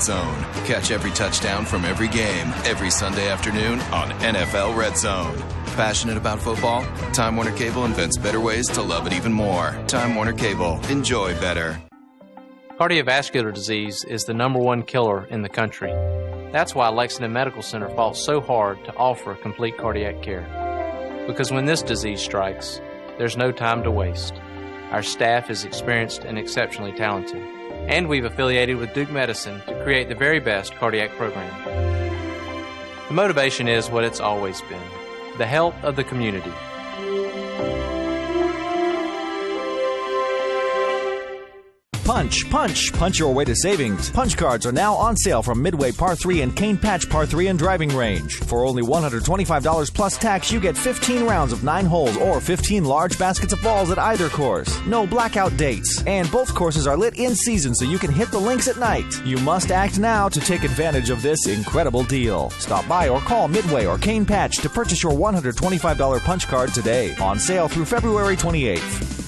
Zone. Catch every touchdown from every game, every Sunday afternoon on NFL Red Zone. Passionate about football? Time Warner Cable invents better ways to love it even more. Time Warner Cable. Enjoy better. Cardiovascular disease is the #1 killer in the country. That's why Lexington Medical Center fought so hard to offer complete cardiac care. Because when this disease strikes, there's no time to waste. Our staff is experienced and exceptionally talented. And we've affiliated with Duke Medicine to create the very best cardiac program. The motivation is what it's always been: the health of the community. Punch, punch, punch your way to savings. Punch cards are now on sale from Midway Par 3 and Cane Patch Par 3 and Driving Range. For only $125 plus tax, you get 15 rounds of 9 holes or 15 large baskets of balls at either course. No blackout dates. And both courses are lit in season so you can hit the links at night. You must act now to take advantage of this incredible deal. Stop by or call Midway or Cane Patch to purchase your $125 punch card today. On sale through February 28th.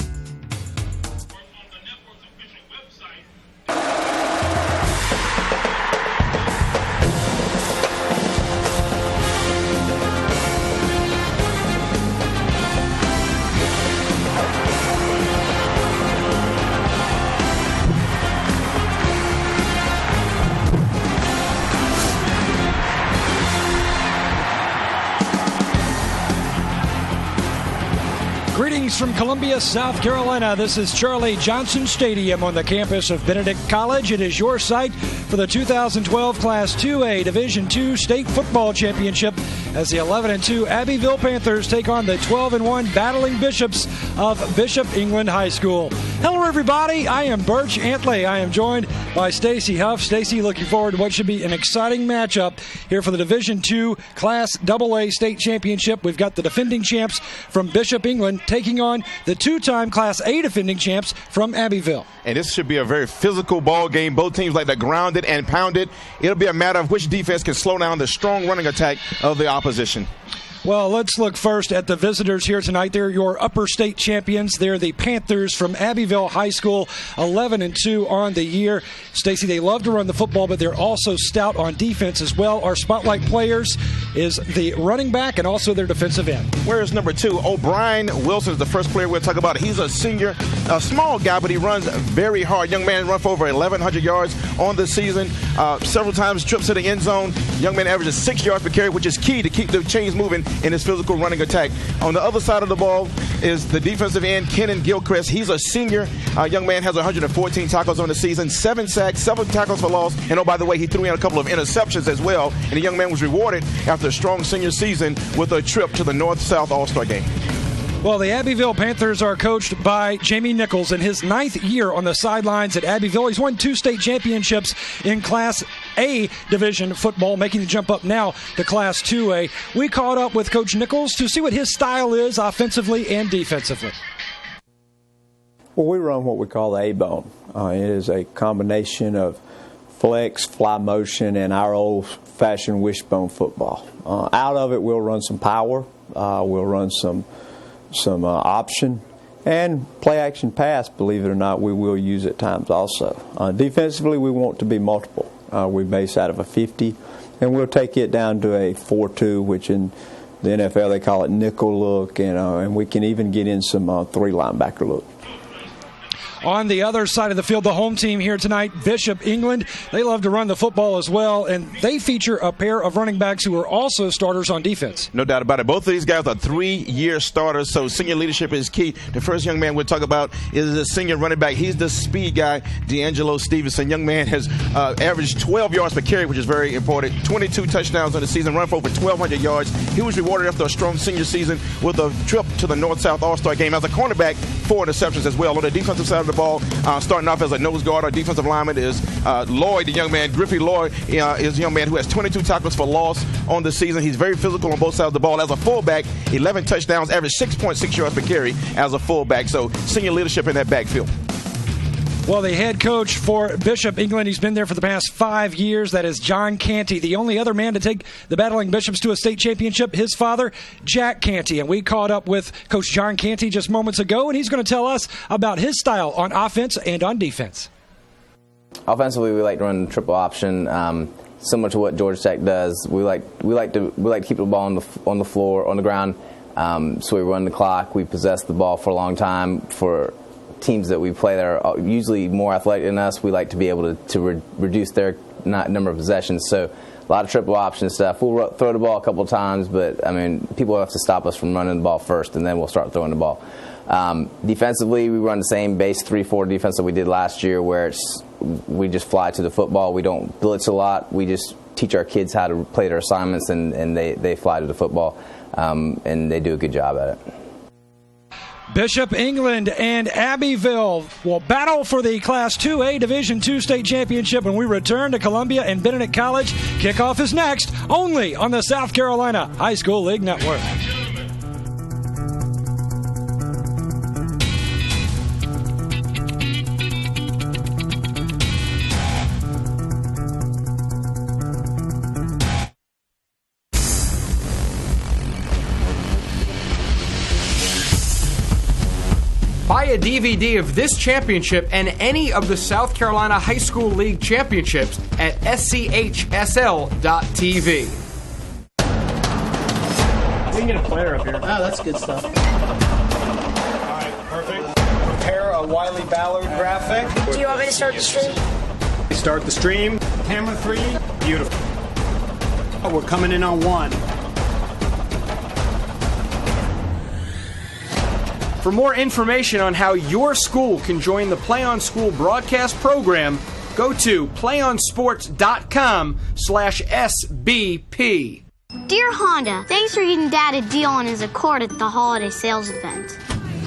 Greetings from Columbia, South Carolina. This is Charlie Johnson Stadium on the campus of Benedict College. It is your site for the 2012 Class 2A Division II State Football Championship as the 11-2 Abbeville Panthers take on the 12-1 Battling Bishops of Bishop England High School. Hello, everybody. I am Birch Antley. I am joined by Stacy Huff. Stacy, looking forward to what should be an exciting matchup here for the Division II Class AA State Championship. We've got the defending champs from Bishop England taking on the two-time Class A defending champs from Abbeville. And this should be a very physical ball game. Both teams like to ground it and pound it. It'll be a matter of which defense can slow down the strong running attack of the opposition. Well, let's look first at the visitors here tonight. They're your upper state champions. They're the Panthers from Abbeville High School, 11-2 on the year. Stacy, they love to run the football, but they're also stout on defense as well. Our spotlight players is the running back and also their defensive end. Where's number 2? O'Brien Wilson is the first player we'll talk about. He's a senior, a small guy, but he runs very hard. Young man run for over 1,100 yards on the season. Several times trips to the end zone. Young man averages 6 yards per carry, which is key to keep the chains moving in his physical running attack. On the other side of the ball is the defensive end, Kenan Gilchrist. He's a senior. Young man has 114 tackles on the season, 7 sacks, 7 tackles for loss. And oh, by the way, he threw in a couple of interceptions as well. And the young man was rewarded after a strong senior season with a trip to the North-South All-Star game. Well, the Abbeville Panthers are coached by Jamie Nichols in his 9th year on the sidelines at Abbeville. He's won 2 state championships in Class A Division football, making the jump up now to Class 2A. We caught up with Coach Nichols to see what his style is offensively and defensively. Well, we run what we call the A-bone. It is a combination of flex, fly motion, and our old-fashioned wishbone football. Out of it, we'll run some power. We'll run some option, and play action pass, believe it or not, we will use at times also. Defensively, we want to be multiple. We base out of a 50, and we'll take it down to a 4-2, which in the NFL they call it nickel look, and we can even get in some 3 linebacker look. On the other side of the field, the home team here tonight, Bishop England, they love to run the football as well, and they feature a pair of running backs who are also starters on defense. No doubt about it. Both of these guys are 3-year starters, so senior leadership is key. The first young man we'll talk about is the senior running back. He's the speed guy, D'Angelo Stevenson. Young man has averaged 12 yards per carry, which is very important. 22 touchdowns on the season, run for over 1,200 yards. He was rewarded after a strong senior season with a trip to the North-South All-Star game. As a cornerback, 4 interceptions as well. On the defensive side of the ball, starting off as a nose guard, our defensive lineman is Lloyd, the young man. Griffey Lloyd is a young man who has 22 tackles for loss on the season. He's very physical on both sides of the ball. As a fullback, 11 touchdowns, average 6.6 yards per carry as a fullback. So senior leadership in that backfield. Well, the head coach for Bishop England, he's been there for the past 5 years. That is John Canty, the only other man to take the Battling Bishops to a state championship. His father, Jack Canty. And we caught up with Coach John Canty just moments ago, and he's going to tell us about his style on offense and on defense. Offensively, we like to run the triple option, similar to what Georgia Tech does. We like to keep the ball on the floor, on the ground. So we run the clock. We possess the ball for a long time. For teams that we play that are usually more athletic than us, we like to be able to reduce their number of possessions. So a lot of triple option stuff. We'll throw the ball a couple of times, but I mean, people have to stop us from running the ball first, and then we'll start throwing the ball. Defensively, we run the same base 3-4 defense that we did last year, where we just fly to the football. We don't blitz a lot. We just teach our kids how to play their assignments, and they fly to the football, and they do a good job at it. Bishop England and Abbeville will battle for the Class 2A Division II state championship when we return to Columbia and Benedict College. Kickoff is next, only on the South Carolina High School League Network. Buy a DVD of this championship and any of the South Carolina High School League championships at SCHSL.tv. We can get a player up here. Oh, that's good stuff. All right, perfect. Prepare a Wiley Ballard graphic. Do you want me to start the stream? Start the stream. Camera 3. Beautiful. Oh, we're coming in on 1. For more information on how your school can join the Play On School broadcast program, go to playonsports.com/SBP. Dear Honda, thanks for getting Dad a deal on his Accord at the holiday sales event.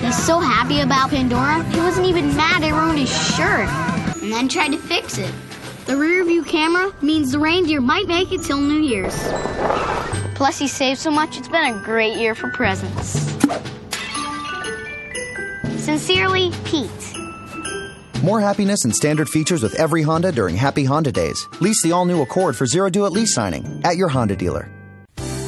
He's so happy about Pandora, he wasn't even mad I ruined his shirt, and then tried to fix it. The rear view camera means the reindeer might make it till New Year's. Plus he saved so much, it's been a great year for presents. Sincerely, Pete. More happiness and standard features with every Honda during Happy Honda Days. Lease the all-new Accord for zero due at lease signing at your Honda dealer.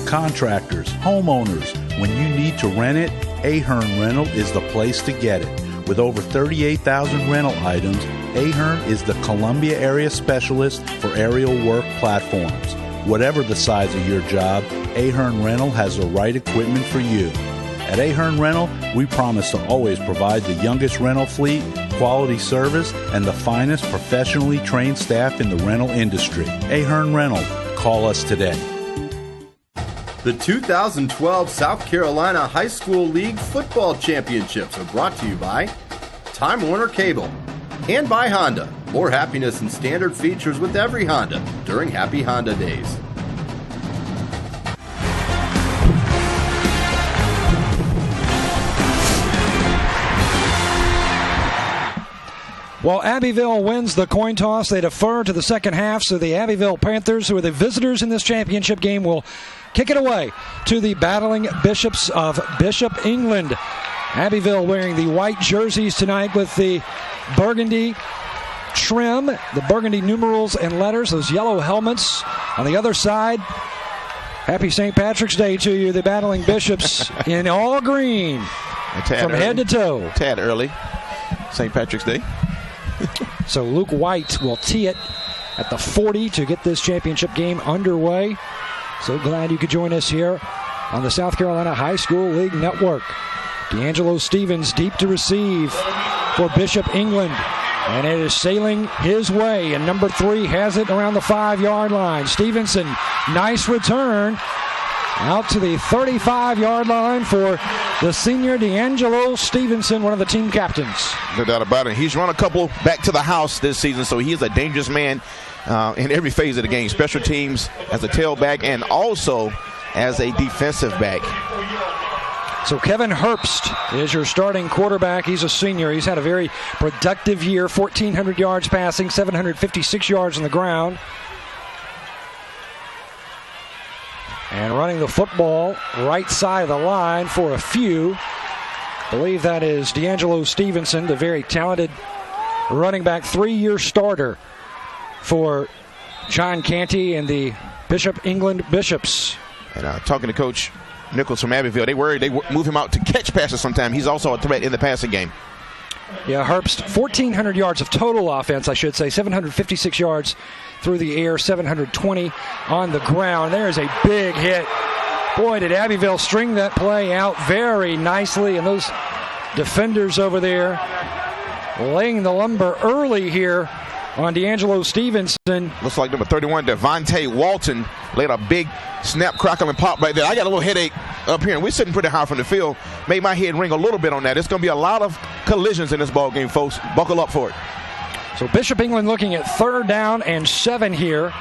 Contractors, homeowners, when you need to rent it, Ahern Rental is the place to get it. With over 38,000 rental items, Ahern is the Columbia area specialist for aerial work platforms. Whatever the size of your job, Ahern Rental has the right equipment for you. At Ahern Rental, we promise to always provide the youngest rental fleet, quality service, and the finest professionally trained staff in the rental industry. Ahern Rental. Call us today. The 2012 South Carolina High School League Football Championships are brought to you by Time Warner Cable and by Honda. More happiness and standard features with every Honda during Happy Honda Days. While Abbeville wins the coin toss, they defer to the second half, so the Abbeville Panthers, who are the visitors in this championship game, will kick it away to the battling Bishops of Bishop England. Abbeville wearing the white jerseys tonight with the burgundy trim, the burgundy numerals and letters, those yellow helmets. On the other side, happy St. Patrick's Day to you, the battling Bishops in all green from head to toe. Tad early, St. Patrick's Day. So Luke White will tee it at the 40 to get this championship game underway. So glad you could join us here on the South Carolina High School League Network. D'Angelo Stevens deep to receive for Bishop England. And it is sailing his way. And number 3 has it around the 5-yard line. Stevenson, nice return. Out to the 35-yard line for the senior D'Angelo Stevenson, one of the team captains. No doubt about it. He's run a couple back to the house this season, so he is a dangerous man in every phase of the game. Special teams as a tailback and also as a defensive back. So Kevin Herbst is your starting quarterback. He's a senior. He's had a very productive year, 1,400 yards passing, 756 yards on the ground. And running the football right side of the line for a few. I believe that is D'Angelo Stevenson, the very talented running back, 3-year starter for John Canty and the Bishop England Bishops. And talking to Coach Nichols from Abbeville, they worry they move him out to catch passes sometime. He's also a threat in the passing game. Yeah, Herbst, 1,400 yards of total offense, I should say. 756 yards through the air, 720 on the ground. There is a big hit. Boy, did Abbeville string that play out very nicely. And those defenders over there laying the lumber early here on D'Angelo Stevenson. Looks like number 31, Devontae Walton, laid a big snap, crackle, and pop right there. I got a little headache up here, and we're sitting pretty high from the field. Made my head ring a little bit on that. It's going to be a lot of collisions in this ball game, folks. Buckle up for it. So Bishop England looking at 3rd down and 7 here.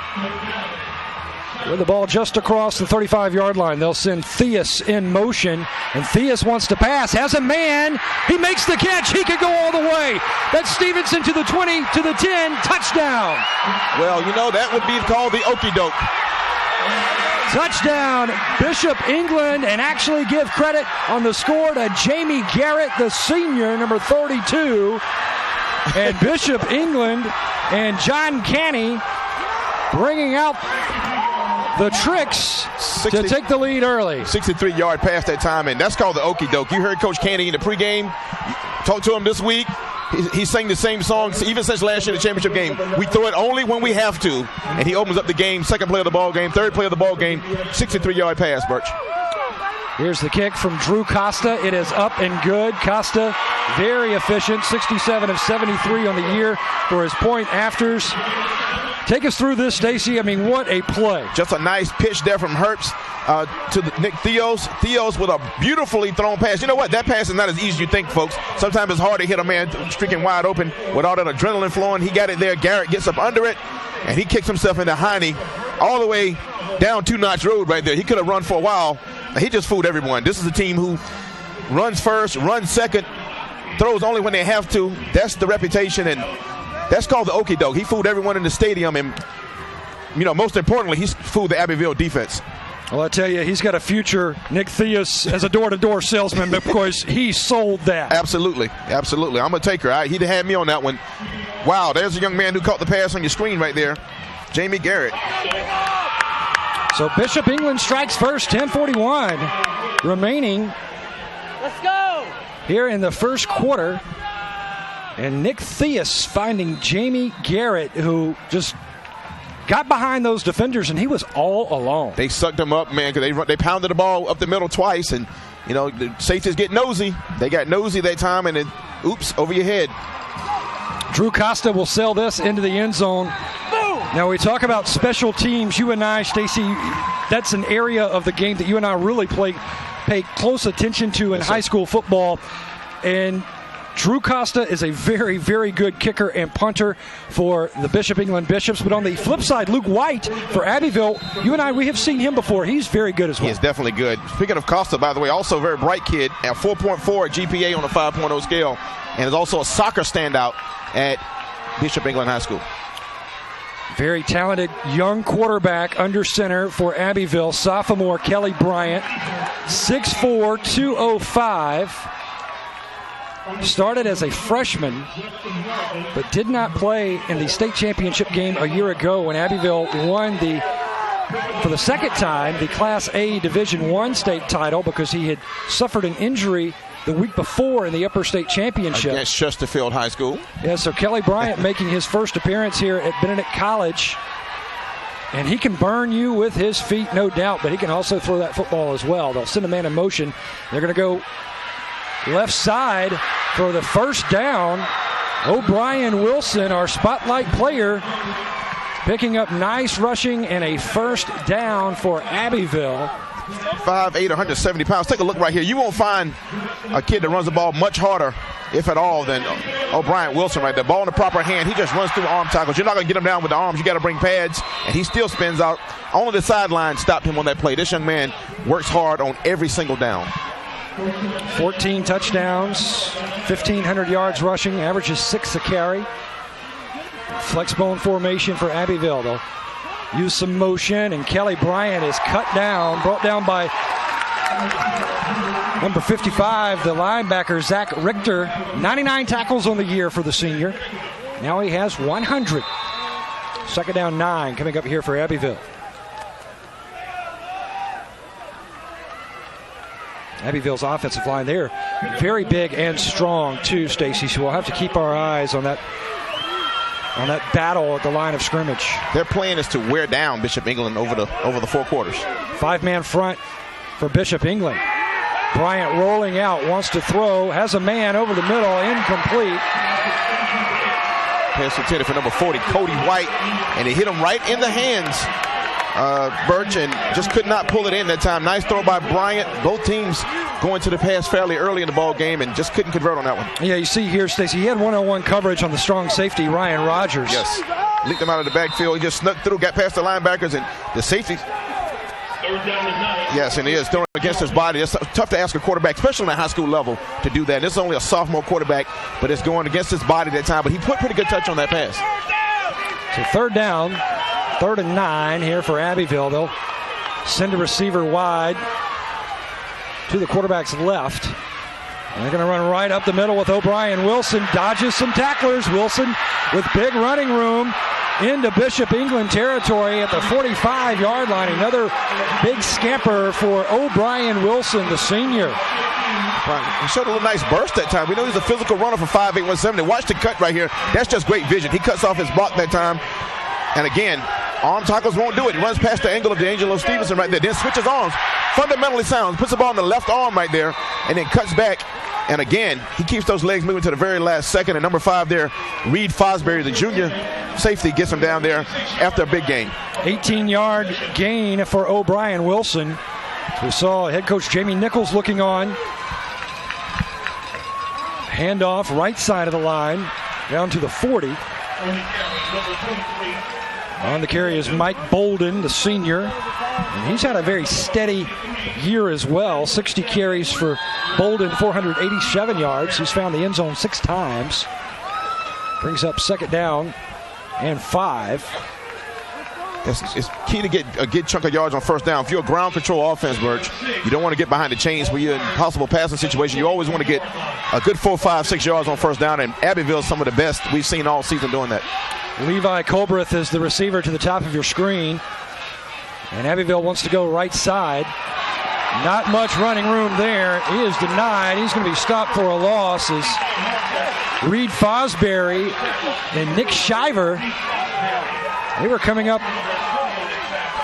With the ball just across the 35-yard line, they'll send Theus in motion, and Theus wants to pass, has a man, he makes the catch, he could go all the way. That's Stevenson to the 20, to the 10, touchdown. Well, you know, that would be called the okie doke. Touchdown, Bishop England, and actually give credit on the score to Jamie Garrett, the senior, number 32. And Bishop England and John Canny bringing out the tricks to take the lead early. 63-yard pass that time, and that's called the okie doke. You heard Coach Canny in the pregame. Talked to him this week. He sang the same song even since last year, the championship game. We throw it only when we have to, and he opens up the game. Second play of the ball game, third play of the ball game. 63-yard pass, Birch. Here's the kick from Drew Costa. It is up and good. Costa, very efficient, 67 of 73 on the year for his point afters. Take us through this, Stacy. I mean, what a play. Just a nice pitch there from Herbst to Nick Theos. Theos with a beautifully thrown pass. You know what? That pass is not as easy as you think, folks. Sometimes it's hard to hit a man streaking wide open with all that adrenaline flowing. He got it there. Garrett gets up under it, and he kicks himself into Heine all the way down 2-notch road right there. He could have run for a while. He just fooled everyone. This is a team who runs first, runs second, throws only when they have to. That's the reputation, and that's called the okie doke. He fooled everyone in the stadium, and, you know, most importantly, he's fooled the Abbeville defense. Well, I tell you, he's got a future, Nick Theus, as a door-to-door salesman because he sold that. Absolutely. Absolutely. I'm a taker. He'd have had me on that one. Wow, there's a young man who caught the pass on your screen right there, Jamie Garrett. So Bishop England strikes first, 10:41 remaining. Let's go! Here in the first quarter. And Nick Theus finding Jamie Garrett, who just got behind those defenders, and he was all alone. They sucked him up, man, because they pounded the ball up the middle twice, and, you know, the safeties get nosy. They got nosy that time, and then, oops, over your head. Drew Costa will sail this into the end zone. Boom! Now, we talk about special teams. You and I, Stacy, that's an area of the game that you and I really pay close attention to in high school football. And Drew Costa is a very, very good kicker and punter for the Bishop England Bishops. But on the flip side, Luke White for Abbeville, you and I, we have seen him before. He's very good as well. He is definitely good. Speaking of Costa, by the way, also a very bright kid at 4.4 GPA on a 5.0 scale, and is also a soccer standout at Bishop England High School. Very talented young quarterback under center for Abbeville, sophomore Kelly Bryant, 6'4", 205. Started as a freshman, but did not play in the state championship game a year ago when Abbeville won for the second time, the Class A Division I state title because he had suffered an injury the week before in the upper state championship. Against Chesterfield High School. Yeah, so Kelly Bryant making his first appearance here at Benedict College. And he can burn you with his feet, no doubt, but he can also throw that football as well. They'll send a man in motion. They're going to go left side for the first down. O'Brien Wilson, our spotlight player, picking up nice rushing and a first down for Abbeville. 5'8", 170 pounds. Take a look right here. You won't find a kid that runs the ball much harder, if at all, than O'Brien Wilson right there. Ball in the proper hand. He just runs through arm tackles. You're not going to get him down with the arms. You got to bring pads, and he still spins out. Only the sideline stopped him on that play. This young man works hard on every single down. 14 touchdowns, 1,500 yards rushing, averages 6 a carry. Flexbone formation for Abbeville. They'll use some motion, and Kelly Bryant is brought down by number 55, the linebacker, Zach Richter. 99 tackles on the year for the senior. Now he has 100. Second down 9 coming up here for Abbeville. Abbeville's offensive line, they're very big and strong too, Stacy. So we'll have to keep our eyes on that battle at the line of scrimmage. Their plan is to wear down Bishop England over the 4 quarters. 5-man front for Bishop England. Bryant rolling out, wants to throw, has a man over the middle, incomplete. Pass intended for number 40, Cody White, and he hit him right in the hands, Birch, and just could not pull it in that time. Nice throw by Bryant. Both teams going to the pass fairly early in the ball game and just couldn't convert on that one. Yeah, you see here, Stacey, he had one-on-one coverage on the strong safety, Ryan Rogers. Yes, leaked him out of the backfield. He just snuck through, got past the linebackers, and the safety. Yes, and he is throwing against his body. It's tough to ask a quarterback, especially on a high school level, to do that. This is only a sophomore quarterback, but it's going against his body that time. But he put pretty good touch on that pass. So 3rd down, 3rd and 9 here for Abbeville. They'll send a receiver wide to the quarterback's left. And they're going to run right up the middle with O'Brien. Wilson dodges some tacklers. Wilson with big running room into Bishop England territory at the 45-yard line. Another big scamper for O'Brien Wilson, the senior. He showed a little nice burst that time. We know he's a physical runner for 5'8", 170. Watch the cut right here. That's just great vision. He cuts off his block that time. And again, arm tackles won't do it. He runs past the angle of D'Angelo Stevenson right there. Then switches arms. Fundamentally sound. Puts the ball on the left arm right there. And then cuts back. And again, he keeps those legs moving to the very last second. And number 5 there, Reed Fosbury, the junior safety, gets him down there after a big gain. 18-yard gain for O'Brien Wilson. We saw head coach Jamie Nichols looking on. Handoff right side of the line down to the 40. On the carry is Mike Bolden, the senior. And he's had a very steady year as well. 60 carries for Bolden, 487 yards. He's found the end zone 6 times. Brings up 2nd down and 5. It's key to get a good chunk of yards on 1st down. If you're a ground control offense, Birch, you don't want to get behind the chains when you're in a possible passing situation. You always want to get a good 4, 5, 6 yards on 1st down, and Abbeville is some of the best we've seen all season doing that. Levi Colbreth is the receiver to the top of your screen, and Abbeville wants to go right side. Not much running room there. He is denied. He's going to be stopped for a loss as Reed Fosbury and Nick Shiver, they were coming up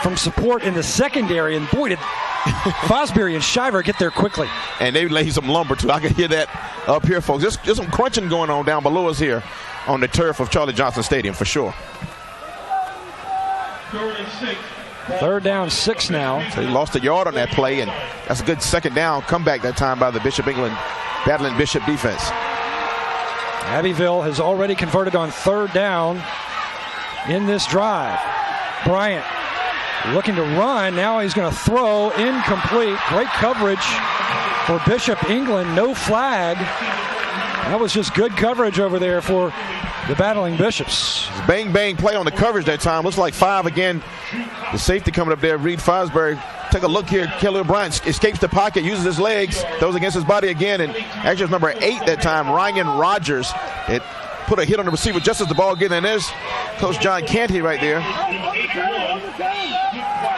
from support in the secondary, and boy, did Fosbury and Shiver get there quickly. And they laid some lumber, too. I can hear that up here, folks. There's some crunching going on down below us here on the turf of Charlie Johnson Stadium, for sure. 3rd down, 6 now. So he lost a yard on that play, and that's a good 2nd down comeback that time by the Bishop England battling Bishop defense. Abbeville has already converted on 3rd down in this drive. Bryant looking to run. Now he's going to throw. Incomplete. Great coverage for Bishop England. No flag. That was just good coverage over there for the battling Bishops. Bang, bang play on the coverage that time. Looks like 5 again. The safety coming up there, Reed Fosbury. Take a look here. Kelly O'Brien escapes the pocket, uses his legs, throws against his body again, and actually it's number 8 that time, Ryan Rogers. It put a hit on the receiver just as the ball getting in. There's Coach John Canty right there.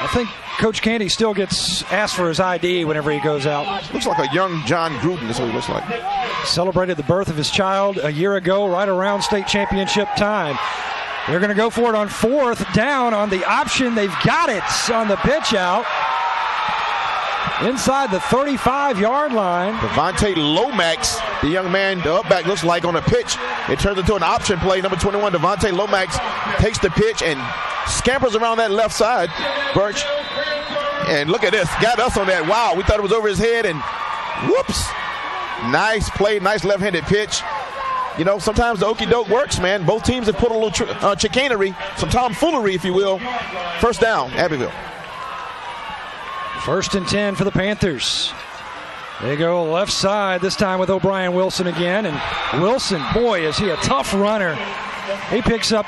I think Coach Canty still gets asked for his ID whenever he goes out. Looks like a young John Gruden. That's what he looks like. Celebrated the birth of his child a year ago, right around state championship time. They're going to go for it on 4th down on the option. They've got it on the pitch out. Inside the 35-yard line. Devontae Lomax, the young man, the upback, looks like on the pitch. It turns into an option play. Number 21, Devontae Lomax takes the pitch and scampers around that left side. Birch. And look at this. Got us on that. Wow, we thought it was over his head, and whoops. Nice play, nice left-handed pitch. You know, sometimes the okey-doke works, man. Both teams have put a little chicanery, some tomfoolery, if you will. 1st down, Abbeville. 1st and 10 for the Panthers. They go left side, this time with O'Brien Wilson again. And Wilson, boy, is he a tough runner. He picks up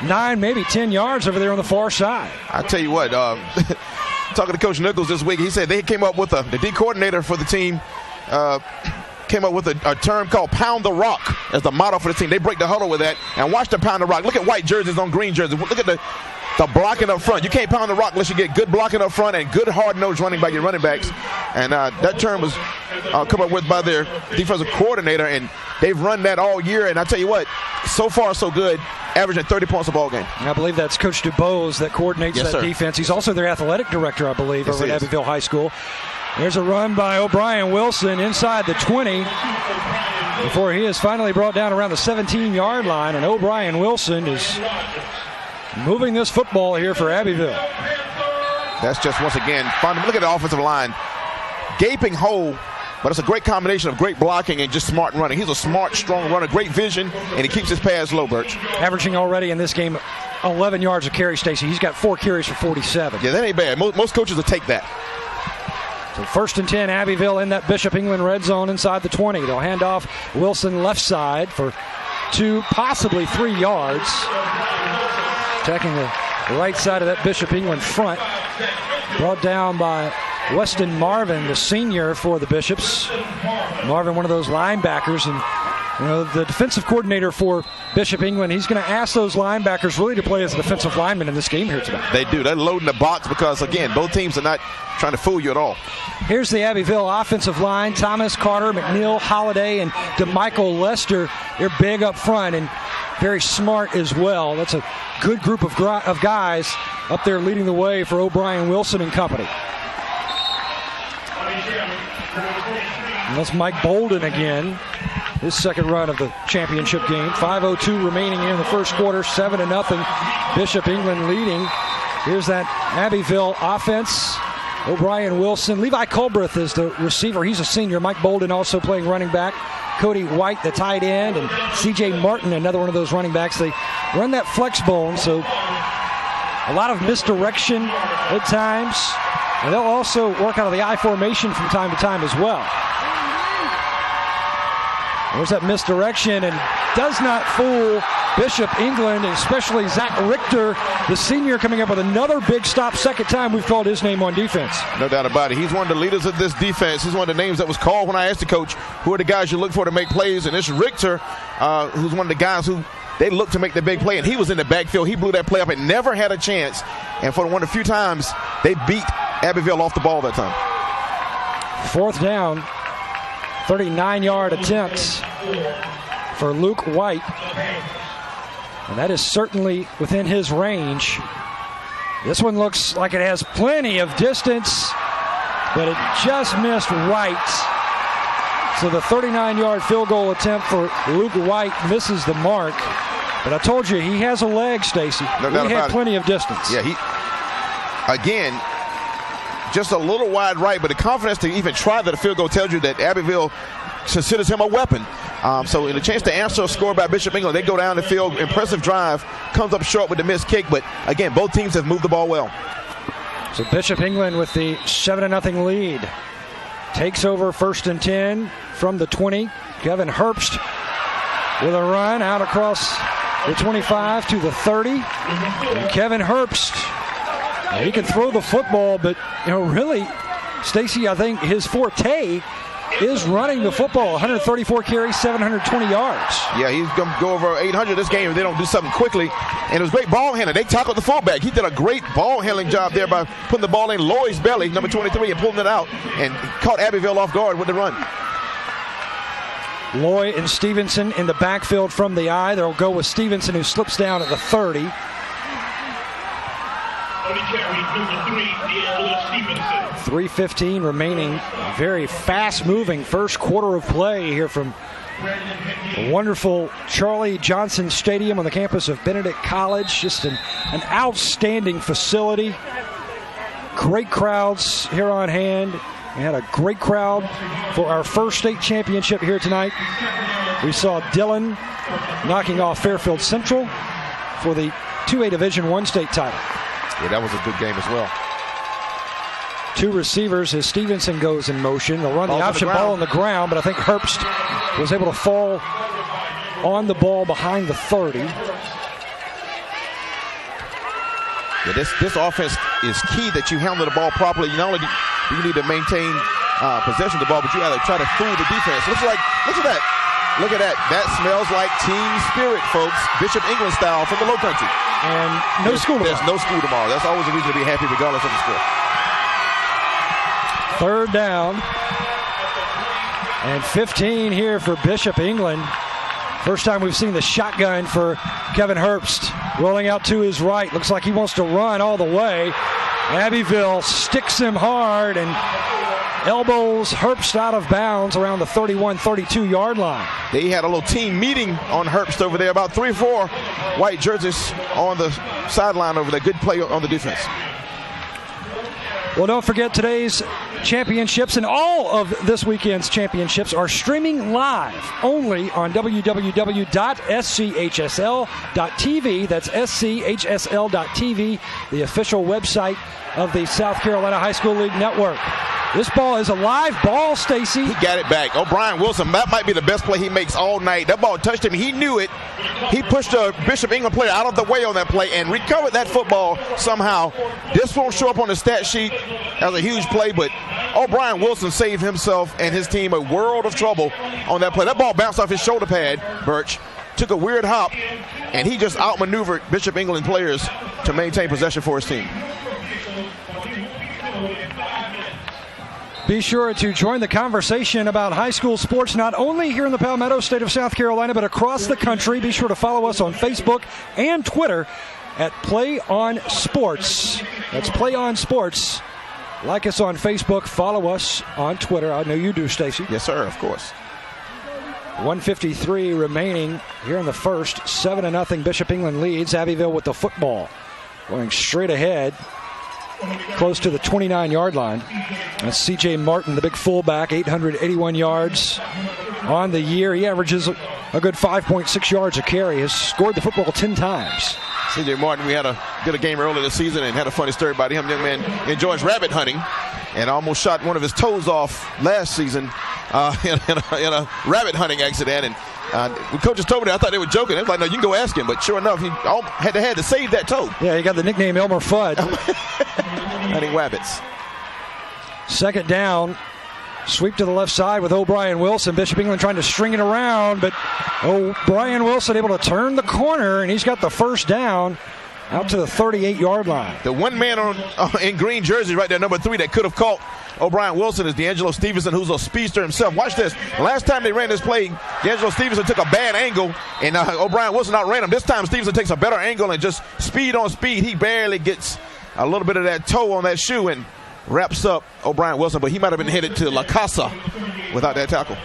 9, maybe 10 yards over there on the far side. I tell you what, talking to Coach Nichols this week, he said they came up with the D coordinator for the team came up with a term called pound the rock as the motto for the team. They break the huddle with that. And watch them pound the rock. Look at white jerseys on green jerseys. Look at the the blocking up front. You can't pound the rock unless you get good blocking up front and good hard-nosed running by your running backs. And that term was come up with by their defensive coordinator, and they've run that all year. And I tell you what, so far so good, averaging 30 points a ball game. I believe that's Coach DuBose that coordinates that defense. He's also their athletic director, I believe, over at Abbeville High School. There's a run by O'Brien Wilson inside the 20 before he is finally brought down around the 17-yard line, and O'Brien Wilson is moving this football here for Abbeville. That's just, once again, look at the offensive line. Gaping hole, but it's a great combination of great blocking and just smart running. He's a smart, strong runner, great vision, and he keeps his pads low, Birch. Averaging already in this game 11 yards of carry, Stacy. He's got 4 carries for 47. Yeah, that ain't bad. Most coaches will take that. So 1st and 10, Abbeville in that Bishop England red zone inside the 20. They'll hand off Wilson left side for 2, possibly 3 yards. Attacking the right side of that Bishop England front. Brought down by Weston Marvin, the senior for the Bishops. Marvin, one of those linebackers, and the defensive coordinator for Bishop England, he's going to ask those linebackers really to play as a defensive lineman in this game here tonight. They do. They're loading the box because, again, both teams are not trying to fool you at all. Here's the Abbeville offensive line. Thomas, Carter, McNeil, Holiday, and DeMichael Lester. They're big up front and very smart as well. That's a good group of guys up there leading the way for O'Brien Wilson and company. And that's Mike Bolden again. His second run of the championship game. 5:02 remaining in the first quarter. 7-0. Bishop England leading. Here's that Abbeville offense. O'Brien Wilson. Levi Culbreth is the receiver. He's a senior. Mike Bolden also playing running back. Cody White, the tight end, and C.J. Martin, another one of those running backs. They run that flex bone, so a lot of misdirection at times. And they'll also work out of the I formation from time to time as well. There's that misdirection, and does not fool Bishop England, especially Zach Richter, the senior, coming up with another big stop. Second time we've called his name on defense. No doubt about it. He's one of the leaders of this defense. He's one of the names that was called when I asked the coach, who are the guys you look for to make plays? And it's Richter, who's one of the guys who they look to make the big play, and he was in the backfield. He blew that play up and never had a chance. And for one of the few times, they beat Abbeville off the ball that time. 4th down, 39-yard attempts for Luke White. And that is certainly within his range. This one looks like it has plenty of distance, but it just missed right. So the 39-yard field goal attempt for Luke White misses the mark. But I told you, he has a leg, Stacy. No doubt he had about plenty it. of distance. Yeah, again, just a little wide right, but the confidence to even try that field goal tells you that Abbeville considers him a weapon. So in a chance to answer a score by Bishop England, they go down the field. Impressive drive. Comes up short with the missed kick. But, again, both teams have moved the ball well. So Bishop England with the 7-0 lead. Takes over 1st and 10 from the 20. Kevin Herbst with a run out across the 25 to the 30. And Kevin Herbst, he can throw the football, but, really, Stacy, I think his forte is running the football. 134 carries, 720 yards. Yeah, he's going to go over 800 this game if they don't do something quickly. And it was great ball handling. They tackled the fullback. He did a great ball handling job there by putting the ball in Lloyd's belly, number 23, and pulling it out, and caught Abbeville off guard with the run. Loy and Stevenson in the backfield from the I. They'll go with Stevenson, who slips down at the 30. 3:15 remaining. Very fast-moving first quarter of play here from the wonderful Charlie Johnson Stadium on the campus of Benedict College. Just an outstanding facility. Great crowds here on hand. We had a great crowd for our first state championship here tonight. We saw Dillon knocking off Fairfield Central for the 2A Division I state title. Yeah, that was a good game as well. 2 receivers as Stevenson goes in motion. They'll run the option ball on the ground, but I think Herbst was able to fall on the ball behind the 30. Yeah, this offense is key that you handle the ball properly. Not only do you need to maintain possession of the ball, but you got to try to fool the defense. Look at that. Look at that. That smells like team spirit, folks. Bishop England style from the Low Country. and no school tomorrow. There's no school tomorrow. That's always a reason to be happy regardless of the score. Third down. And 15 here for Bishop England. First time we've seen the shotgun for Kevin Herbst. Rolling out to his right. Looks like he wants to run all the way. Abbeville sticks him hard and elbows Herbst out of bounds around the 31-32 yard line. They had a little team meeting on Herbst over there. About 3 or 4 white jerseys on the sideline over there. Good play on the defense. Well, don't forget today's championships and all of this weekend's championships are streaming live only on www.SCHSL.tv. That's SCHSL.tv, the official website of the South Carolina High School League Network. This ball is a live ball, Stacy. He got it back. O'Brien Wilson, that might be the best play he makes all night. That ball touched him. He knew it. He pushed a Bishop England player out of the way on that play and recovered that football somehow. This won't show up on the stat sheet as a huge play, but O'Brien Wilson saved himself and his team a world of trouble on that play. That ball bounced off his shoulder pad, Birch, took a weird hop, and he just outmaneuvered Bishop England players to maintain possession for his team. Be sure to join the conversation about high school sports, not only here in the Palmetto State of South Carolina, but across the country. Be sure to follow us on Facebook and Twitter at Play On Sports. That's Play On Sports. Like us on Facebook, follow us on Twitter. I know you do, Stacy. Yes, sir, of course. 1:53 remaining here in the first. 7-0 Bishop England leads. Abbeville with the football. Going straight ahead. Close to the 29-yard line. That's C.J. Martin, the big fullback, 881 yards on the year. He averages a good 5.6 yards a carry. Has scored the football 10 times. C.J. Martin, we did a game earlier this season and had a funny story about him. Young man enjoys rabbit hunting and almost shot one of his toes off last season in a rabbit hunting accident. And when coaches told me that, I thought they were joking. I was like, no, you can go ask him. But sure enough, he had to save that toe. Yeah, he got the nickname Elmer Fudd. Hunting rabbits. Second down. Sweep to the left side with O'Brien Wilson. Bishop England trying to string it around, but O'Brien Wilson able to turn the corner, and he's got the first down out to the 38-yard line. The one man in green jersey right there, number 3, that could have caught O'Brien Wilson is D'Angelo Stevenson, who's a speedster himself. Watch this. The last time they ran this play, D'Angelo Stevenson took a bad angle, and O'Brien Wilson outran him. This time, Stevenson takes a better angle and just speed on speed. He barely gets a little bit of that toe on that shoe and wraps up O'Brien Wilson, but he might have been headed to La Casa without that tackle.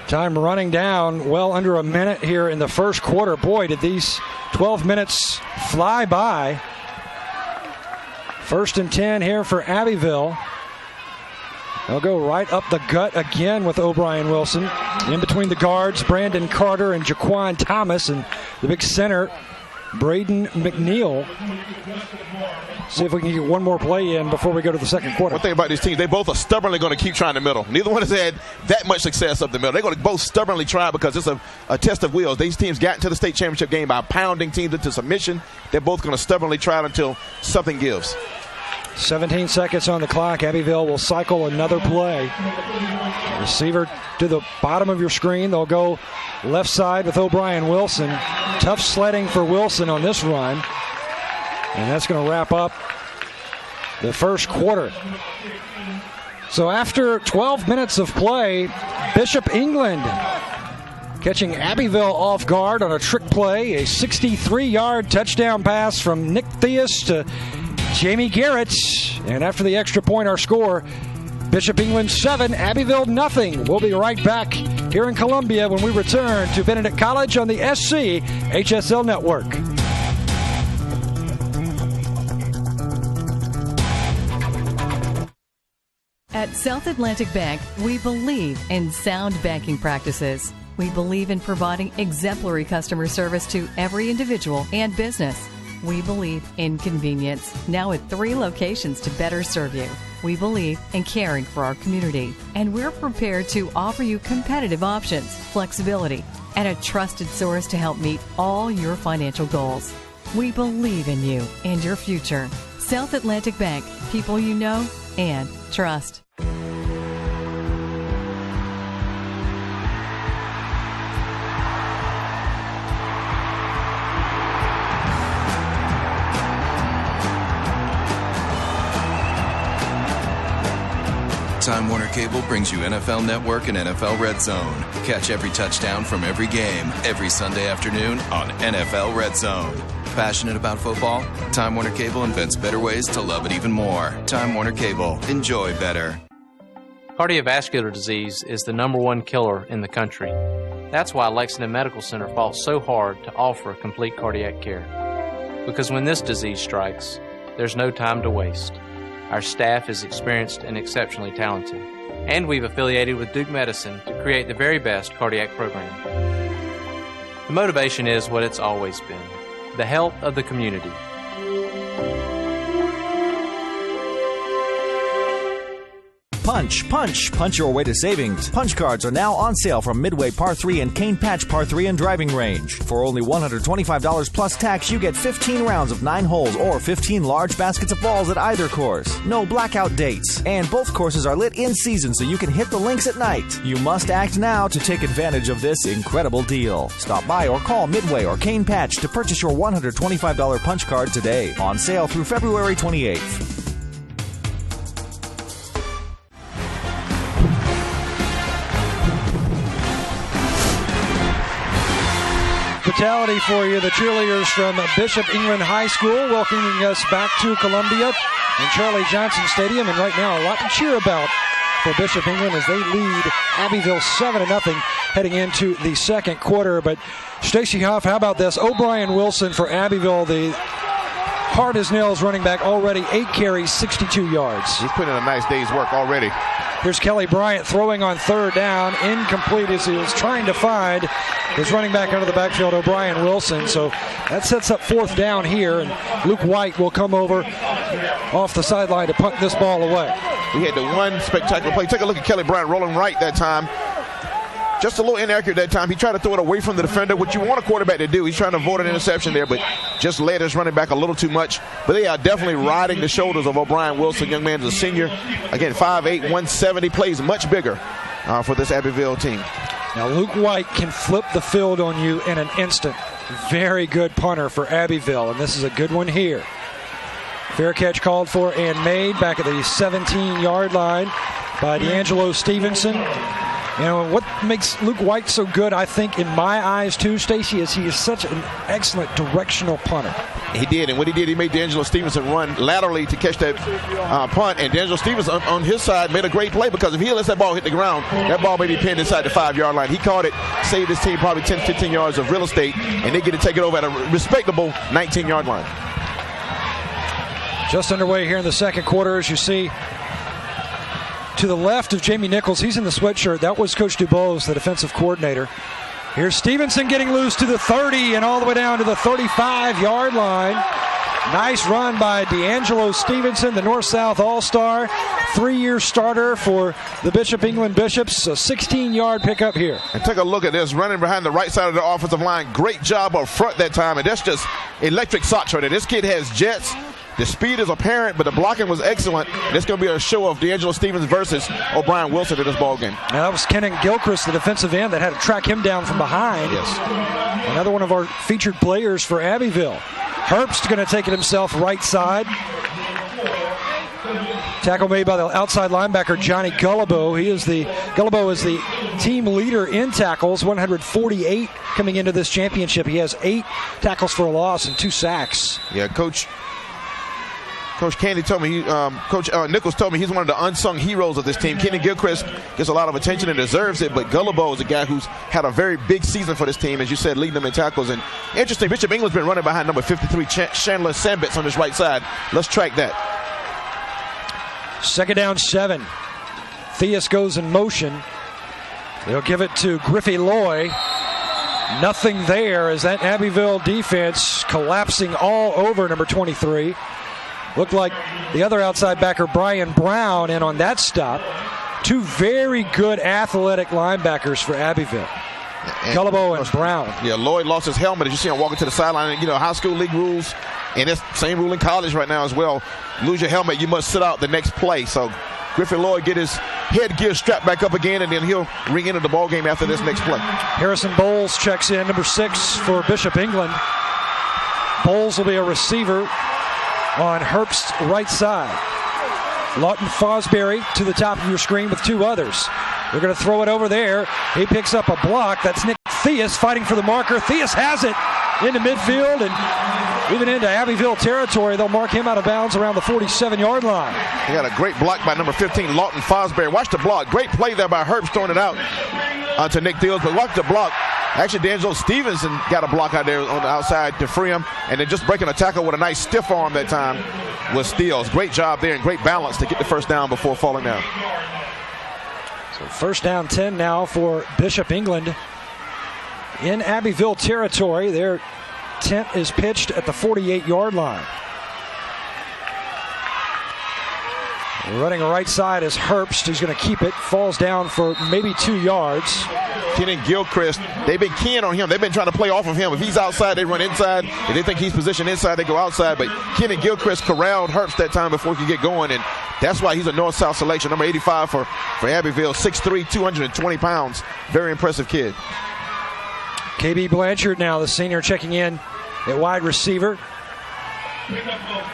Time running down well under a minute here in the first quarter. Boy, did these 12 minutes fly by. 1st and 10 here for Abbeville. They'll go right up the gut again with O'Brien Wilson. In between the guards, Brandon Carter and Jaquan Thomas, and the big center, Braden McNeil. See if we can get one more play in before we go to the second quarter. One thing about these teams, they both are stubbornly going to keep trying the middle. Neither one has had that much success up the middle. They're going to both stubbornly try because it's a test of wills. These teams got into the state championship game by pounding teams into submission. They're both going to stubbornly try it until something gives. 17 seconds on the clock. Abbeville will cycle another play. Receiver to the bottom of your screen. They'll go left side with O'Brien Wilson. Tough sledding for Wilson on this run. And that's going to wrap up the first quarter. So after 12 minutes of play, Bishop England catching Abbeville off guard on a trick play. A 63-yard touchdown pass from Nick Theus to Jamie Garrett. And after the extra point, our score, Bishop England 7, Abbeville nothing. We'll be right back here in Columbia when we return to Benedict College on the SCHSL Network. At South Atlantic Bank, we believe in sound banking practices. We believe in providing exemplary customer service to every individual and business. We believe in convenience, now at 3 locations to better serve you. We believe in caring for our community, and we're prepared to offer you competitive options, flexibility, and a trusted source to help meet all your financial goals. We believe in you and your future. South Atlantic Bank, people you know and trust. Time Warner Cable brings you NFL Network and NFL Red Zone. Catch every touchdown from every game, every Sunday afternoon on NFL Red Zone. Passionate about football? Time Warner Cable invents better ways to love it even more. Time Warner Cable. Enjoy better. Cardiovascular disease is the number one killer in the country. That's why Lexington Medical Center fought so hard to offer complete cardiac care. Because when this disease strikes, there's no time to waste. Our staff is experienced and exceptionally talented. And we've affiliated with Duke Medicine to create the very best cardiac program. The motivation is what it's always been: the health of the community. Punch, punch, punch your way to savings. Punch cards are now on sale from Midway Par 3 and Cane Patch Par 3 and Driving Range. For only $125 plus tax, you get 15 rounds of 9 holes or 15 large baskets of balls at either course. No blackout dates. And both courses are lit in season so you can hit the links at night. You must act now to take advantage of this incredible deal. Stop by or call Midway or Cane Patch to purchase your $125 punch card today. On sale through February 28th. Fatality for you, the cheerleaders from Bishop England High School welcoming us back to Columbia in Charlie Johnson Stadium. And right now, a lot to cheer about for Bishop England as they lead Abbeville 7-0 heading into the second quarter. But Stacey Huff, how about this? O'Brien Wilson for Abbeville, the hard as nails running back, already 8 carries, 62 yards. He's put in a nice day's work already. Here's Kelly Bryant throwing on third down, incomplete as he was trying to find his running back under the backfield, O'Brien Wilson. So that sets up fourth down here, and Luke White will come over off the sideline to punt this ball away. He had the one spectacular play. Take a look at Kelly Bryant rolling right that time. Just a little inaccurate that time. He tried to throw it away from the defender, which you want a quarterback to do. He's trying to avoid an interception there, but just led his running back a little too much. But they are definitely riding the shoulders of O'Brien Wilson. Young man is a senior. Again, 5'8", 170, plays much bigger for this Abbeville team. Now, Luke White can flip the field on you in an instant. Very good punter for Abbeville, and this is a good one here. Fair catch called for and made back at the 17-yard line by D'Angelo Stevenson. You know, what makes Luke White so good, I think, in my eyes, too, Stacey, is he is such an excellent directional punter. He did, and what he did, he made D'Angelo Stevenson run laterally to catch that punt, and D'Angelo Stevenson on his side made a great play, because if he lets that ball hit the ground, that ball may be pinned inside the 5-yard line. He caught it, saved his team probably 10, 15 yards of real estate, and they get to take it over at a respectable 19-yard line. Just underway here in the second quarter, as you see. To the left of Jamie Nichols, he's in the sweatshirt. That was Coach Dubose, the defensive coordinator. Here's Stevenson getting loose to the 30 and all the way down to the 35-yard line. Nice run by D'Angelo Stevenson, the North-South All-Star, 3-year starter for the Bishop England Bishops. A 16-yard pickup here. And take a look at this, running behind the right side of the offensive line. Great job up front that time, and that's just electric socks right there. This kid has jets. The speed is apparent, but the blocking was excellent. And it's going to be a show of D'Angelo Stevens versus O'Brien Wilson in this ball game. Now that was Kenan Gilchrist, the defensive end, that had to track him down from behind. Yes. Another one of our featured players for Abbeville. Herbst going to take it himself right side. Tackle made by the outside linebacker, Johnny Gullibo. Gullibo is the team leader in tackles, 148 coming into this championship. He has 8 tackles for a loss and 2 sacks. Yeah, Coach Candy told me, Coach Nichols told me he's one of the unsung heroes of this team. Kenan Gilchrist gets a lot of attention and deserves it, but Gullibo is a guy who's had a very big season for this team, as you said, leading them in tackles. And interesting, Bishop England's been running behind number 53, Chandler Sambitz, on his right side. Let's track that. Second down, 7. Theus goes in motion. They'll give it to Griffey Loy. Nothing there as that Abbeville defense collapsing all over number 23. Looked like the other outside backer, Brian Brown, and on that stop, 2 very good athletic linebackers for Abbeville. Gullibo and Brown. Yeah, Lloyd lost his helmet as you see him walking to the sideline. You know, high school league rules, and it's same rule in college right now as well. Lose your helmet, you must sit out the next play. So Griffin Lloyd get his headgear strapped back up again, and then he'll ring into the ball game after this next play. Harrison Bowles checks in, number 6 for Bishop England. Bowles will be a receiver on Herbst's right side. Lawton Fosbury to the top of your screen with 2 others. They're going to throw it over there. He picks up a block. That's Nick Theus fighting for the marker. Theus has it into midfield and even into Abbeville territory. They'll mark him out of bounds around the 47-yard line. He got a great block by number 15, Lawton Fosbury. Watch the block. Great play there by Herbst throwing it out to Nick Theus. But watch the block. Actually, D'Angelo Stevenson got a block out there on the outside to free him. And then just breaking a tackle with a nice stiff arm that time was Steels. Great job there and great balance to get the first down before falling down. So first down 10 now for Bishop England in Abbeville territory. Their tent is pitched at the 48-yard line. Running right side is Herbst. He's going to keep it. Falls down for maybe 2 yards. Kenan Gilchrist, they've been keying on him. They've been trying to play off of him. If he's outside, they run inside. If they think he's positioned inside, they go outside. But Kenan Gilchrist corralled Herbst that time before he could get going, and that's why he's a north-south selection. Number 85 for Abbeville, 6'3", 220 pounds. Very impressive kid. KB Blanchard now, the senior, checking in at wide receiver.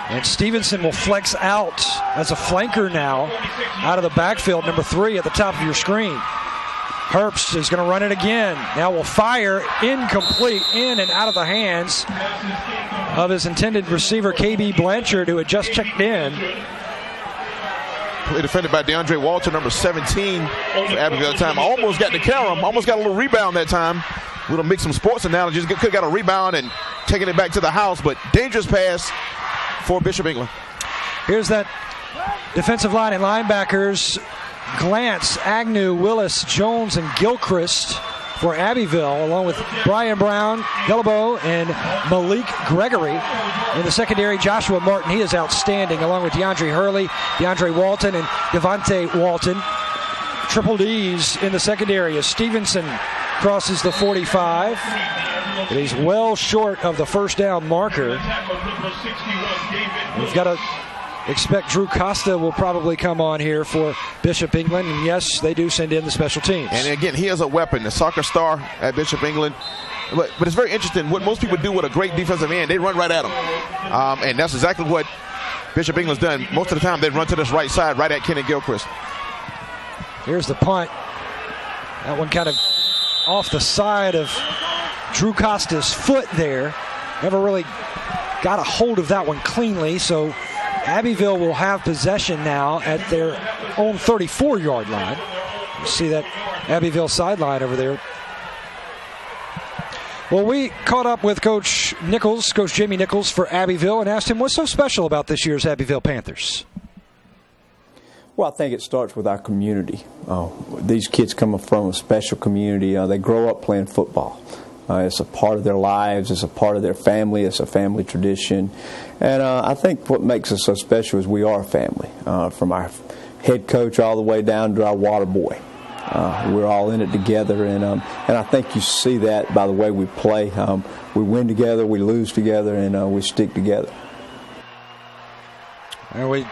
And Stevenson will flex out as a flanker now out of the backfield, number 3 at the top of your screen. Herbst is going to run it again. Now will fire, incomplete, in and out of the hands of his intended receiver, KB Blanchard, who had just checked in. Defended by DeAndre Walter, number 17 for Abbeville time. Almost got to Karam, almost got a little rebound that time. We'll mix some sports analogies. Could have got a rebound and taking it back to the house, but dangerous pass for Bishop England. Here's that defensive line and linebackers. Glantz, Agnew, Willis, Jones, and Gilchrist for Abbeville, along with Brian Brown, Gillebo, and Malik Gregory. In the secondary, Joshua Martin, he is outstanding, along with DeAndre Hurley, DeAndre Walton, and Devontae Walton. Triple D's in the secondary as Stevenson crosses the 45. But he's well short of the first down marker. We've got to expect Drew Costa will probably come on here for Bishop England. And yes, they do send in the special teams. And again, he has a weapon, the soccer star at Bishop England. But it's very interesting. What most people do with a great defensive end, they run right at him. And that's exactly what Bishop England's done. Most of the time, they run to this right side, right at Kenan Gilchrist. Here's the punt. That one kind of off the side of Drew Costa's foot there. Never really got a hold of that one cleanly, so Abbeville will have possession now at their own 34-yard line. You see that Abbeville sideline over there. Well, we caught up with Coach Nichols, Coach Jamie Nichols for Abbeville, and asked him what's so special about this year's Abbeville Panthers. Well, I think it starts with our community. These kids come from a special community. They grow up playing football. It's a part of their lives. It's a part of their family. It's a family tradition. And I think what makes us so special is we are a family, from our head coach all the way down to our water boy. We're all in it together, and I think you see that by the way we play. We win together, we lose together, and we stick together. And we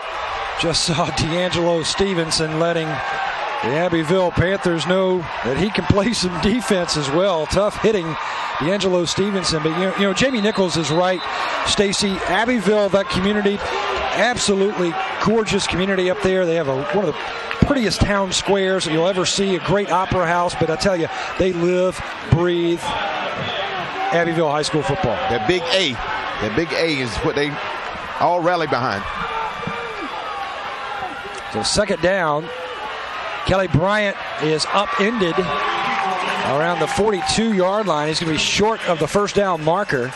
just saw D'Angelo Stevenson letting the Abbeville Panthers know that he can play some defense as well. Tough hitting D'Angelo Stevenson. But, you know, Jamie Nichols is right, Stacy. Abbeville, that community, absolutely gorgeous community up there. They have one of the prettiest town squares that you'll ever see, a great opera house. But I tell you, they live, breathe Abbeville high school football. That big A is what they all rally behind. So second down. Kelly Bryant is upended around the 42-yard line. He's going to be short of the first down marker.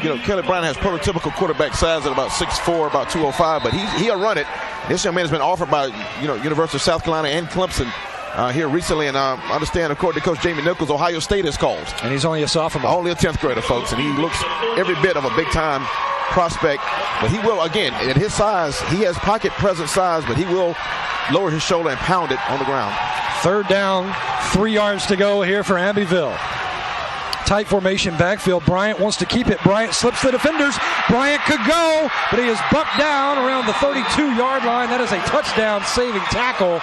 You know, Kelly Bryant has prototypical quarterback size at about 6'4", about 205, but he'll run it. This young man has been offered by, University of South Carolina and Clemson here recently, and I understand, according to Coach Jamie Nichols, Ohio State is called. And he's only a sophomore. Only a 10th grader, folks, and he looks every bit of a big-time prospect. But he will, again, at his size, he has pocket present size, but he will lower his shoulder and pound it on the ground. Third down, 3 yards to go here for Abbeville. Tight formation backfield. Bryant wants to keep it. Bryant slips the defenders. Bryant could go, but he is bumped down around the 32-yard line. That is a touchdown saving tackle.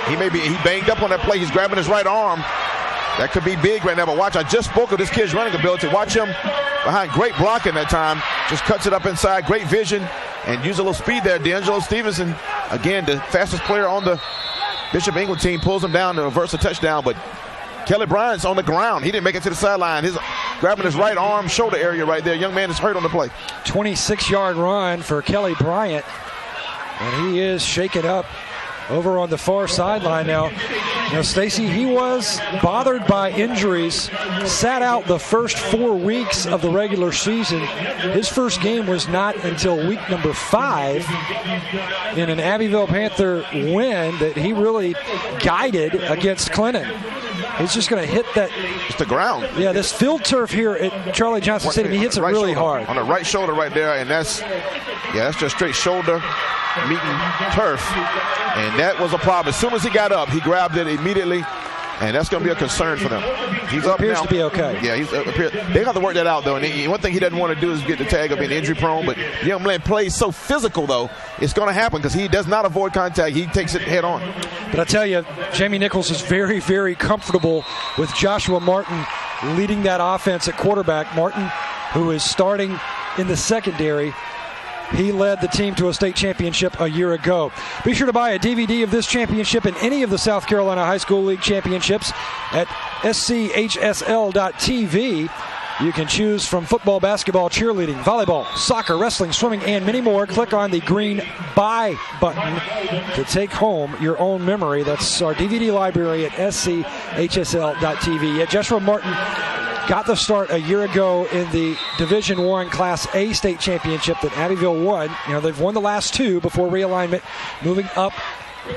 He banged up on that play. He's grabbing his right arm. That could be big right now, but watch, I just spoke of this kid's running ability. Watch him behind. Great blocking that time. Just cuts it up inside. Great vision and use a little speed there. D'Angelo Stevenson, again, the fastest player on the Bishop England team, pulls him down to reverse a touchdown. But Kelly Bryant's on the ground. He didn't make it to the sideline. He's grabbing his right arm, shoulder area right there. Young man is hurt on the play. 26-yard run for Kelly Bryant. And he is shaken up over on the far sideline now. Stacy, he was bothered by injuries, sat out the first 4 weeks of the regular season. His first game was not until week number 5 in an Abbeville Panther win that he really guided against Clinton. He's just going to hit that. It's the ground. Yeah, this field turf here at Charlie Johnson Stadium, he hits it right really shoulder, hard. on the right shoulder right there, and that's just straight shoulder meeting turf. And that was a problem. As soon as he got up, he grabbed it immediately, and that's going to be a concern for them. He's up appears now. to be okay. Yeah, they have to work that out, though. And one thing he doesn't want to do is get the tag of being injury prone. But the young man plays so physical, though, it's going to happen because he does not avoid contact. He takes it head on. But I tell you, Jamie Nichols is very, very comfortable with Joshua Martin leading that offense at quarterback. Martin, who is starting in the secondary, he led the team to a state championship a year ago. Be sure to buy a DVD of this championship and any of the South Carolina High School League championships at SCHSL.TV. You can choose from football, basketball, cheerleading, volleyball, soccer, wrestling, swimming, and many more. Click on the green Buy button to take home your own memory. That's our DVD library at SCHSL.TV. Yeah, Joshua Martin got the start a year ago in the Division I Class A state championship that Abbeville won. They've won the last 2 before realignment, moving up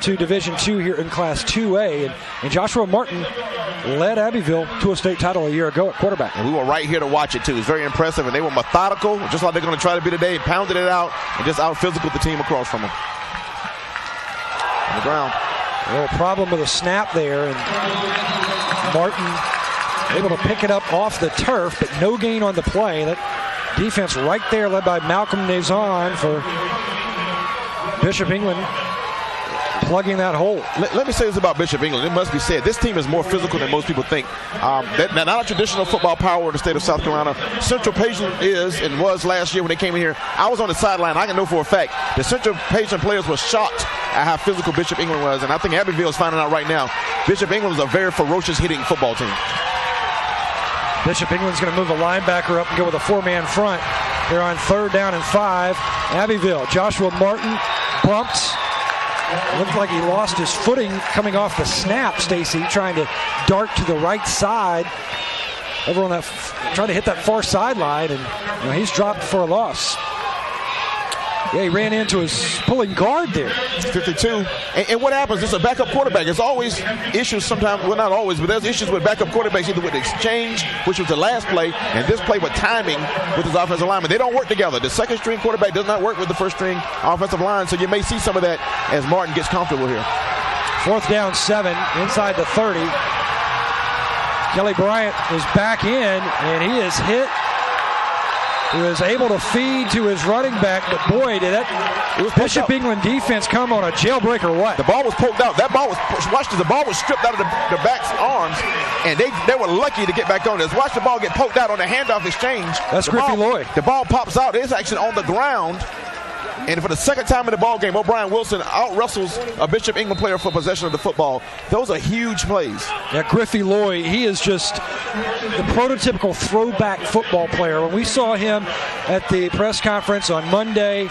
to Division II here in Class 2A. And Joshua Martin led Abbeville to a state title a year ago at quarterback. And we were right here to watch it, too. It's very impressive. And they were methodical, just like they're going to try to be today, pounded it out and just out-physical the team across from them. On the ground. A little problem with a snap there. And Martin able to pick it up off the turf, but no gain on the play. That defense right there led by Malcolm Nazon for Bishop England, plugging that hole. Let me say this about Bishop England. It must be said, this team is more physical than most people think. Not a traditional football power in the state of South Carolina. Central Payson is and was last year when they came in here. I was on the sideline. I can know for a fact the Central Payson players were shocked at how physical Bishop England was, and I think Abbeville is finding out right now. Bishop England was a very ferocious hitting football team. Bishop England's going to move a linebacker up and go with a 4-man front. They're on 3rd down and 5. Abbeville, Joshua Martin bumped. Looked like he lost his footing coming off the snap, Stacy, trying to dart to the right side. Over on that, trying to hit that far sideline, and he's dropped for a loss. Yeah, he ran into his pulling guard there. 52. And what happens? It's a backup quarterback. There's always issues sometimes, well, not always, but there's issues with backup quarterbacks, either with the exchange, which was the last play, and this play with timing with his offensive lineman. They don't work together. The second string quarterback does not work with the first string offensive line, so you may see some of that as Martin gets comfortable here. 4th down 7, inside the 30. Kelly Bryant is back in, and he is hit. He was able to feed to his running back, but boy, did that Bishop England defense come on a jailbreak or what? The ball was poked out. That ball was, watch this, the ball was stripped out of the back's arms, and they were lucky to get back on this. Watch the ball get poked out on the handoff exchange. That's Griffey Lloyd. The ball pops out. It's actually on the ground. And for the second time in the ball game, O'Brien Wilson out-wrestles a Bishop England player for possession of the football. Those are huge plays. Yeah, Griffey Lloyd, he is just the prototypical throwback football player. When we saw him at the press conference on Monday,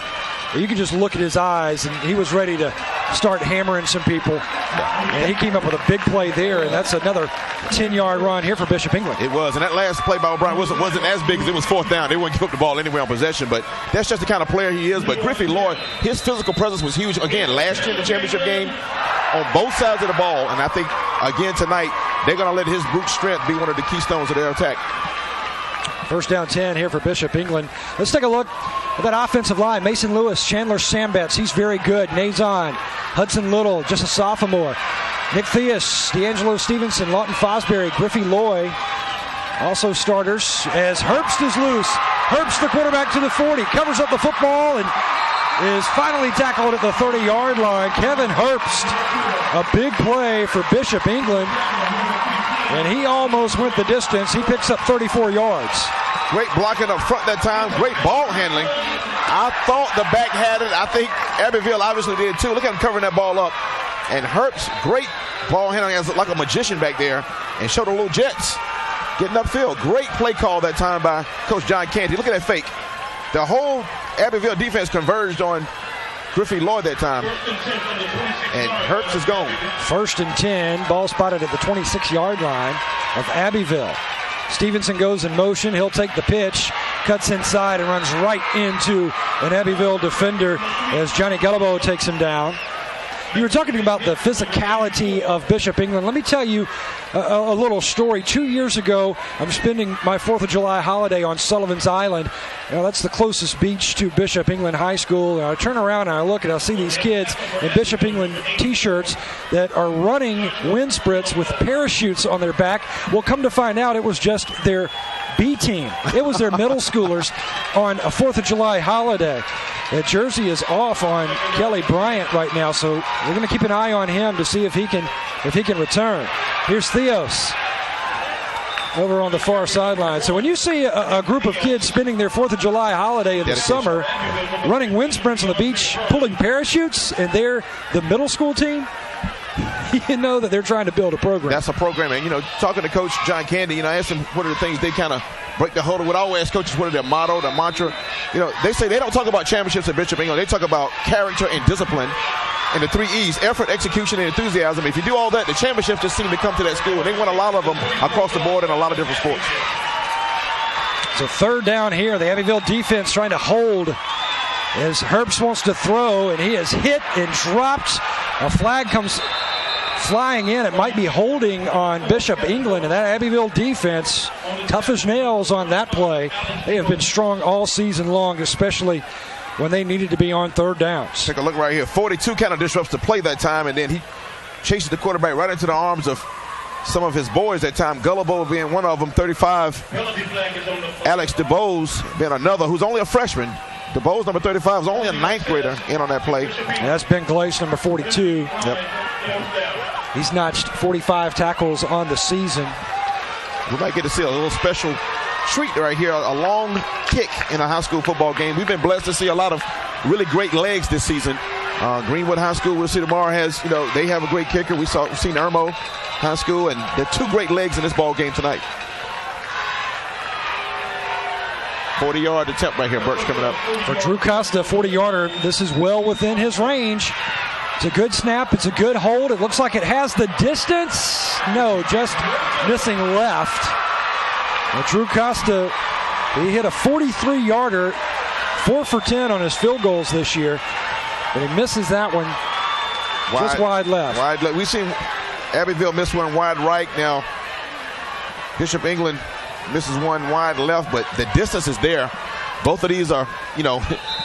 you could just look at his eyes, and he was ready to start hammering some people. And he came up with a big play there, and that's another 10-yard run here for Bishop England. It was, and that last play by O'Brien Wilson wasn't as big as it was 4th down. They wouldn't give up the ball anywhere on possession, but that's just the kind of player he is. But Griffey Lloyd, his physical presence was huge. Again, last year in the championship game, on both sides of the ball, and I think, again, tonight, they're going to let his brute strength be one of the keystones of their attack. 1st down 10 here for Bishop England. Let's take a look at that offensive line. Mason Lewis, Chandler Sambetz, he's very good. Nazon, Hudson Little, just a sophomore. Nick Theus, D'Angelo Stevenson, Lawton Fosbury, Griffey Lloyd, also starters as Herbst is loose. Herbst, the quarterback, to the 40, covers up the football and is finally tackled at the 30-yard line. Kevin Herbst, a big play for Bishop England. And he almost went the distance. He picks up 34 yards. Great blocking up front that time. Great ball handling. I thought the back had it. I think Abbeville obviously did too. Look at him covering that ball up. And Herbst, great ball handling as like a magician back there, and showed the little jets getting upfield. Great play call that time by Coach John Canty. Look at that fake. The whole Abbeville defense converged on Griffey Lloyd that time. And Herbst is gone. 1st and 10. Ball spotted at the 26-yard line of Abbeville. Stevenson goes in motion. He'll take the pitch, cuts inside, and runs right into an Abbeville defender as Johnny Gullabo takes him down. You were talking about the physicality of Bishop England. Let me tell you a little story. 2 years ago, I'm spending my 4th of July holiday on Sullivan's Island. That's the closest beach to Bishop England High School. And I turn around and I look and I see these kids in Bishop England T-shirts that are running wind sprints with parachutes on their back. Well, come to find out, it was just their B team. It was their middle schoolers on a 4th of July holiday. The jersey is off on Kelly Bryant right now, so we're going to keep an eye on him to see if he can return. Here's Theos over on the far sideline. So when you see a group of kids spending their 4th of July holiday in the summer, running wind sprints on the beach, pulling parachutes, and they're the middle school team, you know that they're trying to build a program. That's a program. And, talking to Coach John Candy, I asked him what are the things they kind of break the huddle with. I always ask coaches what are their motto, their mantra. They say they don't talk about championships at Bishop England. They talk about character and discipline and the 3 E's, effort, execution, and enthusiasm. If you do all that, the championships just seem to come to that school. They won a lot of them across the board in a lot of different sports. So 3rd down here. The Abbeville defense trying to hold as Herbst wants to throw, and he is hit and dropped. A flag comes flying in. It might be holding on Bishop England, and that Abbeville defense, tough as nails on that play. They have been strong all season long, especially when they needed to be on 3rd downs. Take a look right here. 42 kind of disrupts the play that time, and then he chases the quarterback right into the arms of some of his boys that time. Gullabo being one of them, 35. Alex DeBose being another, who's only a freshman. DeBose, number 35, is only a 9th grader in on that play. And that's Ben Glace, number 42. Yep. He's notched 45 tackles on the season. We might get to see a little special treat right here, a long kick in a high school football game. We've been blessed to see a lot of really great legs this season. Greenwood High School, we'll see tomorrow, has, they have a great kicker. We've seen Irmo High School, and there are 2 great legs in this ball game tonight. 40-yard attempt right here. Birch coming up. For Drew Costa, 40-yarder. This is well within his range. It's a good snap. It's a good hold. It looks like it has the distance. No, just missing left. Well, Drew Costa, he hit a 43-yarder, 4 for 10 on his field goals this year. But he misses that one just wide left. Wide left. We've seen Abbeville miss one wide right. Now, Bishop England misses one wide left, but the distance is there. Both of these are,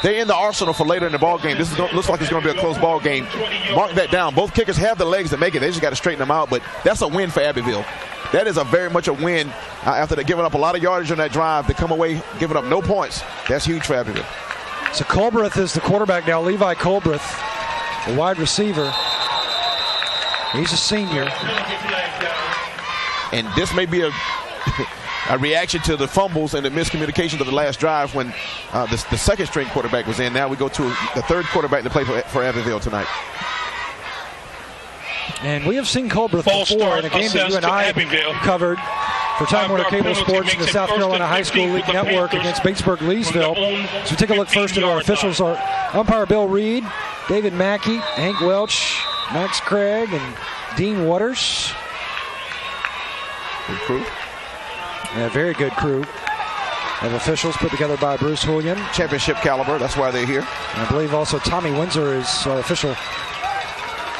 they're in the arsenal for later in the ball game. This looks like it's going to be a close ball game. Mark that down. Both kickers have the legs to make it. They just got to straighten them out, but that's a win for Abbeville. That is very much a win after they're giving up a lot of yardage on that drive. They come away giving up no points. That's huge for Abbeville. So Colbreth is the quarterback now. Levi Colbreth, the wide receiver. He's a senior. And this may be a reaction to the fumbles and the miscommunications of the last drive when the second string quarterback was in. Now we go to the 3rd quarterback to play for Abbeville tonight. And we have seen Colbreth before in a game that you and I covered for Time Warner Cable Sports and the South Carolina High School League Network against Batesburg-Leesville. So we take a look first at our officials. Our umpire Bill Reed, David Mackey, Hank Welch, Max Craig, and Dean Waters. Good crew. A very good crew of officials put together by Bruce Julian. Championship caliber, that's why they're here. And I believe also Tommy Windsor is our official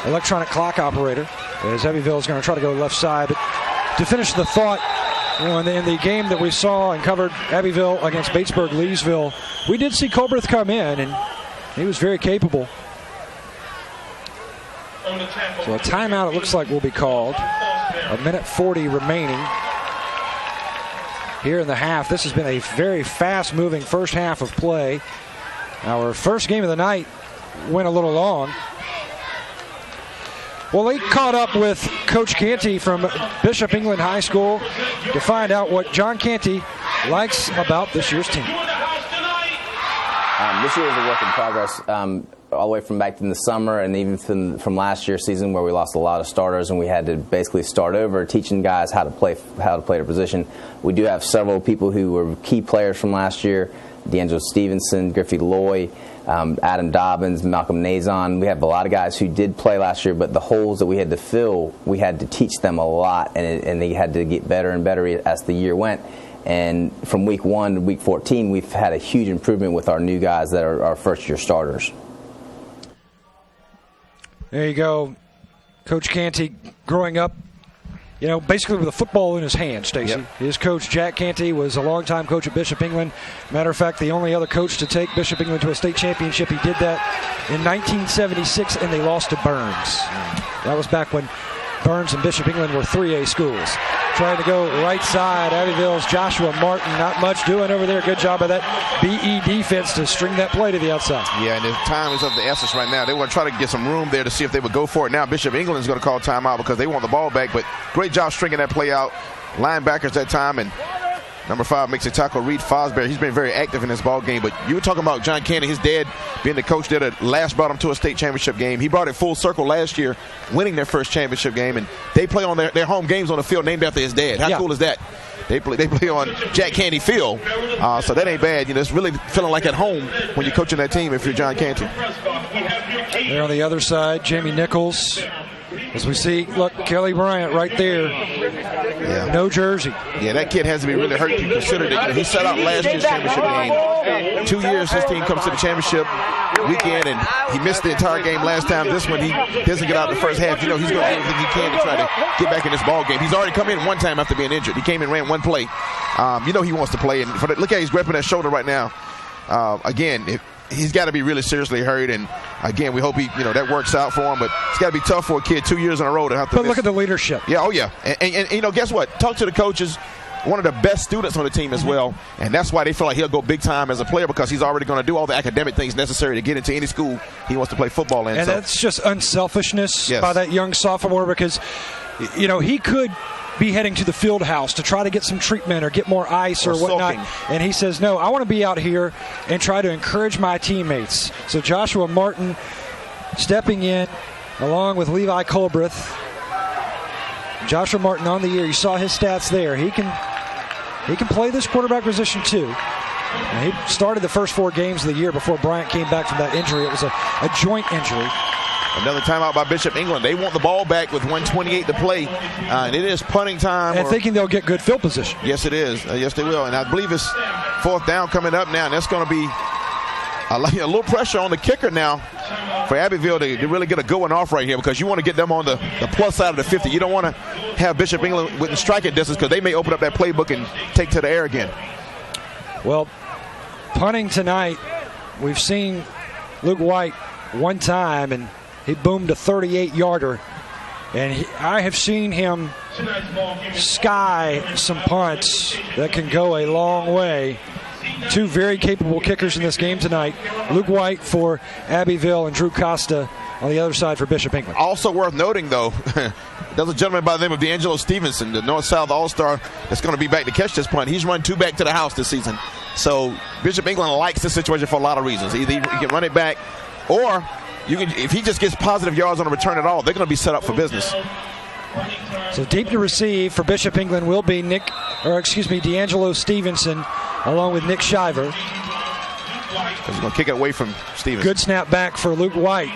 electronic clock operator, as Abbeville is going to try to go left side. But to finish the thought, in the game that we saw and covered Abbeville against Batesburg-Leesville, we did see Colbreth come in, and he was very capable. So a timeout, it looks like, will be called. 1:40 remaining here in the half. This has been a very fast-moving first half of play. Our first game of the night went a little long. Well, they caught up with Coach Canty from Bishop England High School to find out what John Canty likes about this year's team? This year was a work in progress, all the way from back in the summer and even from last year's season where we lost a lot of starters and we had to basically start over, teaching guys how to play their position. We do have several people who were key players from last year: D'Angelo Stevenson, Griffey Loy, Adam Dobbins, Malcolm Nazon. We have a lot of guys who did play last year, but the holes that we had to fill, we had to teach them a lot, and they had to get better and better as the year went. And from week 1 to week 14, we've had a huge improvement with our new guys that are our first-year starters. There you go. Coach Canty growing up, basically with a football in his hand, Stacy. Yep. His coach, Jack Canty, was a longtime coach at Bishop England. Matter of fact, the only other coach to take Bishop England to a state championship. He did that in 1976, and they lost to Burns. That was back when Burns and Bishop England were 3A schools. Trying to go right side, Abbeville's Joshua Martin. Not much doing over there. Good job of that BE defense to string that play to the outside. Yeah, and the time is of the essence right now. They want to try to get some room there to see if they would go for it. Now Bishop England is going to call timeout because they want the ball back, but great job stringing that play out. Linebackers that time, and number 5 makes a tackle, Reed Fosbury. He's been very active in this ball game. But you were talking about John Canty, his dad being the coach there that last brought him to a state championship game. He brought it full circle last year, winning their first championship game. And they play on their home games on the field named after his dad. How cool is that? They play on Jack Canty Field. So that ain't bad. It's really feeling like at home when you're coaching that team if you're John Canty. There on the other side, Jamie Nichols. As we see, look, Kelly Bryant right there. Yeah. No jersey. Yeah, that kid has to be really hurt. You consider that he set out last year's championship game. 2 years his team comes to the championship weekend, and he missed the entire game last time. This one, he doesn't get out the first half. He's going to do everything he can to try to get back in this ball game. He's already come in one time after being injured. He came in, ran one play. He wants to play. And look how he's grabbing that shoulder right now. He's got to be really seriously hurt, and again, we hope that works out for him. But it's got to be tough for a kid 2 years in a row to have to. But look at the leadership. Yeah, oh yeah, and guess what? Talk to the coaches. One of the best students on the team as well, and that's why they feel like he'll go big time as a player because he's already going to do all the academic things necessary to get into any school he wants to play football in. And that's just unselfishness by that young sophomore because, he could be heading to the field house to try to get some treatment or get more ice or whatnot. And he says, no, I want to be out here and try to encourage my teammates. So Joshua Martin stepping in along with Levi Colbreth. Joshua Martin on the year. You saw his stats there. He can play this quarterback position too. Now, he started the first 4 games of the year before Bryant came back from that injury. It was a joint injury. Another timeout by Bishop England. They want the ball back with 1:28 to play. And it is punting time. And thinking they'll get good field position. Yes, it is. Yes, they will. And I believe it's 4th down coming up now. And that's going to be a little pressure on the kicker now for Abbeville to really get a good one off right here because you want to get them on the plus side of the 50. You don't want to have Bishop England within striking distance because they may open up that playbook and take to the air again. Well, punting tonight, we've seen Luke White one time, and he boomed a 38-yarder. And I have seen him sky some punts that can go a long way. 2 very capable kickers in this game tonight. Luke White for Abbeville and Drew Costa on the other side for Bishop England. Also worth noting, though, there's a gentleman by the name of D'Angelo Stevenson, the North-South All-Star, that's going to be back to catch this punt. He's run 2 back to the house this season. So Bishop England likes this situation for a lot of reasons. Either you can run it back, or if he just gets positive yards on a return at all, they're going to be set up for business. So deep to receive for Bishop England will be D'Angelo Stevenson along with Nick Shiver. He's going to kick it away from Stevenson. Good snap back for Luke White.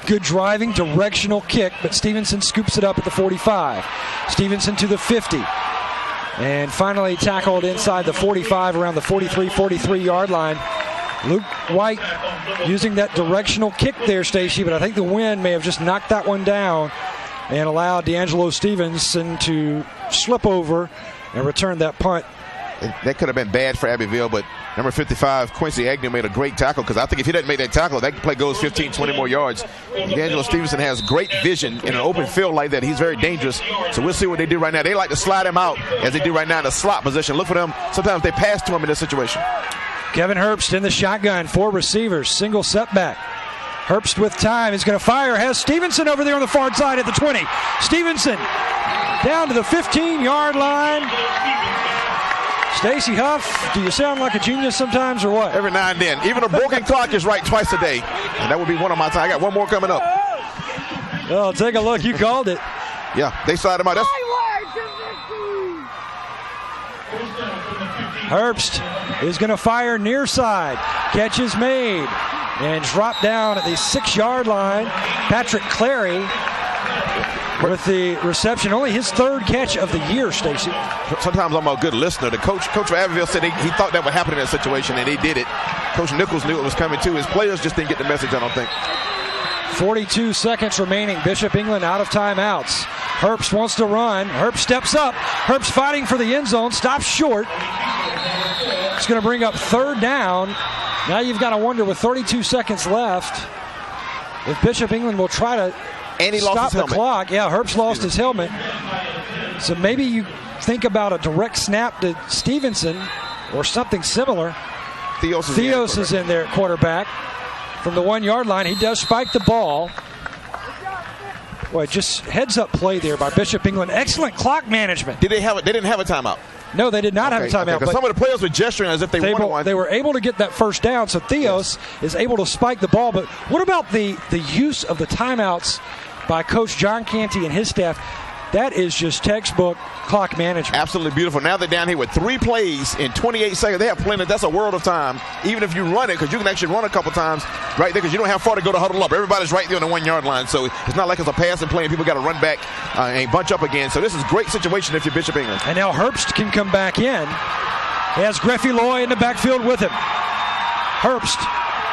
Good driving, directional kick, but Stevenson scoops it up at the 45. Stevenson to the 50. And finally tackled inside the 45 around the 43 yard line. Luke White using that directional kick there, Stacey, but I think the wind may have just knocked that one down and allowed D'Angelo Stevenson to slip over and return that punt. That could have been bad for Abbeville, but number 55, Quincy Agnew, made a great tackle because I think if he doesn't make that tackle, that play goes 15, 20 more yards. D'Angelo Stevenson has great vision in an open field like that. He's very dangerous, so we'll see what they do right now. They like to slide him out as they do right now in the slot position. Look for them. Sometimes they pass to him in this situation. Kevin Herbst in the shotgun, 4 receivers, single setback. Herbst with time is going to fire, has Stevenson over there on the far side at the 20. Stevenson down to the 15-yard line. Stacy Huff, do you sound like a genius sometimes or what? Every now and then. Even a broken clock is right twice a day. And that would be one of my time. I got one more coming up. Oh, take a look. You called it. Yeah, they side him out. Herbst is going to fire near side. Catch is made. And drop down at the 6-yard line. Patrick Clary with the reception. Only his third catch of the year, Stacy. Sometimes I'm a good listener. The coach of Abbeville said he thought that would happen in that situation, and he did it. Coach Nichols knew it was coming too. His players just didn't get the message, I don't think. 42 seconds remaining. Bishop England out of timeouts. Herbst wants to run. Herbst steps up. Herbst fighting for the end zone. Stops short. It's going to bring up third down. Now you've got to wonder, with 32 seconds left, if Bishop England will try to stop the clock. Yeah, Herbst lost his helmet. So maybe you think about a direct snap to Stevenson or something similar. Theos is in there at quarterback from the 1-yard line. He does spike the ball. Boy, just heads-up play there by Bishop England. Excellent clock management. They didn't have a timeout. No, they did not have a timeout. Because some of the players were gesturing as if they wanted one. They were able to get that first down, so Theos is able to spike the ball. But what about the use of the timeouts by Coach John Canty and his staff? That is just textbook clock management. Absolutely beautiful. Now they're down here with 3 plays in 28 seconds. They have plenty. That's a world of time, even if you run it, because you can actually run a couple times right there because you don't have far to go to huddle up. Everybody's right there on the 1-yard line, so it's not like it's a passing play and people got to run back and bunch up again. So this is a great situation if you're Bishop England. And now Herbst can come back in. He has Greffy Loy in the backfield with him. Herbst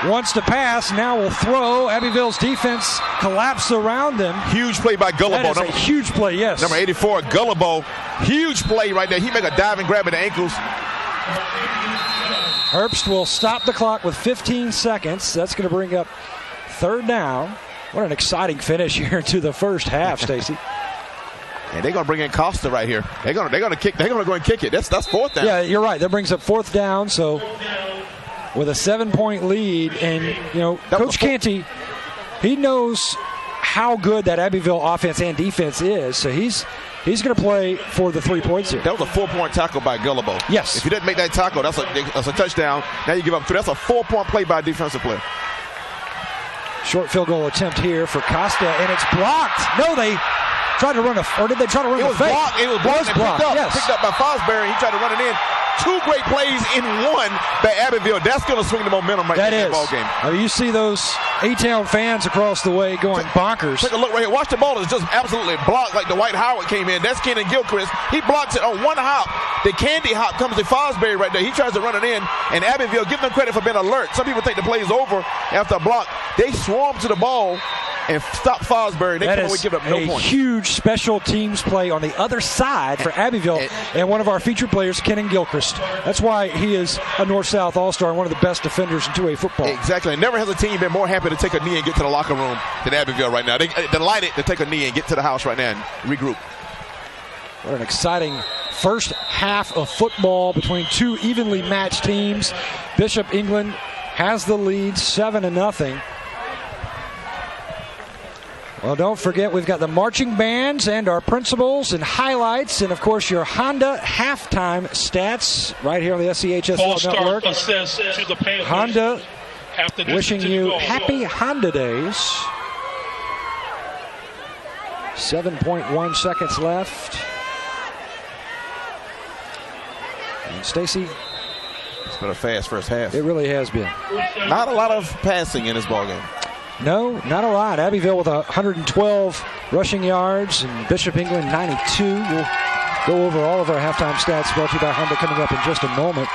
wants to pass, now will throw. Abbeville's defense collapsed around them. Huge play by Gullibo. That is a huge play, yes. Number 84, Gullibo. Huge play right there. He make a dive and grab at the ankles. Herbst will stop the clock with 15 seconds. That's going to bring up third down. What an exciting finish here to the first half, Stacy. And they're going to bring in Costa right here. They're going to go and kick it. That's fourth down. Yeah, you're right. That brings up fourth down. So with a 7-point lead, and Coach Canty, he knows how good that Abbeville offense and defense is. So he's going to play for the 3 points here. That was a 4-point tackle by Gullibo. Yes. If he doesn't make that tackle, that's a touchdown. Now you give up 3. That's a 4-point play by a defensive player. Short field goal attempt here for Costa, and it's blocked. No, they tried to run did they try to run the fake? It was blocked. Picked up by Fosbury. He tried to run it in. 2 great plays in one by Abbeville. That's going to swing the momentum right in the ball game. I mean, you see those A-Town fans across the way going bonkers. Take a look right here. Watch the ball. It's just absolutely blocked like Dwight Howard came in. That's Kenan Gilchrist. He blocks it on one hop. The candy hop comes to Fosbury right there. He tries to run it in, and Abbeville, give them credit for being alert. Some people think the play is over after a block. They swarm to the ball and stop Fosbury. They come away give up no points. Huge special teams play on the other side for Abbeville, and one of our featured players, Kenan Gilchrist. That's why he is a North-South All-Star and one of the best defenders in 2A football. Exactly. And never has a team been more happy to take a knee and get to the locker room than Abbeville right now. They're delighted to take a knee and get to the house right now and regroup. What an exciting first half of football between 2 evenly matched teams. Bishop England has the lead 7-0. Well, don't forget, we've got the marching bands and our principals and highlights, and, of course, your Honda halftime stats right here on the SCHSL Network. To the Panthers. Honda wishing you happy Honda days. 7.1 seconds left. And Stacy, it's been a fast first half. It really has been. Not a lot of passing in this ballgame. No, not a lot. Abbeville with 112 rushing yards and Bishop England 92. We'll go over all of our halftime stats brought to you by Honda coming up in just a moment.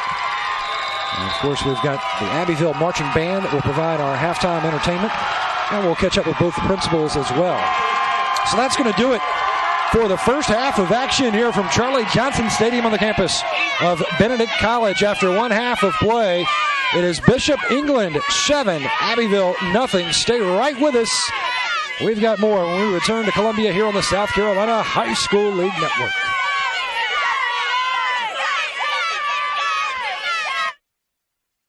And of course, we've got the Abbeville Marching Band that will provide our halftime entertainment. And we'll catch up with both the principals as well. So that's going to do it for the first half of action here from Charlie Johnson Stadium on the campus of Benedict College. After one half of play, it is Bishop England 7, Abbeville nothing. Stay right with us. We've got more when we return to Columbia here on the South Carolina High School League Network.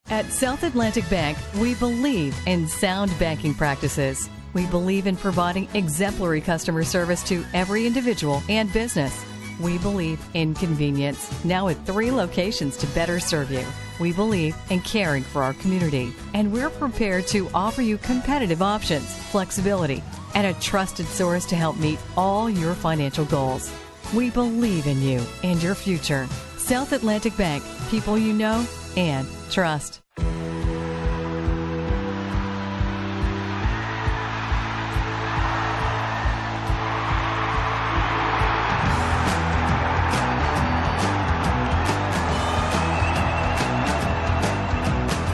At South Atlantic Bank, we believe in sound banking practices. We believe in providing exemplary customer service to every individual and business. We believe in convenience, now at 3 locations to better serve you. We believe in caring for our community, and we're prepared to offer you competitive options, flexibility, and a trusted source to help meet all your financial goals. We believe in you and your future. South Atlantic Bank, people you know and trust.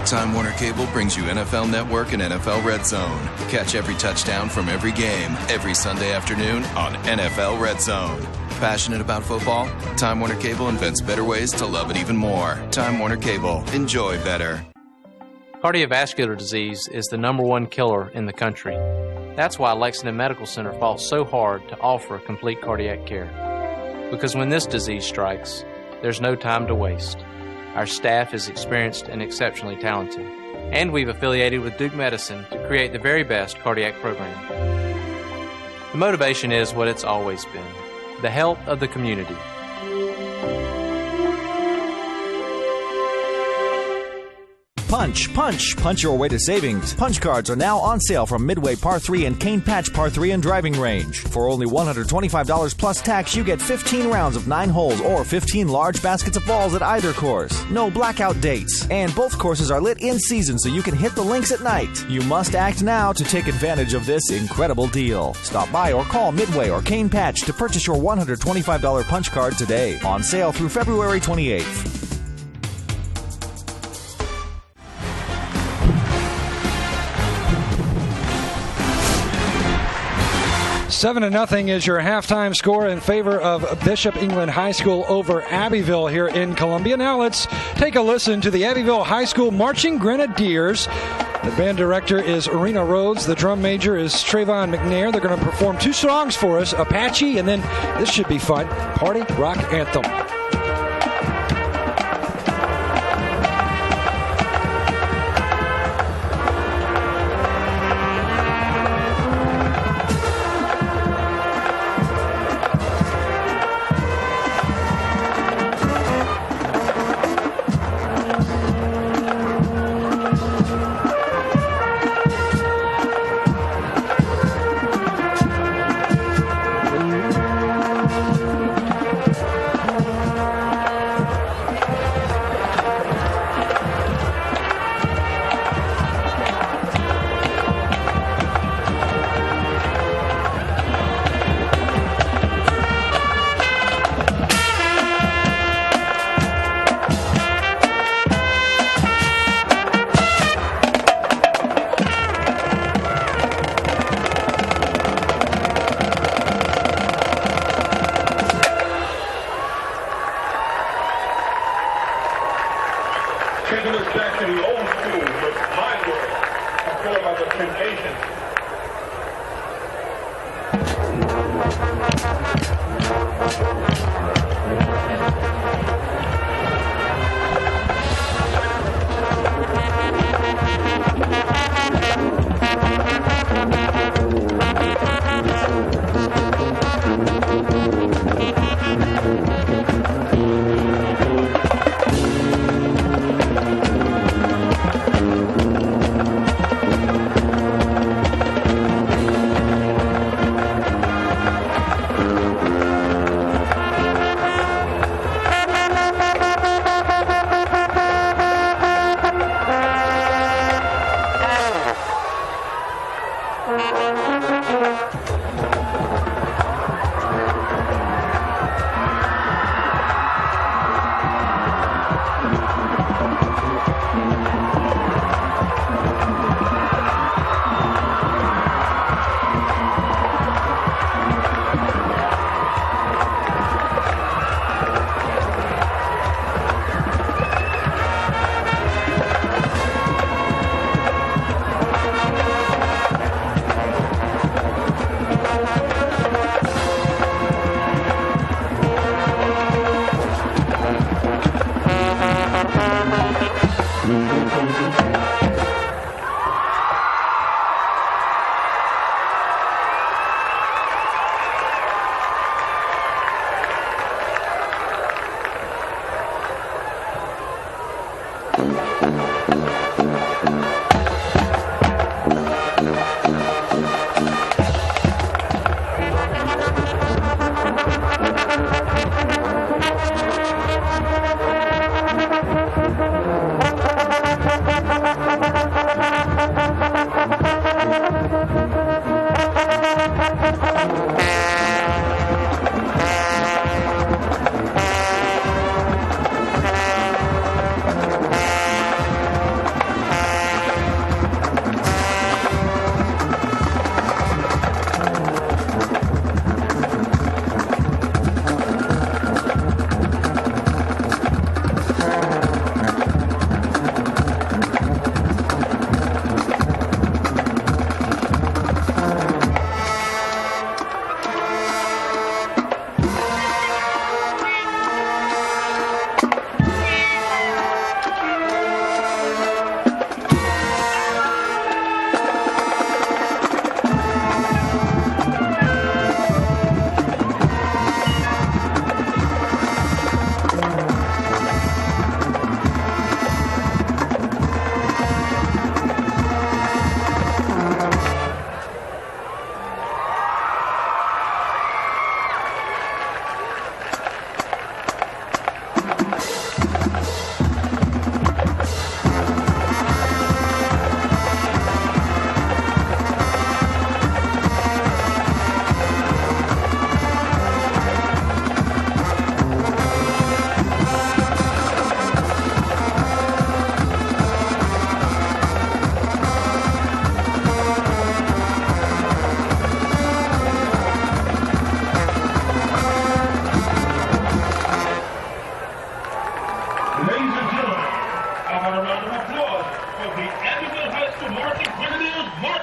Time Warner Cable brings you NFL Network and NFL Red Zone. Catch every touchdown from every game, every Sunday afternoon on NFL Red Zone. Passionate about football? Time Warner Cable invents better ways to love it even more. Time Warner Cable. Enjoy better. Cardiovascular disease is the number 1 killer in the country. That's why Lexington Medical Center fought so hard to offer complete cardiac care. Because when this disease strikes, there's no time to waste. Our staff is experienced and exceptionally talented. And we've affiliated with Duke Medicine to create the very best cardiac program. The motivation is what it's always been: the health of the community. Punch, punch, punch your way to savings. Punch cards are now on sale from Midway Par 3 and Cane Patch Par 3 and Driving Range. For only $125 plus tax, you get 15 rounds of 9 holes or 15 large baskets of balls at either course. No blackout dates. And both courses are lit in season so you can hit the links at night. You must act now to take advantage of this incredible deal. Stop by or call Midway or Cane Patch to purchase your $125 punch card today. On sale through February 28th. 7-0 is your halftime score in favor of Bishop England High School over Abbeville here in Columbia. Now let's take a listen to the Abbeville High School Marching Grenadiers. The band director is Arena Rhodes. The drum major is Trayvon McNair. They're going to perform 2 songs for us, Apache, and then this should be fun, Party Rock Anthem. Taking us back to the old school, but my word, I feel about the Temptations.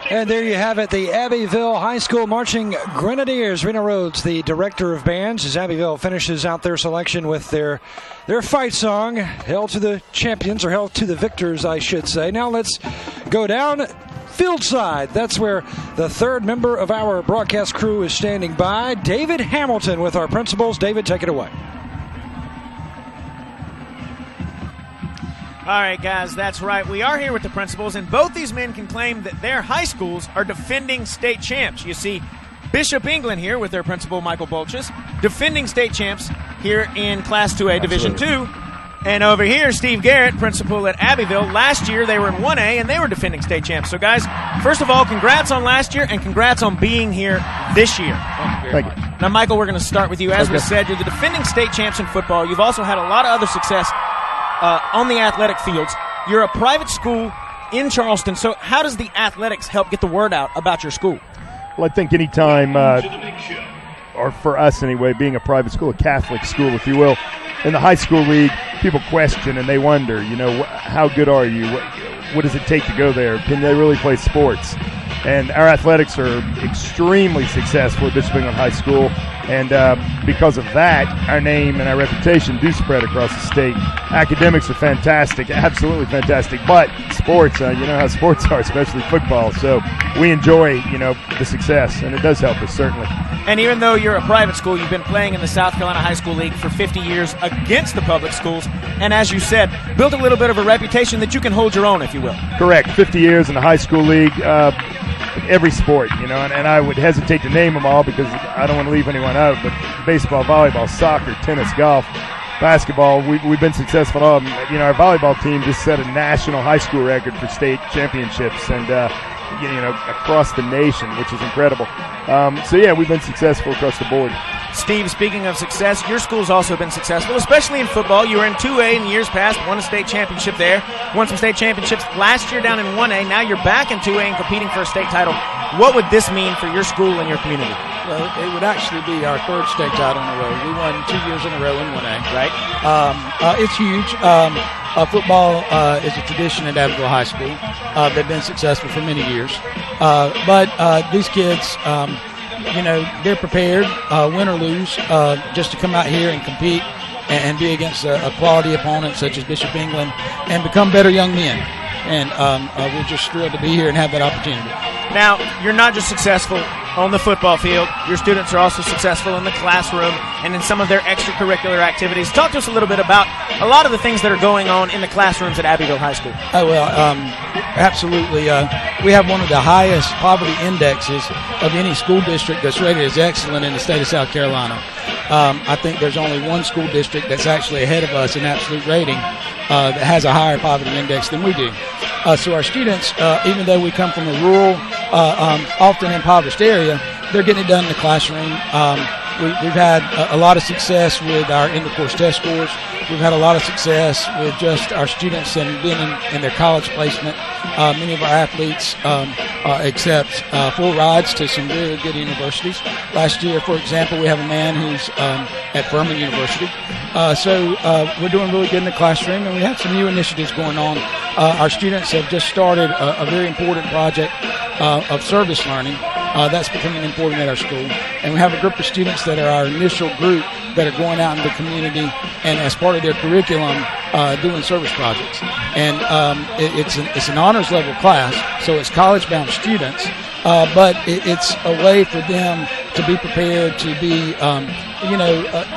And there you have it, the Abbeville High School Marching Grenadiers. Rena Rhodes, the director of bands, as Abbeville finishes out their selection with their fight song, Hail to the Champions, or Hail to the Victors, I should say. Now let's go down field side. That's where the third member of our broadcast crew is standing by, David Hamilton, with our principals. David, take it away. All right, guys, that's right. We are here with the principals, and both these men can claim that their high schools are defending state champs. You see Bishop England here with their principal, Michael Bolches, defending state champs here in Class 2A Division II. And over here, Steve Garrett, principal at Abbeville. Last year, they were in 1A, and they were defending state champs. So, guys, first of all, congrats on last year, and congrats on being here this year. Thank you. Now, Michael, we're going to start with you. As we said, you're the defending state champs in football. You've also had a lot of other success on the athletic fields. You're a private school in Charleston, so how does the athletics help get the word out about your school? Well, I think any time, or for us anyway, being a private school, a Catholic school, if you will, in the high school league, people question and they wonder, how good are you? What does it take to go there? Can they really play sports? And our athletics are extremely successful at Bishop England High School. And because of that, our name and our reputation do spread across the state. Academics are fantastic, absolutely fantastic. But sports, you know how sports are, especially football. So we enjoy, the success, and it does help us, certainly. And even though you're a private school, you've been playing in the South Carolina High School League for 50 years against the public schools. And as you said, built a little bit of a reputation that you can hold your own, if you will. Correct. 50 years in the high school league. Every sport, and I would hesitate to name them all because I don't want to leave anyone out, but baseball, volleyball, soccer, tennis, golf, basketball, we've been successful. Our volleyball team just set a national high school record for state championships and, across the nation, which is incredible. We've been successful across the board. Steve, speaking of success, your school's also been successful, especially in football. You were in 2A in years past, won a state championship there, won some state championships last year down in 1A. Now you're back in 2A and competing for a state title. What would this mean for your school and your community? Well, it would actually be our third state title in a row. We won 2 years in a row in 1A. Right. It's huge. Football is a tradition at Abbeville High School. They've been successful for many years. But these kids, they're prepared, win or lose, just to come out here and compete and be against a quality opponent such as Bishop England and become better young men. And we're just thrilled to be here and have that opportunity. Now, you're not just successful on the football field. Your students are also successful in the classroom and in some of their extracurricular activities. Talk to us a little bit about a lot of the things that are going on in the classrooms at Abbeville High School. Absolutely. We have one of the highest poverty indexes of any school district that's rated as excellent in the state of South Carolina. I think there's only one school district that's actually ahead of us in absolute rating that has a higher poverty index than we do. So our students, even though we come from a rural, often impoverished area, they're getting it done in the classroom. We've had a lot of success with our end-of-course test scores. We've had a lot of success with just our students and being in their college placement. Many of our athletes accept full rides to some really good universities. Last year, for example, we have a man who's at Furman University. So we're doing really good in the classroom, and we have some new initiatives going on. Our students have just started a very important project of service learning. That's becoming important at our school. And we have a group of students that are our initial group that are going out in the community and as part of their curriculum doing service projects. And it's an honors level class, so it's college-bound students, but it's a way for them to be prepared to be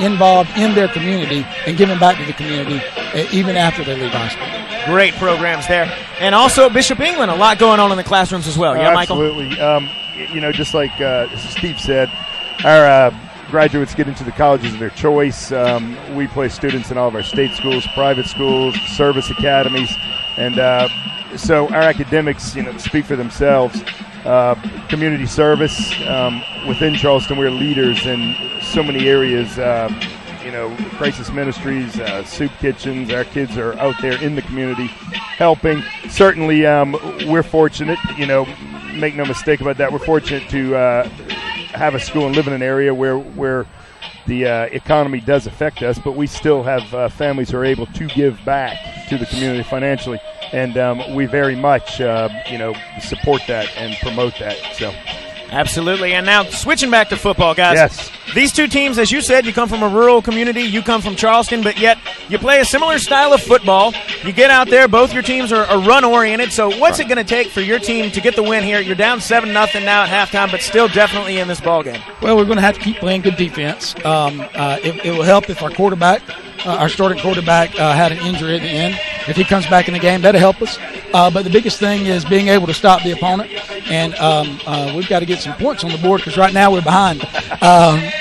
involved in their community and giving back to the community even after they leave high school. Great programs there. And also Bishop England, a lot going on in the classrooms as well. Yeah, Michael? Absolutely. Just like Steve said, our graduates get into the colleges of their choice. We place students in all of our state schools, private schools, service academies, and so our academics, speak for themselves. Community service within Charleston, we're leaders in so many areas. Crisis ministries, soup kitchens. Our kids are out there in the community helping. Certainly, we're fortunate. Make no mistake about that. We're fortunate to have a school and live in an area where the economy does affect us, but we still have families who are able to give back to the community financially. and we very much support that and promote that. So. Absolutely. And now switching back to football, guys. Yes. These two teams, as you said, you come from a rural community, you come from Charleston, but yet you play a similar style of football. You get out there, both your teams are run-oriented. So what's it going to take for your team to get the win here? You're down 7-0 now at halftime, but still definitely in this ballgame. Well, we're going to have to keep playing good defense. It will help if our quarterback, our starting quarterback, had an injury at the end. If he comes back in the game, that'll help us. But the biggest thing is being able to stop the opponent. And we've got to get some points on the board because right now we're behind.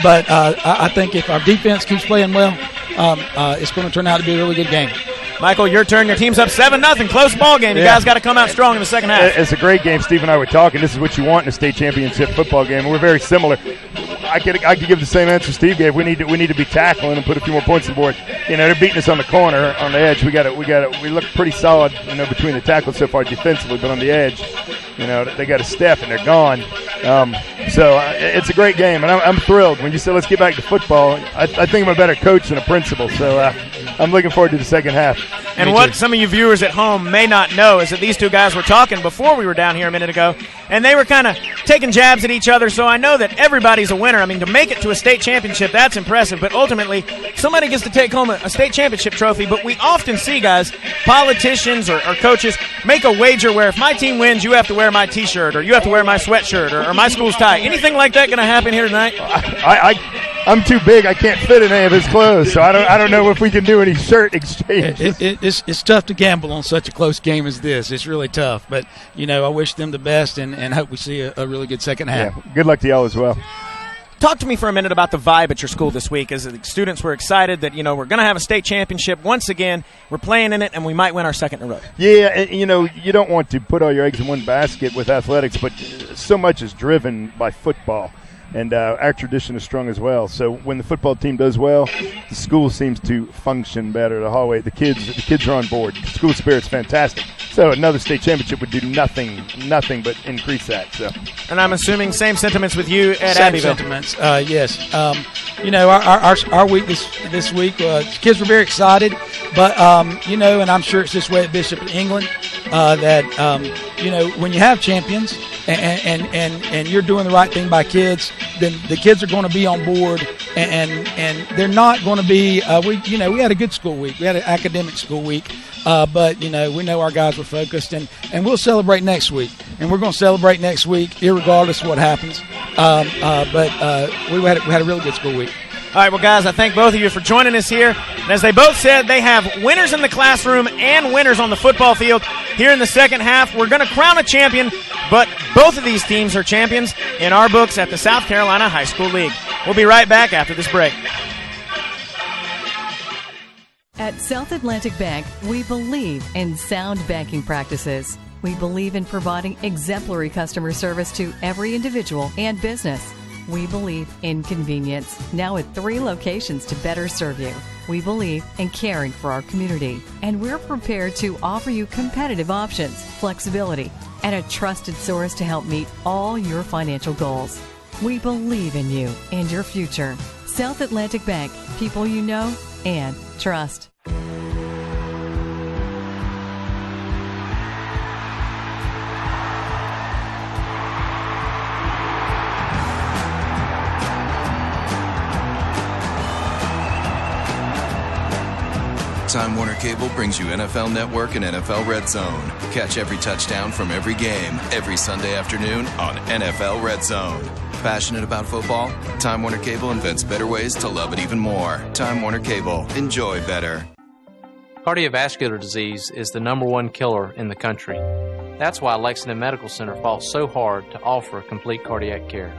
But I think if our defense keeps playing well, it's going to turn out to be a really good game. Michael, your turn. Your team's up 7-0. Close ball game. You guys got to come out strong in the second half. It's a great game. Steve and I were talking. This is what you want in a state championship football game. We're very similar. I could give the same answer Steve gave. We need to be tackling and put a few more points on the board. They're beating us on the corner, on the edge. We look pretty solid, between the tackles so far defensively, but on the edge, they got a step and they're gone. So it's a great game, and I'm thrilled. When you said let's get back to football, I think I'm a better coach than a principal. So I'm looking forward to the second half. And what some of you viewers at home may not know is that these two guys were talking before we were down here a minute ago, and they were kind of taking jabs at each other, so I know that everybody's a winner. I mean, to make it to a state championship, that's impressive, but ultimately, somebody gets to take home a state championship trophy, but we often see, guys, politicians or coaches make a wager where if my team wins, you have to wear my T-shirt, or you have to wear my sweatshirt, or my school's tie. Anything like that going to happen here tonight? I'm too big. I can't fit in any of his clothes, so I don't know if we can do any shirt exchanges. It's tough to gamble on such a close game as this. It's really tough, but I wish them the best and hope we see a really good second half. Yeah, good luck to y'all as well. Talk to me for a minute about the vibe at your school this week. As the students were excited that we're going to have a state championship once again. We're playing in it, and we might win our second in a row. Yeah, and, you don't want to put all your eggs in one basket with athletics, but so much is driven by football. And our tradition is strong as well. So when the football team does well, the school seems to function better. The hallway, the kids are on board. The school spirit's fantastic. So another state championship would do nothing but increase that. So. And I'm assuming same sentiments with you at Abbeville. Sentiments, yes. Our week this week, kids were very excited, but and I'm sure it's this way at Bishop in England that when you have champions and you're doing the right thing by kids, then the kids are going to be on board, and they're not going to be. We had a good school week. We had an academic school week, but we know our guys were focused, and we'll celebrate next week, and we're going to celebrate next week, irregardless of what happens. But we had a really good school week. All right, well, guys, I thank both of you for joining us here. And as they both said, they have winners in the classroom and winners on the football field. Here in the second half, we're going to crown a champion, but both of these teams are champions in our books at the South Carolina High School League. We'll be right back after this break. At South Atlantic Bank, we believe in sound banking practices. We believe in providing exemplary customer service to every individual and business. We believe in convenience, now at 3 locations to better serve you. We believe in caring for our community, and we're prepared to offer you competitive options, flexibility, and a trusted source to help meet all your financial goals. We believe in you and your future. South Atlantic Bank, people you know and trust. Time Warner Cable brings you NFL Network and NFL Red Zone. Catch every touchdown from every game, every Sunday afternoon on NFL Red Zone. Passionate about football? Time Warner Cable invents better ways to love it even more. Time Warner Cable. Enjoy better. Cardiovascular disease is the #1 killer in the country. That's why Lexington Medical Center fought so hard to offer complete cardiac care.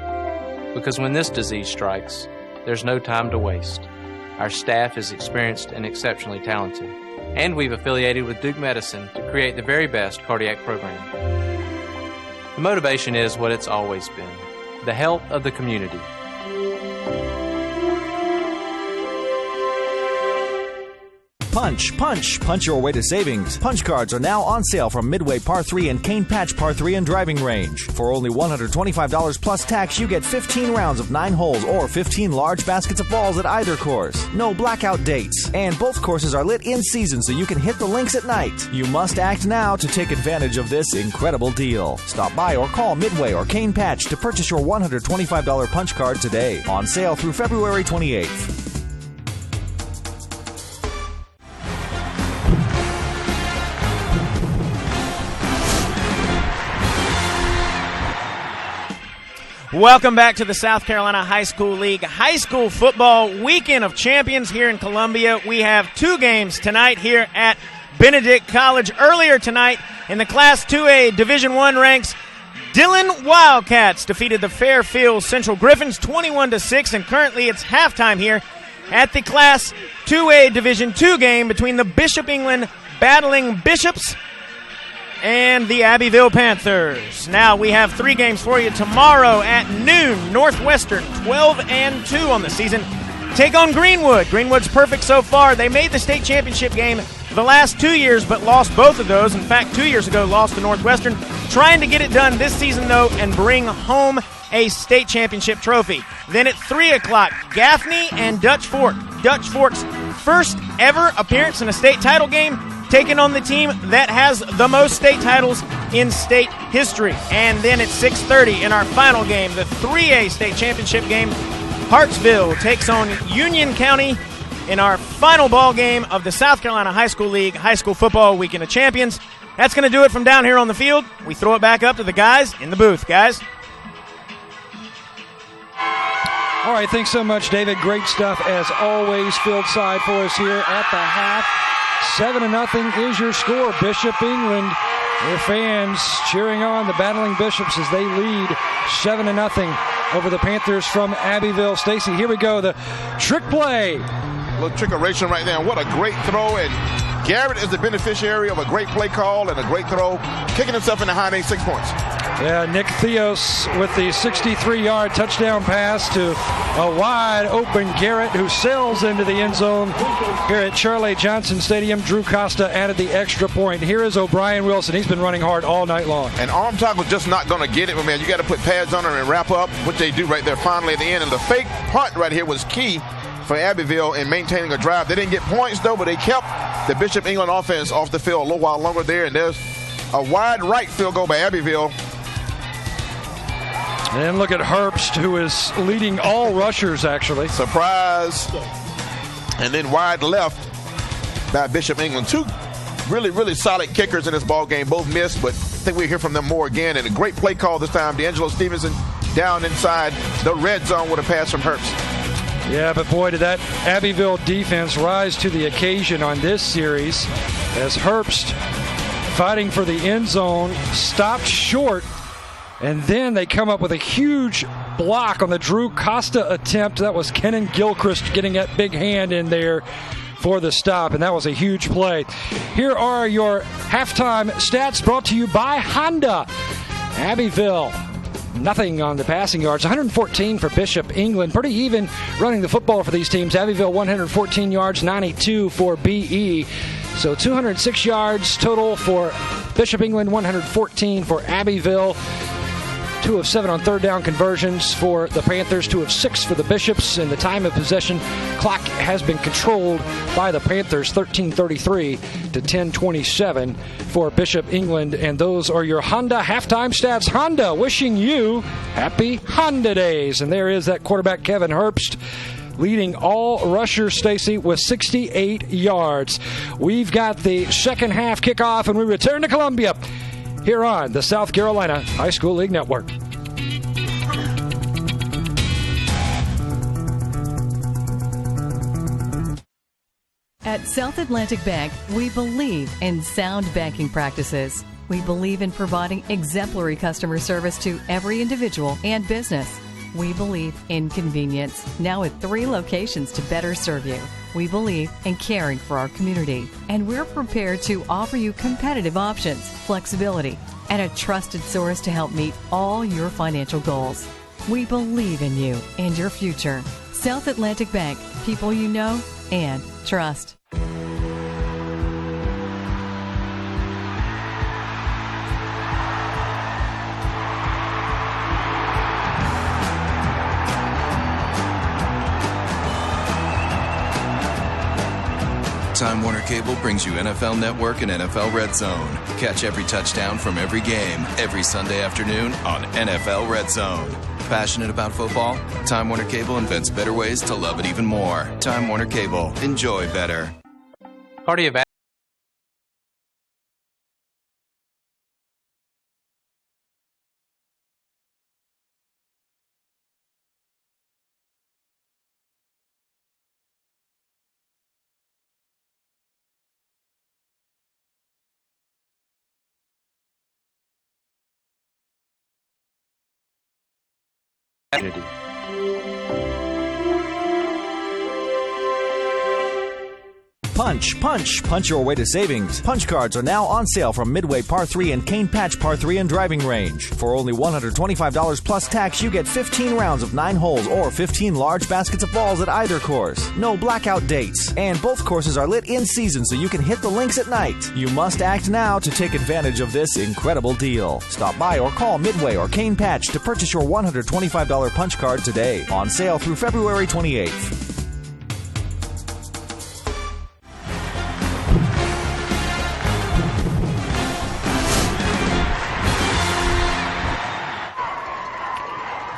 Because when this disease strikes, there's no time to waste. Our staff is experienced and exceptionally talented. And we've affiliated with Duke Medicine to create the very best cardiac program. The motivation is what it's always been: the health of the community. Punch, punch, punch your way to savings. Punch cards are now on sale from Midway Par 3 and Cane Patch Par 3 and driving range. For only $125 plus tax, you get 15 rounds of 9 holes or 15 large baskets of balls at either course. No blackout dates. And both courses are lit in season so you can hit the links at night. You must act now to take advantage of this incredible deal. Stop by or call Midway or Cane Patch to purchase your $125 punch card today. On sale through February 28th. Welcome back to the South Carolina High School League High School Football Weekend of Champions here in Columbia. We have 2 games tonight here at Benedict College. Earlier tonight in the Class 2A Division I ranks, Dillon Wildcats defeated the Fairfield Central Griffins 21-6, and currently it's halftime here at the Class 2A Division II game between the Bishop England Battling Bishops and the Abbeville Panthers. Now we have 3 games for you tomorrow at noon. Northwestern 12-2 on the season take on Greenwood. Greenwood's perfect so far. They made the state championship game the last 2 years but lost both of those. In fact, 2 years ago lost to Northwestern. Trying to get it done this season though and bring home a state championship trophy. Then at 3 o'clock, Gaffney and Dutch Fork. Dutch Fork's first ever appearance in a state title game, taking on the team that has the most state titles in state history. And then at 6:30 in our final game, the 3A state championship game, Hartsville takes on Union County in our final ball game of the South Carolina High School League High School Football Weekend of Champions. That's going to do it from down here on the field. We throw it back up to the guys in the booth. Guys. All right, thanks so much, David. Great stuff as always. Field side for us here at the half. 7-0 is your score. Bishop England, their fans cheering on the Battling Bishops as they lead 7-0 over the Panthers from Abbeville. Stacy, here we go. The trick play. A little trickeration right there. And what a great throw. And Garrett is the beneficiary of a great play call and a great throw, kicking himself in the hind 6 points. Yeah, Nick Theos with the 63-yard touchdown pass to a wide-open Garrett who sails into the end zone here at Charlie Johnson Stadium. Drew Costa added the extra point. Here is O'Brien Wilson. He's been running hard all night long. And arm tackle's just not going to get it, but man, you got to put pads on her and wrap up, what they do right there finally at the end. And the fake punt right here was key for Abbeville in maintaining a drive. They didn't get points, though, but they kept the Bishop England offense off the field a little while longer there. And there's a wide right field goal by Abbeville. And look at Herbst, who is leading all rushers, actually. Surprise. And then wide left by Bishop England. 2 really, really solid kickers in this ball game. Both missed, but I think we'll hear from them more again. And a great play call this time. D'Angelo Stevenson down inside the red zone with a pass from Herbst. Yeah, but boy, did that Abbeville defense rise to the occasion on this series as Herbst, fighting for the end zone, stopped short. And then they come up with a huge block on the Drew Costa attempt. That was Kenan Gilchrist getting that big hand in there for the stop, and that was a huge play. Here are your halftime stats brought to you by Honda. Abbeville, nothing on the passing yards. 114 for Bishop England. Pretty even running the football for these teams. Abbeville 114 yards, 92 for BE. So 206 yards total for Bishop England, 114 for Abbeville. 2 of 7 on third down conversions for the Panthers, 2 of 6 for the Bishops, and the time of possession clock has been controlled by the Panthers, 13:33 to 10:27 for Bishop England, and those are your Honda halftime stats. Honda wishing you happy Honda days, and there is that quarterback Kevin Herbst leading all rushers, Stacy, with 68 yards. We've got the second half kickoff, and we return to Columbia here on the South Carolina High School League Network. At South Atlantic Bank, we believe in sound banking practices. We believe in providing exemplary customer service to every individual and business. We believe in convenience, now at 3 locations to better serve you. We believe in caring for our community, and we're prepared to offer you competitive options, flexibility, and a trusted source to help meet all your financial goals. We believe in you and your future. South Atlantic Bank, people you know and trust. Time Warner Cable brings you NFL Network and NFL Red Zone. Catch every touchdown from every game, every Sunday afternoon on NFL Red Zone. Passionate about football? Time Warner Cable invents better ways to love it even more. Time Warner Cable. Enjoy better. Cardiovascular. Punch your way to savings. Punch cards are now on sale from Midway Par 3 and Cane Patch Par 3 and Driving Range. For only $125 plus tax, you get 15 rounds of 9 holes or 15 large baskets of balls at either course. No blackout dates. And both courses are lit in season so you can hit the links at night. You must act now to take advantage of this incredible deal. Stop by or call Midway or Cane Patch to purchase your $125 punch card today. On sale through February 28th.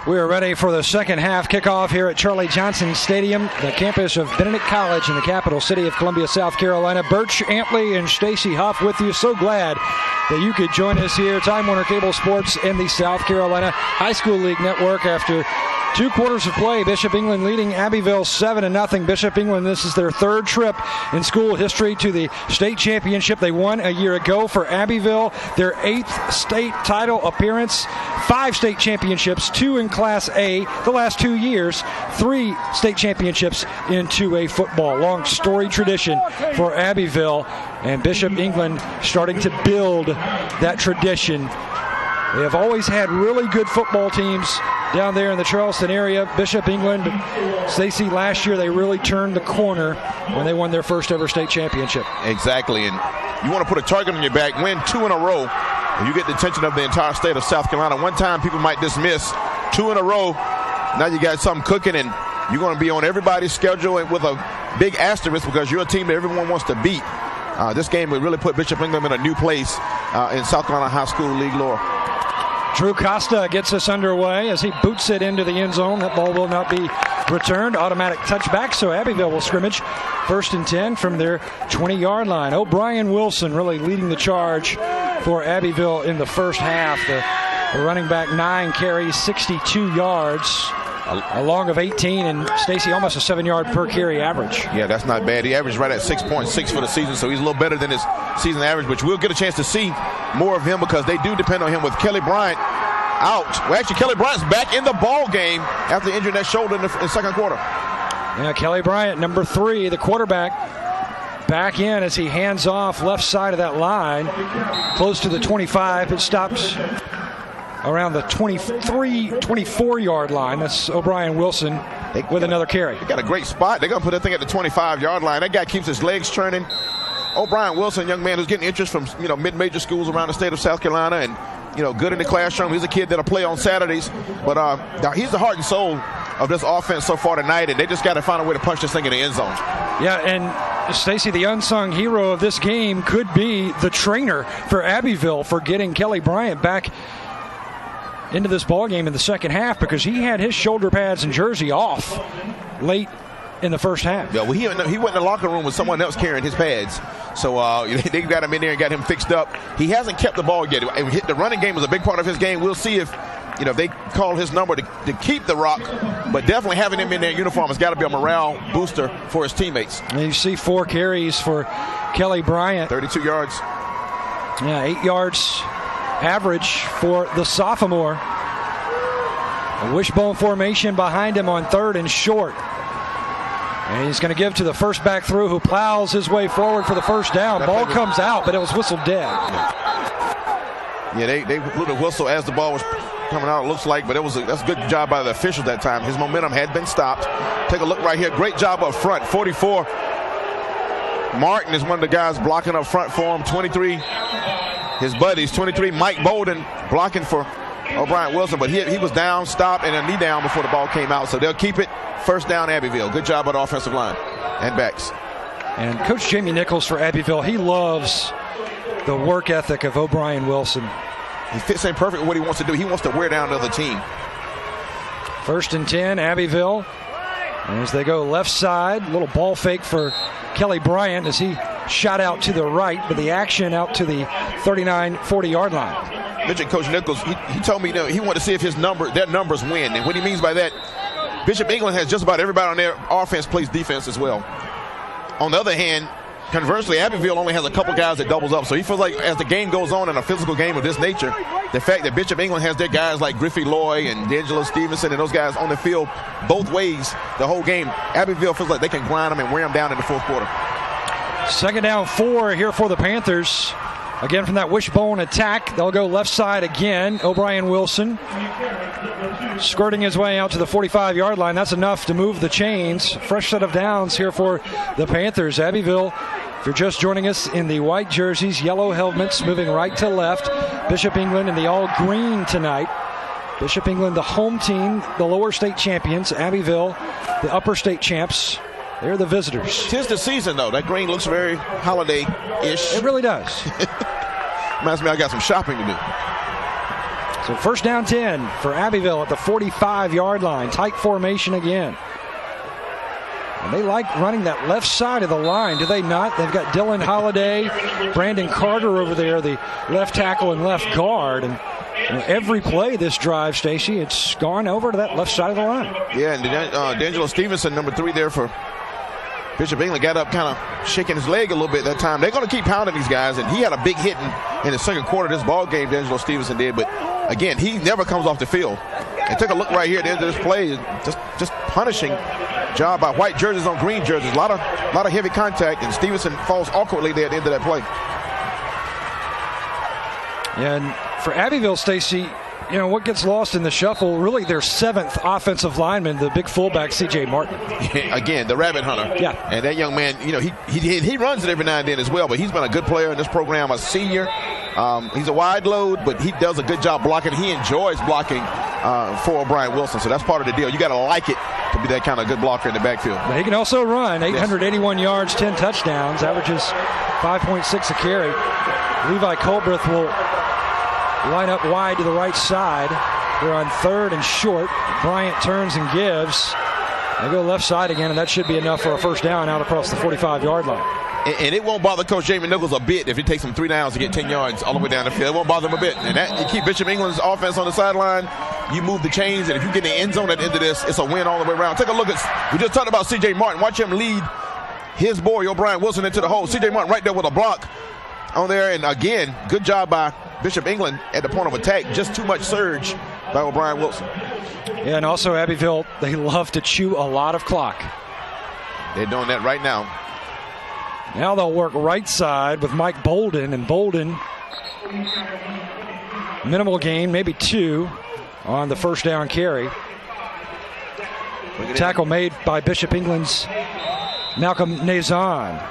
We are ready for the second half kickoff here at Charlie Johnson Stadium, the campus of Benedict College in the capital city of Columbia, South Carolina. Birch Ampley and Stacy Huff with you. So glad that you could join us here. Time Warner Cable Sports and the South Carolina High School League Network. After 2 quarters of play, Bishop England leading Abbeville 7-0. Bishop England, this is their 3rd trip in school history to the state championship. They won a year ago. For Abbeville, their 8th state title appearance, 5 state championships, 2 in Class A the last 2 years, 3 state championships in 2A football. Long storied tradition for Abbeville, and Bishop England starting to build that tradition. They have always had really good football teams down there in the Charleston area. Bishop England, Stacy, last year they really turned the corner when they won their first ever state championship. Exactly, and you want to put a target on your back, win 2 in a row, and you get the attention of the entire state of South Carolina. One time people might dismiss 2 in a row. Now you got something cooking, and you're going to be on everybody's schedule and with a big asterisk because you're a team that everyone wants to beat. This game would really put Bishop England in a new place in South Carolina High School League lore. Drew Costa gets us underway as he boots it into the end zone. That ball will not be returned. Automatic touchback, so Abbeville will scrimmage 1st and 10 from their 20-yard line. O'Brien Wilson really leading the charge for Abbeville in the first half. The running back, 9 carries, 62 yards. A long of 18, and Stacy almost a 7-yard per carry average. Yeah, that's not bad. He averaged right at 6.6 for the season, so he's a little better than his season average, which we'll get a chance to see more of him because they do depend on him with Kelly Bryant out. Well, actually, Kelly Bryant's back in the ball game after injuring that shoulder in the second quarter. Yeah, Kelly Bryant, number 3, the quarterback, back in as he hands off left side of that line, close to the 25. It stops around the 24-yard line. That's O'Brien Wilson with another carry. They got a great spot. They're going to put that thing at the 25-yard line. That guy keeps his legs turning. O'Brien Wilson, young man who's getting interest from mid-major schools around the state of South Carolina, and good in the classroom. He's a kid that'll play on Saturdays, but he's the heart and soul of this offense so far tonight, and they just got to find a way to punch this thing in the end zone. Yeah, and Stacy, the unsung hero of this game could be the trainer for Abbeville for getting Kelly Bryant back into this ball game in the second half, because he had his shoulder pads and jersey off late in the first half. Yeah, well, he went in the locker room with someone else carrying his pads. So they got him in there and got him fixed up. He hasn't kept the ball yet. The running game was a big part of his game. We'll see if they call his number to keep the rock, but definitely having him in their uniform has got to be a morale booster for his teammates. And you see 4 carries for Kelly Bryant. 32 yards. Yeah, 8 yards average for the sophomore. A wishbone formation behind him on 3rd and short. And he's going to give to the first back through, who plows his way forward for the first down. Ball comes out, but it was whistled dead. Yeah, they blew the whistle as the ball was coming out, it looks like, but that's a good job by the officials that time. His momentum had been stopped. Take a look right here. Great job up front. 44. Martin is one of the guys blocking up front for him. 23. His buddies. 23. Mike Bolden blocking for O'Brien Wilson, but he was down, stopped, and a knee down before the ball came out. So they'll keep it. First down, Abbeville. Good job by the offensive line and backs. And Coach Jamie Nichols for Abbeville, he loves the work ethic of O'Brien Wilson. He fits in perfect with what he wants to do. He wants to wear down the other team. 1st and 10, Abbeville. And as they go left side, little ball fake for Kelly Bryant as he shot out to the right, but the action out to the 39, 40-yard line. Mentioned Coach Nichols. He told me he wanted to see if their numbers win. And what he means by that, Bishop England has just about everybody on their offense plays defense as well. On the other hand, conversely, Abbeville only has a couple guys that doubles up. So he feels like as the game goes on in a physical game of this nature, the fact that Bishop England has their guys like Griffey Loy and D'Angelo Stevenson and those guys on the field both ways the whole game, Abbeville feels like they can grind them and wear them down in the fourth quarter. 2nd down 4 here for the Panthers. Again from that wishbone attack, they'll go left side again. O'Brien Wilson skirting his way out to the 45-yard line. That's enough to move the chains. Fresh set of downs here for the Panthers. Abbeville, if you're just joining us, in the white jerseys, yellow helmets, moving right to left. Bishop England in the all-green tonight. Bishop England, the home team, the lower state champions. Abbeville, the upper state champs. They're the visitors. 'Tis the season, though. That green looks very holiday-ish. It really does. Reminds me I got some shopping to do. So 1st down 10 for Abbeville at the 45-yard line. Tight formation again. And they like running that left side of the line, do they not? They've got Dylan Holiday, Brandon Carter over there, the left tackle and left guard. And every play this drive, Stacy, it's gone over to that left side of the line. Yeah, and D'Angelo Stevenson, number 3 there for Bishop England, got up kind of shaking his leg a little bit that time. They're going to keep pounding these guys, and he had a big hit in the second quarter of this ball game, D'Angelo Stevenson did. But, again, he never comes off the field. And take a look right here at the end of this play, just punishing job by white jerseys on green jerseys. A lot of heavy contact, and Stevenson falls awkwardly there at the end of that play. And for Abbeville, Stacy, what gets lost in the shuffle, really their 7th offensive lineman, the big fullback, C.J. Martin. Again, the rabbit hunter. Yeah. And that young man, he runs it every now and then as well, but he's been a good player in this program, a senior. He's a wide load, but he does a good job blocking. He enjoys blocking for O'Brien Wilson, so that's part of the deal. You got to like it to be that kind of good blocker in the backfield. But he can also run. 881 yards, 10 touchdowns, averages 5.6 a carry. Levi Colbreth will line up wide to the right side. They're on 3rd and short. Bryant turns and gives. They go left side again, and that should be enough for a 1st down out across the 45-yard line. And it won't bother Coach Jamie Nichols a bit if it takes him 3 downs to get 10 yards all the way down the field. It won't bother him a bit. And that, you keep Bishop England's offense on the sideline, you move the chains, and if you get in the end zone at the end of this, it's a win all the way around. Take a look we just talked about C.J. Martin. Watch him lead his boy, O'Brien Wilson, into the hole. C.J. Martin right there with a block on there. And again, good job by Bishop England at the point of attack. Just too much surge by O'Brien Wilson. Yeah, and also Abbeville, they love to chew a lot of clock. They're doing that right now. Now they'll work right side with Mike Bolden, and Bolden, minimal gain, maybe 2 on the 1st down carry. Tackle made by Bishop England's Malcolm Nazon.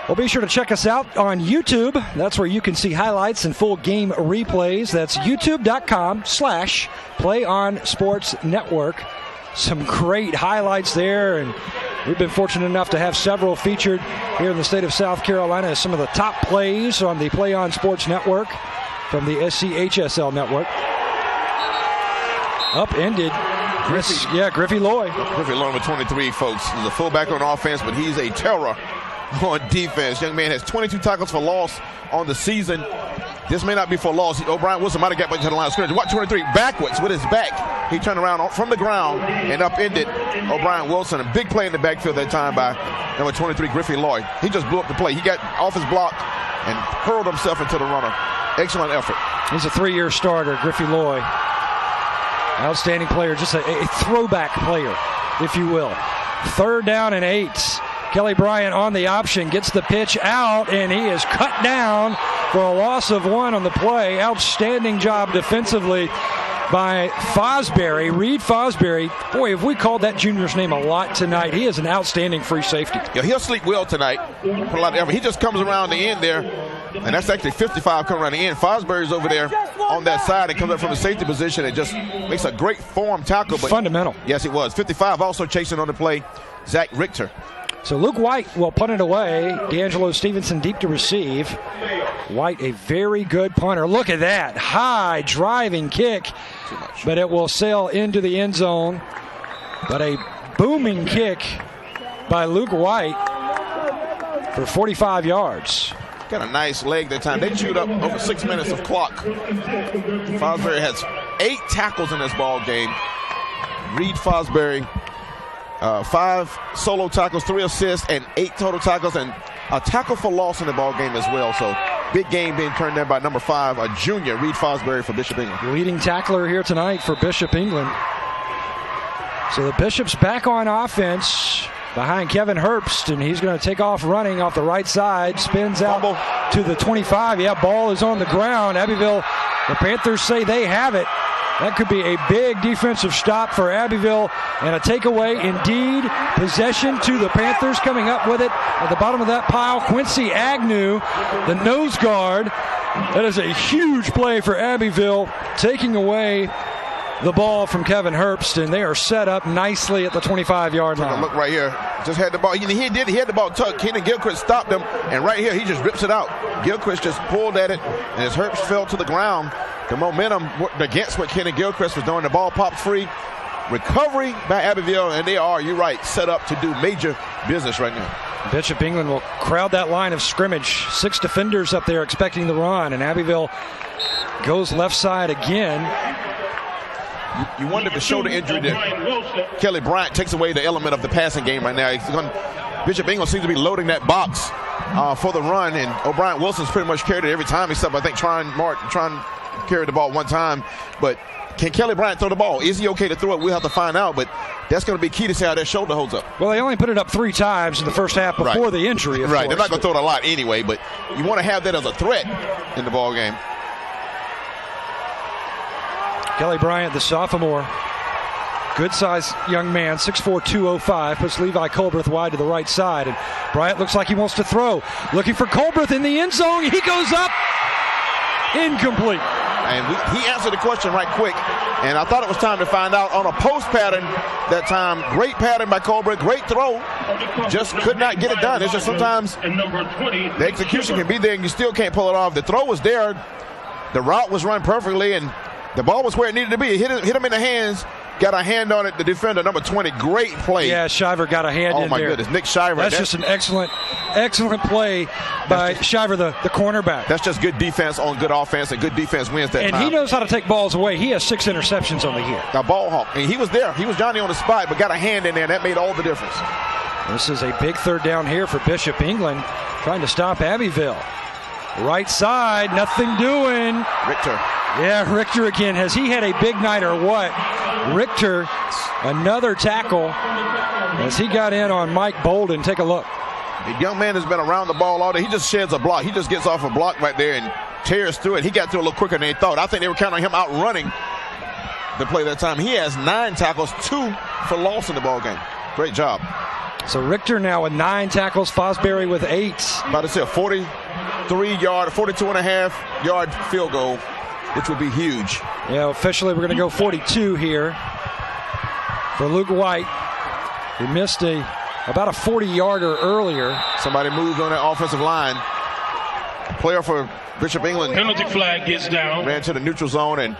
Well, be sure to check us out on YouTube. That's where you can see highlights and full game replays. That's youtube.com/PlayOnSportsNetwork. Some great highlights there, and we've been fortunate enough to have several featured here in the state of South Carolina as some of the top plays on the Play On Sports Network from the SCHSL network. Upended. Griffey Loy. Griffey Loy with 23, folks. He's a fullback on offense, but he's a terror on defense. Young man has 22 tackles for loss on the season. This may not be for loss. O'Brien Wilson might have got back to the line of scrimmage. Watch 23 backwards with his back. He turned around from the ground and upended O'Brien Wilson. A big play in the backfield that time by number 23, Griffey Loy. He just blew up the play. He got off his block and hurled himself into the runner. Excellent effort. He's a 3-year starter, Griffey Loy. Outstanding player, just a throwback player, if you will. 3rd down and 8. Kelly Bryant on the option, gets the pitch out, and he is cut down for a loss of 1 on the play. Outstanding job defensively by Fosbury, Reed Fosbury. Boy, have we called that junior's name a lot tonight. He is an outstanding free safety. Yeah, he'll sleep well tonight. Put a lot of effort. He just comes around the end there, and that's actually 55 coming around the end. Fosbury's over there on that side and comes up from the safety position and just makes a great form tackle. But fundamental. Yes, it was. 55 also chasing on the play, Zach Richter. So Luke White will punt it away. D'Angelo Stevenson deep to receive. White, a very good punter. Look at that. High driving kick. But it will sail into the end zone. But a booming kick by Luke White for 45 yards. Got a nice leg that time. They chewed up over 6 minutes of clock. Fosbury has 8 tackles in this ball game. Reed Fosbury, 5 solo tackles, 3 assists, and 8 total tackles, and a tackle for loss in the ball game as well. So big game being turned in by number 5, a junior, Reed Fosbury for Bishop England. Leading tackler here tonight for Bishop England. So the Bishops back on offense behind Kevin Herbst, and he's going to take off running off the right side, spins out to the 25. Yeah, ball is on the ground. Abbeville, the Panthers say they have it. That could be a big defensive stop for Abbeville and a takeaway indeed. Possession to the Panthers. Coming up with it at the bottom of that pile, Quincy Agnew, the nose guard. That is a huge play for Abbeville, taking away the ball from Kevin Herbst, and they are set up nicely at the 25-yard line. Look right here. Just had the ball. He had the ball tucked. Kenan Gilchrist stopped him, and right here he just rips it out. Gilchrist just pulled at it, and as Herbst fell to the ground, the momentum worked against what Kenan Gilchrist was doing. The ball popped free. Recovery by Abbeville, and they are, you're right, set up to do major business right now. Bishop England will crowd that line of scrimmage. 6 defenders up there expecting the run, and Abbeville goes left side again. You wonder if the shoulder injury that Kelly Bryant takes away the element of the passing game right now. Bishop England seems to be loading that box for the run, and O'Brien Wilson's pretty much carried it every time, except I think trying to carry the ball one time. But can Kelly Bryant throw the ball? Is he okay to throw it? We'll have to find out, but that's going to be key to see how that shoulder holds up. Well, they only put it up 3 times in the first half before the injury, of course. They're not going to throw it a lot anyway, but you want to have that as a threat in the ball game. Kelly Bryant, the sophomore, good-sized young man, 6'4", 205, puts Levi Colbreth wide to the right side, and Bryant looks like he wants to throw. Looking for Colbreth in the end zone. He goes up. Incomplete. And he answered the question right quick, and I thought it was time to find out on a post pattern that time. Great pattern by Colbreth, great throw, just could not get it done. It's just sometimes the execution can be there and you still can't pull it off. The throw was there, the route was run perfectly, and the ball was where it needed to be. It hit him in the hands. Got a hand on it. The defender, number 20, great play. Yeah, Shiver got a hand in there. Oh, my goodness. Nick Shiver. That's just an excellent play by Shiver, the cornerback. That's just good defense on good offense, and good defense wins that time. And he knows how to take balls away. He has 6 interceptions on the year. A ball hawk. And he was there. He was Johnny on the spot, but got a hand in there, and that made all the difference. This is a big third down here for Bishop England, trying to stop Abbeville. Right side, nothing doing. Richter. Yeah, Richter again. Has he had a big night or what? Richter, another tackle as he got in on Mike Bolden. Take a look. The young man has been around the ball all day. He just sheds a block. He just gets off a block right there and tears through it. He got through a little quicker than they thought. I think they were counting him out running the play that time. He has 9 tackles, 2 for loss in the ball game. Great job. So Richter now with 9 tackles, Fosbury with 8. About to say a 42.5 yard field goal, which would be huge. Yeah, officially we're going to go 42 here for Luke White. He missed about a 40-yarder earlier. Somebody moved on that offensive line. Player for Bishop England. Penalty flag gets down. Ran to the neutral zone, and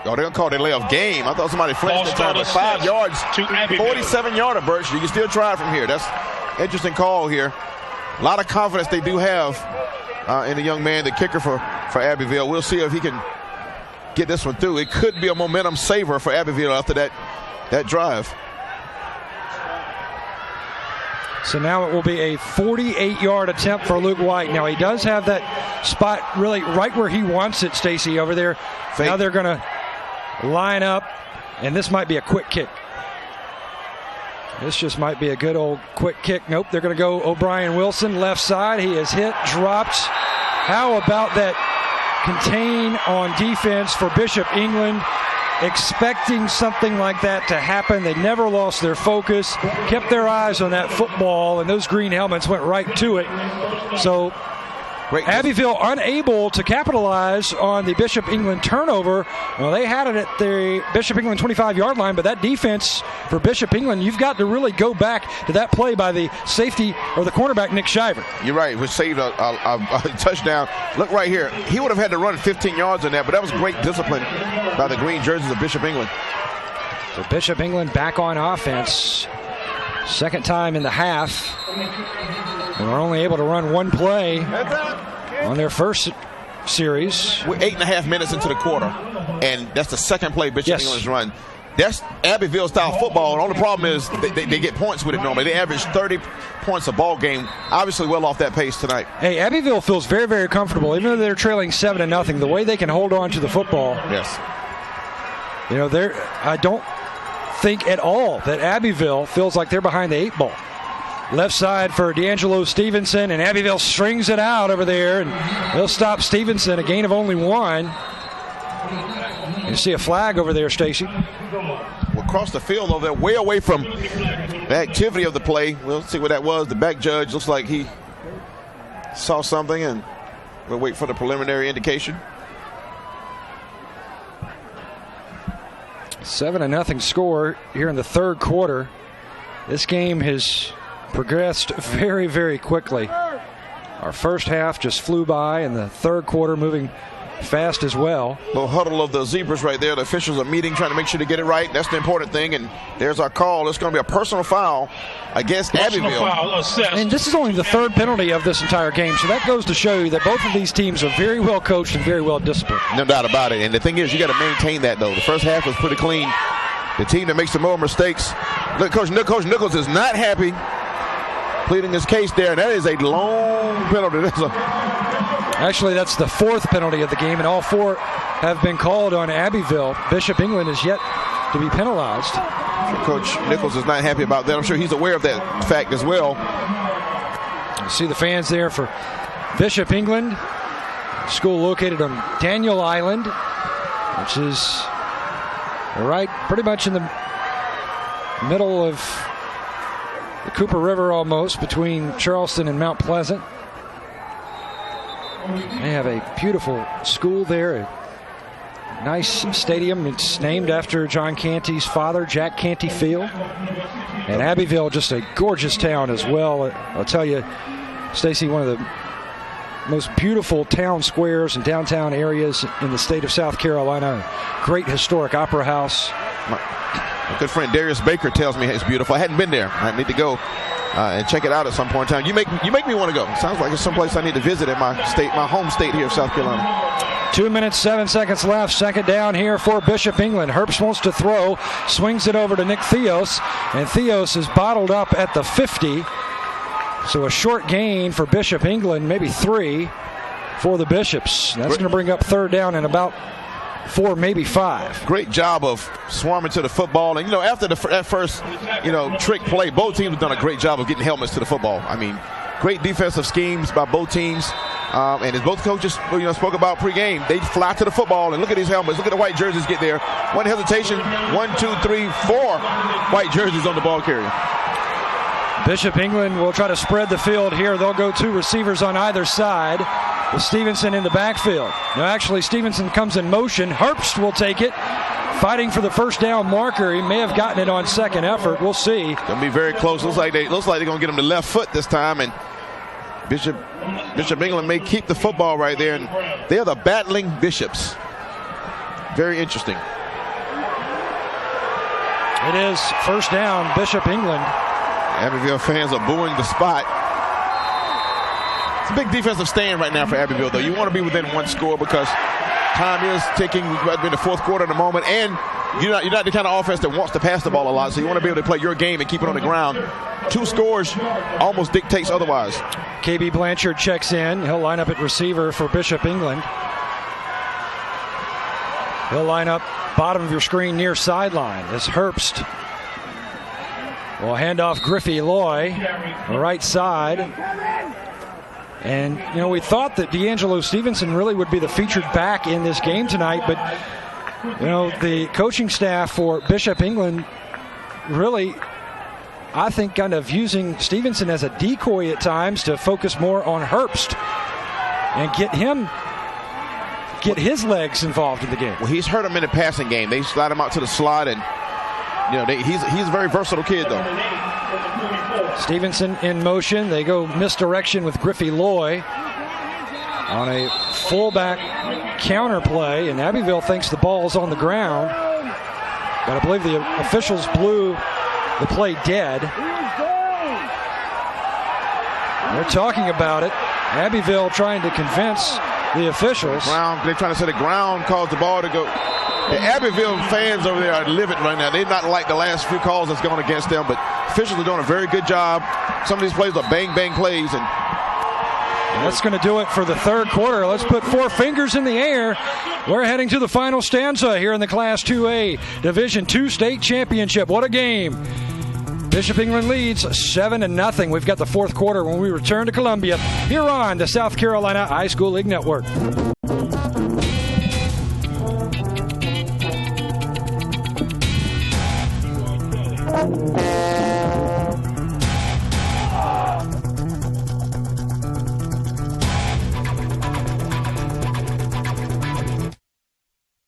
they're going to call delay of game. I thought somebody flinched that time, but 5 yards, 47-yarder, Birch. You can still try from here. That's an interesting call here. A lot of confidence they do have in the young man, the kicker for Abbeville. We'll see if he can get this one through. It could be a momentum saver for Abbeville after that drive. So now it will be a 48-yard attempt for Luke White. Now he does have that spot really right where he wants it, Stacy, over there. Fake. Now they're going to line up, and this might be a quick kick. This just might be a good old quick kick. Nope, they're going to go O'Brien Wilson, left side. He is hit, dropped. How about that contain on defense for Bishop England? Expecting something like that to happen. They never lost their focus, kept their eyes on that football, and those green helmets went right to it. So Abbeville unable to capitalize on the Bishop England turnover. Well, they had it at the Bishop England 25-yard line, but that defense for Bishop England, you've got to really go back to that play by the safety or the cornerback, Nick Shiver. You're right, which saved a touchdown. Look right here. He would have had to run 15 yards on that, but that was great discipline by the green jerseys of Bishop England. So Bishop England back on offense. Second time in the half. And we're only able to run one play on their first series. We're 8.5 minutes into the quarter, and that's the second play Bishop England's run. That's Abbeville-style football. The only problem is they get points with it normally. They average 30 points a ball game. Obviously well off that pace tonight. Hey, Abbeville feels very, very comfortable. Even though they're trailing 7-0, the way they can hold on to the football. Yes. You know, I don't think at all that Abbeville feels like they're behind the 8 ball. Left side for D'Angelo Stevenson, and Abbeville strings it out over there, and they'll stop Stevenson, a gain of only 1. You see a flag over there, Stacy. We're across the field over there, way away from the activity of the play. We'll see what that was. The back judge looks like he saw something, and we'll wait for the preliminary indication. 7-0 score here in the third quarter. This game has progressed very, very quickly. Our first half just flew by, and the third quarter moving fast as well. Little huddle of the zebras right there. The officials are meeting, trying to make sure to get it right. That's the important thing, and there's our call. It's going to be a personal foul against Abbeville. And this is only the third penalty of this entire game, so that goes to show you that both of these teams are very well coached and very well disciplined. No doubt about it, and the thing is, you got to maintain that, though. The first half was pretty clean. The team that makes the more mistakes. Look, Coach Nichols is not happy pleading his case there, and that is a long penalty. Actually, that's the fourth penalty of the game, and all 4 have been called on Abbeville. Bishop England is yet to be penalized. Coach Nichols is not happy about that. I'm sure he's aware of that fact as well. You see the fans there for Bishop England. School located on Daniel Island, which is right pretty much in the middle of the Cooper River almost, between Charleston and Mount Pleasant. They have a beautiful school there, a nice stadium. It's named after John Canty's father, Jack Canty Field. And Abbeville, just a gorgeous town as well. I'll tell you, Stacy, one of the most beautiful town squares and downtown areas in the state of South Carolina. Great historic opera house. My good friend Darius Baker tells me it's beautiful. I hadn't been there. I need to go and check it out at some point in time. You make me want to go. It sounds like it's someplace I need to visit in my home state here of South Carolina. 2 minutes, 7 seconds left. Second down here for Bishop England. Herbst wants to throw, swings it over to Nick Theos, and Theos is bottled up at the 50. So a short gain for Bishop England, maybe 3 for the Bishops. That's going to bring up third down in about 4, maybe 5. Great job of swarming to the football. And, after that first, trick play, both teams have done a great job of getting helmets to the football. I mean, great defensive schemes by both teams. And as both coaches, spoke about pregame, they fly to the football and look at these helmets. Look at the white jerseys get there. One hesitation, 1, 2, 3, 4 white jerseys on the ball carrier. Bishop England will try to spread the field here. They'll go 2 receivers on either side, with Stevenson in the backfield. Now, actually, Stevenson comes in motion. Herbst will take it, fighting for the first down marker. He may have gotten it on second effort. We'll see. Gonna be very close. Looks like they're gonna get him the left foot this time, and Bishop England may keep the football right there, and they're the battling Bishops. Very interesting. It is first down, Bishop England. Abbeville fans are booing the spot. It's a big defensive stand right now for Abbeville, though. You want to be within 1 score because time is ticking. We've got to be in the fourth quarter at the moment, and you're not the kind of offense that wants to pass the ball a lot, so you want to be able to play your game and keep it on the ground. 2 scores almost dictates otherwise. KB Blanchard checks in. He'll line up at receiver for Bishop England. He'll line up bottom of your screen near sideline as Herbst will hand off Griffey Loy, the right side. And, we thought that D'Angelo Stevenson really would be the featured back in this game tonight, but, the coaching staff for Bishop England really, I think, kind of using Stevenson as a decoy at times to focus more on Herbst. and get his legs involved in the game. Well, he's hurt him in the passing game. They slide him out to the slot, and he's a very versatile kid, though. Stevenson in motion. They go misdirection with Griffey Loy on a fullback counter play, and Abbeville thinks the ball's on the ground, but I believe the officials blew the play dead. They're talking about it. Abbeville trying to convince the officials. They're trying to say the ground caused the ball to go. The Abbeville fans over there are livid right now. They're not like the last few calls that's gone against them, but officials are doing a very good job. Some of these plays are bang plays, and that's going to do it for the third quarter. Let's put four fingers in the air. We're heading to the final stanza here in the Class 2A Division II State Championship. What a game. Bishop England leads 7-0. We've got the fourth quarter when we return to Columbia here on the South Carolina High School League Network.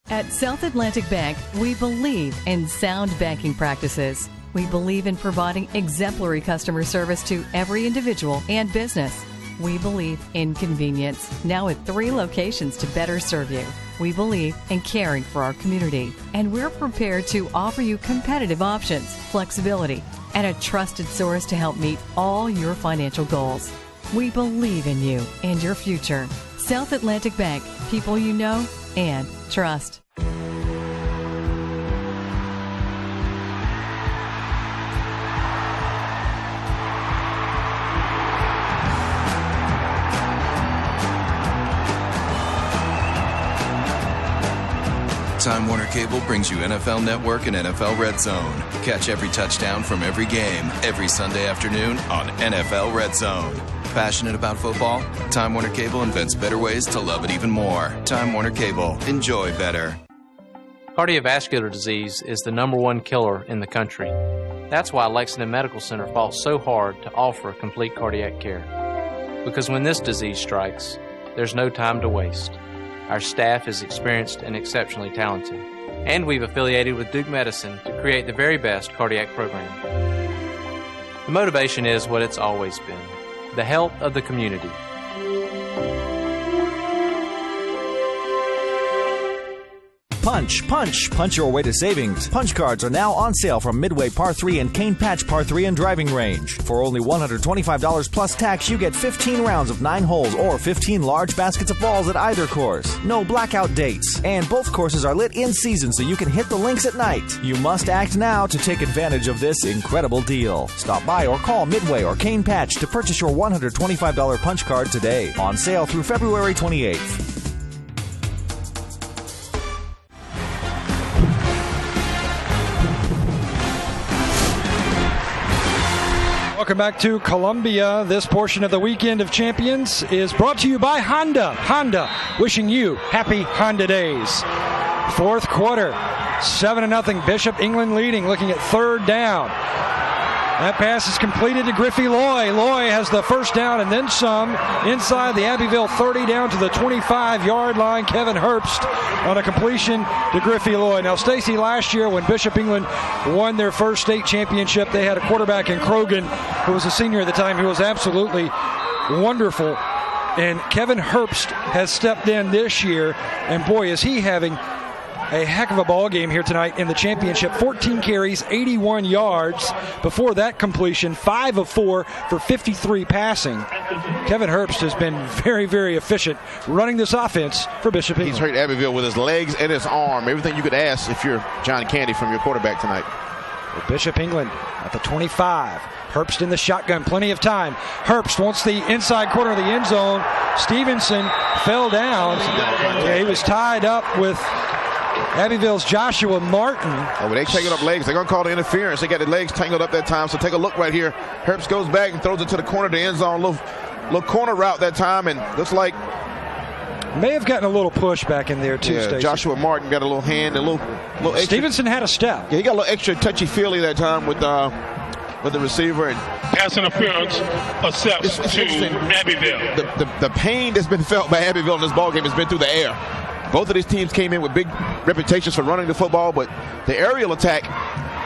At South Atlantic Bank, we believe in sound banking practices. We believe in providing exemplary customer service to every individual and business. We believe in convenience, now at 3 locations to better serve you. We believe in caring for our community, and we're prepared to offer you competitive options, flexibility, and a trusted source to help meet all your financial goals. We believe in you and your future. South Atlantic Bank, people you know and trust. Time Warner Cable brings you NFL Network and NFL Red Zone. Catch every touchdown from every game, every Sunday afternoon on NFL Red Zone. Passionate about football? Time Warner Cable invents better ways to love it even more. Time Warner Cable. Enjoy better. Cardiovascular disease is the #1 killer in the country. That's why Lexington Medical Center fought so hard to offer complete cardiac care. Because when this disease strikes, there's no time to waste. Our staff is experienced and exceptionally talented. And we've affiliated with Duke Medicine to create the very best cardiac program. The motivation is what it's always been: the health of the community. Punch, punch, punch your way to savings. Punch cards are now on sale from Midway Par 3 and Cane Patch Par 3 and Driving Range. For only $125 plus tax, you get 15 rounds of 9 holes or 15 large baskets of balls at either course. No blackout dates. And both courses are lit in season so you can hit the links at night. You must act now to take advantage of this incredible deal. Stop by or call Midway or Cane Patch to purchase your $125 punch card today. On sale through February 28th. Welcome back to Columbia. This portion of the Weekend of Champions is brought to you by Honda. Honda, wishing you happy Honda days. Fourth quarter, 7-0. Bishop England leading, looking at third down. That pass is completed to Griffey Loy. Loy has the first down and then some inside the Abbeville 30 down to the 25-yard line. Kevin Herbst on a completion to Griffey Loy. Now, Stacy, last year when Bishop England won their first state championship, they had a quarterback in Krogan who was a senior at the time who was absolutely wonderful. And Kevin Herbst has stepped in this year, and boy, is he having a heck of a ball game here tonight in the championship. 14 carries, 81 yards. Before that completion, 5 of 4 for 53 passing. Kevin Herbst has been very, very efficient running this offense for Bishop England. He's hurt Abbeville with his legs and his arm. Everything you could ask if you're John Candy from your quarterback tonight. Bishop England at the 25. Herbst in the shotgun, plenty of time. Herbst wants the inside corner of the end zone. Stevenson fell down. Yeah, he was tied up with Abbeville's Joshua Martin. Oh, well, they tangled up legs. They're going to call the interference. They got the legs tangled up that time. So take a look right here. Herbst goes back and throws it to the corner of the end zone. Little corner route that time, and looks like may have gotten a little push back in there too. Yeah, Joshua Martin got a little hand, a little extra. Stevenson had a step. Yeah, he got a little extra touchy-feely that time with with the receiver. And pass interference accepts to Abbeville. The pain that's been felt by Abbeville in this ballgame has been through the air. Both of these teams came in with big reputations for running the football, but the aerial attack,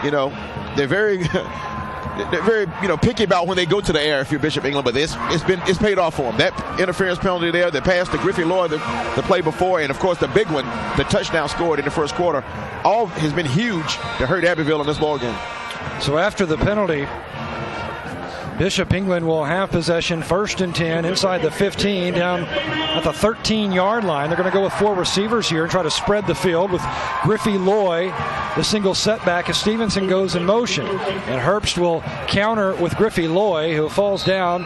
they're very picky about when they go to the air if you're Bishop England, but it's paid off for them. That interference penalty there, the pass to Griffey Lloyd the play before, and of course the big one, the touchdown scored in the first quarter, all has been huge to hurt Abbeville in this ballgame. So after the penalty, Bishop England will have possession, 1st and 10, inside the 15, down at the 13-yard line. They're going to go with 4 receivers here and try to spread the field with Griffey Loy, the single setback as Stevenson goes in motion. And Herbst will counter with Griffey Loy, who falls down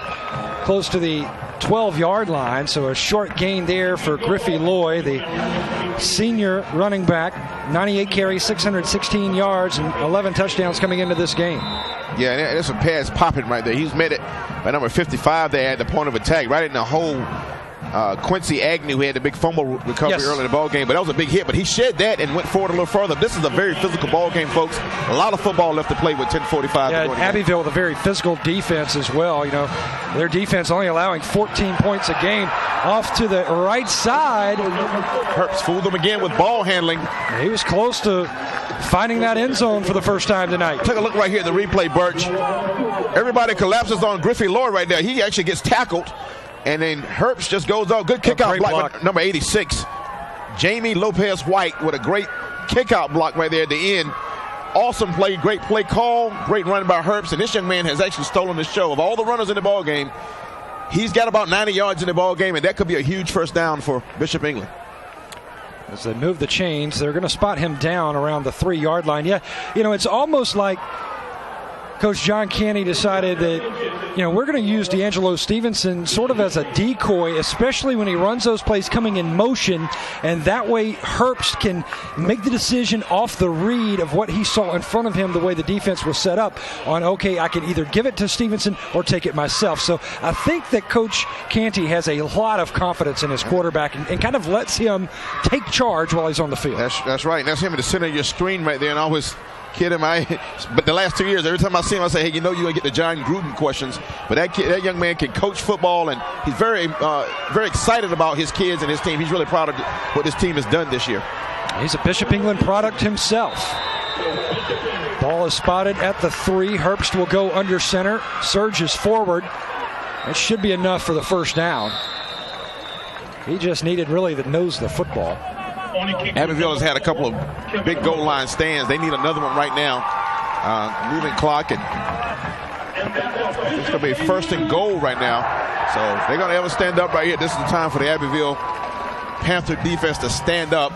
close to the 12-yard line. So a short gain there for Griffey Loy, the senior running back. 98 carries, 616 yards, and 11 touchdowns coming into this game. Yeah, and that's a pass popping right there. He's met it by number 55 there at the point of attack, right in the hole. Quincy Agnew, who had the big fumble recovery early in the ball game, but that was a big hit. But he shed that and went forward a little further. This is a very physical ball game, folks. A lot of football left to play with 10:45. Yeah, Abbeville with a very physical defense as well. Their defense only allowing 14 points a game. Off to the right side. Herbst fooled them again with ball handling. He was close to finding that end zone for the first time tonight. Take a look right here at the replay, Birch. Everybody collapses on Griffey Lloyd right there. He actually gets tackled. And then Herbst just goes out. Good kick-out block. Number 86. Jamie Lopez White with a great kick-out block right there at the end. Awesome play. Great play call. Great run by Herbst. And this young man has actually stolen the show. Of all the runners in the ball game, he's got about 90 yards in the ball game, and that could be a huge first down for Bishop England. As they move the chains, they're going to spot him down around the 3-yard line. Yeah, it's almost like Coach John Canty decided that, we're going to use D'Angelo Stevenson sort of as a decoy, especially when he runs those plays coming in motion, and that way Herbst can make the decision off the read of what he saw in front of him, the way the defense was set up on, okay, I can either give it to Stevenson or take it myself. So I think that Coach Canty has a lot of confidence in his quarterback and kind of lets him take charge while he's on the field. That's right. And that's him in the center of your screen right there, and I always kid him. But the last 2 years, every time I see him, I say, hey, you're going to get the John Gruden questions. But that young man can coach football, and he's very excited about his kids and his team. He's really proud of what this team has done this year. He's a Bishop England product himself. Ball is spotted at the 3. Herbst will go under center. Surges forward. That should be enough for the first down. He just needed really the nose of the football. Abbeville has had a couple of big goal line stands. They need another one right now. Moving clock, and it's going to be 1st and goal right now. So they're going to have to stand up right here. This is the time for the Abbeville Panther defense to stand up.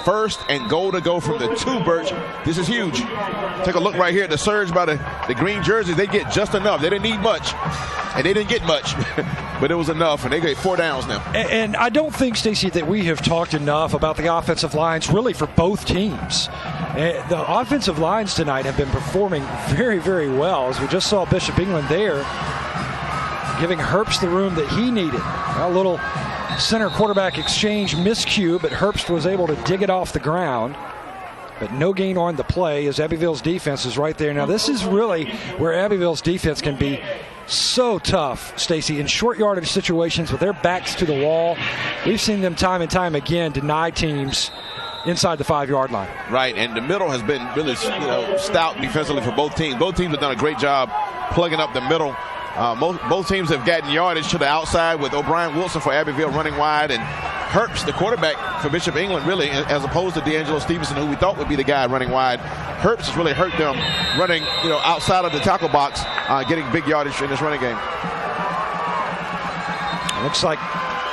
1st and goal to go from the 2, Birch. This is huge. Take a look right here at the surge by the green jerseys. They get just enough. They didn't need much, and they didn't get much, but it was enough, and they get 4 downs now. And I don't think, Stacey, that we have talked enough about the offensive lines really for both teams. The offensive lines tonight have been performing very, very well, as we just saw Bishop England there, giving Herbst the room that he needed. A little center quarterback exchange miscue, but Herbst was able to dig it off the ground. But no gain on the play as Abbeville's defense is right there. Now this is really where Abbeville's defense can be so tough, Stacey, in short yardage situations with their backs to the wall. We've seen them time and time again deny teams inside the 5-yard line. Right, and the middle has been really stout defensively for both teams. Both teams have done a great job plugging up the middle. Both teams have gotten yardage to the outside with O'Brien Wilson for Abbeville running wide, and Herbst, the quarterback for Bishop England, really, as opposed to D'Angelo Stevenson, who we thought would be the guy running wide. Herbst has really hurt them running, outside of the tackle box, getting big yardage in this running game. Looks like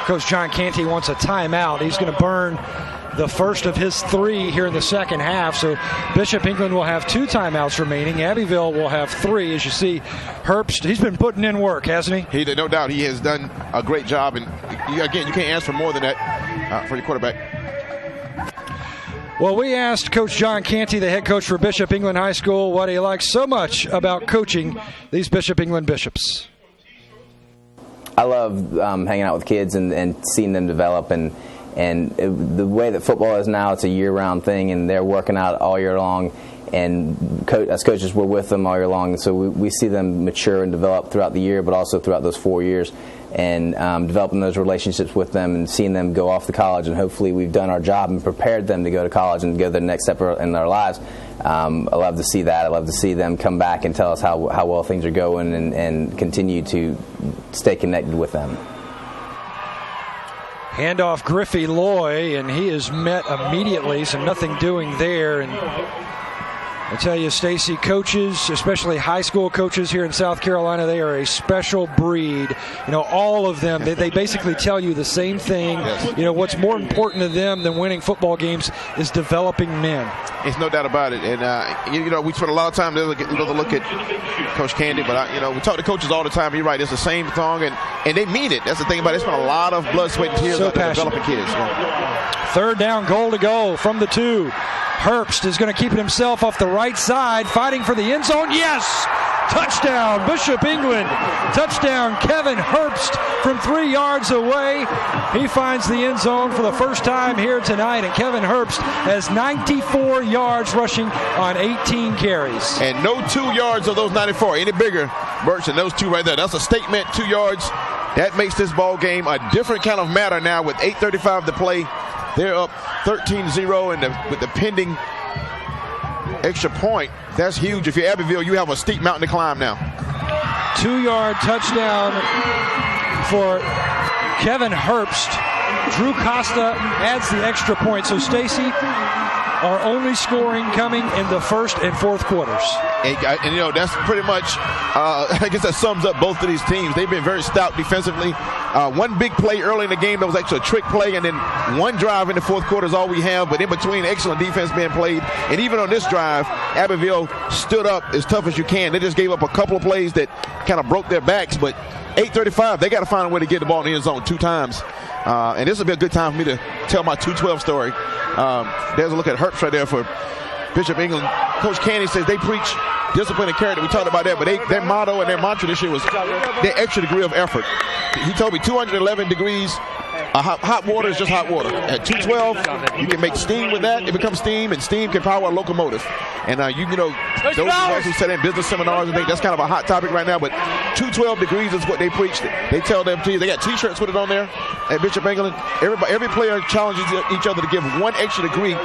Coach John Canty wants a timeout. He's going to burn the first of his 3 here in the second half. So Bishop England will have 2 timeouts remaining. Abbeville will have 3. As you see, Herbst, he's been putting in work, hasn't he? No doubt. He has done a great job. And again, you can't ask for more than that for your quarterback. Well, we asked Coach John Canty, the head coach for Bishop England High School, what he likes so much about coaching these Bishop England Bishops. I love hanging out with kids and seeing them develop, and And the way that football is now, it's a year-round thing, and they're working out all year long. And as coaches, we're with them all year long. So we see them mature and develop throughout the year, but also throughout those 4 years. And developing those relationships with them and seeing them go off to college. And hopefully we've done our job and prepared them to go to college and go to the next step in their lives. I love to see that. I love to see them come back and tell us how well things are going and continue to stay connected with them. Handoff Griffey Loy, and he is met immediately, so nothing doing there. And I tell you, Stacy, coaches, especially high school coaches here in South Carolina, they are a special breed. You know, all of them, they basically tell you the same thing. Yes. You know, what's more important to them than winning football games is developing men. There's no doubt about it. And, you know, we spend a lot of time to look at Coach Candy, but, you know, we talk to coaches all the time. You're right. It's the same song, and they mean it. That's the thing about it. They spend a lot of blood, sweat, and tears on developing kids. Third down, goal to go from the 2. Herbst is going to keep it himself off the right side, fighting for the end zone. Yes! Touchdown, Bishop England. Touchdown, Kevin Herbst from 3 yards away. He finds the end zone for the first time here tonight, and Kevin Herbst has 94 yards rushing on 18 carries. And no 2 yards of those 94 any bigger, Birch, than those 2 right there. That's a statement, 2 yards. That makes this ball game a different kind of matter now with 8:35 to play. They're up 13-0, and with the pending extra point, that's huge. If you're Abbeville, you have a steep mountain to climb now. 2-yard touchdown for Kevin Herbst. Drew Costa adds the extra point. So, Stacy, our only scoring coming in the first and fourth quarters. And you know, that's pretty much, I guess that sums up both of these teams. They've been very stout defensively. One big play early in the game that was actually a trick play, and then one drive in the fourth quarter is all we have. But in between, excellent defense being played. And even on this drive, Abbeville stood up as tough as you can. They just gave up a couple of plays that kind of broke their backs. But 8:35, they got to find a way to get the ball in the end zone 2 times. And this will be a good time for me to tell my 2-12 story. There's a look at Herbst right there for Bishop England. Coach Candy says they preach discipline and character. We talked about that, but their motto and their mantra this year was their extra degree of effort. He told me 211 degrees. Hot water is just hot water. At 212, you can make steam with that. It becomes steam, and steam can power a locomotive. And you know, those of us who sit in business seminars and think that's kind of a hot topic right now, but 212 degrees is what they preach. They tell them to you. They got T-shirts with it on there at Bishop England. Every player challenges each other to give 1 extra degree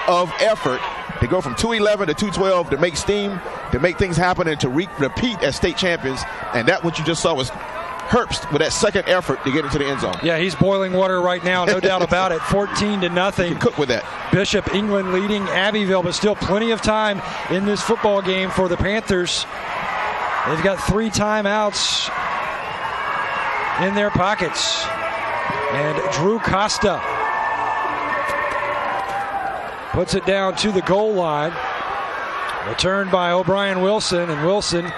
of effort. They go from 211 to 212 to make steam, to make things happen, and to repeat as state champions. And that what you just saw was Herbst with that second effort to get into the end zone. Yeah, he's boiling water right now, no doubt about it. 14-0. You cook with that. Bishop England leading Abbeville, but still plenty of time in this football game for the Panthers. They've got 3 timeouts in their pockets. And Drew Costa puts it down to the goal line. Returned by O'Brien Wilson, and Wilson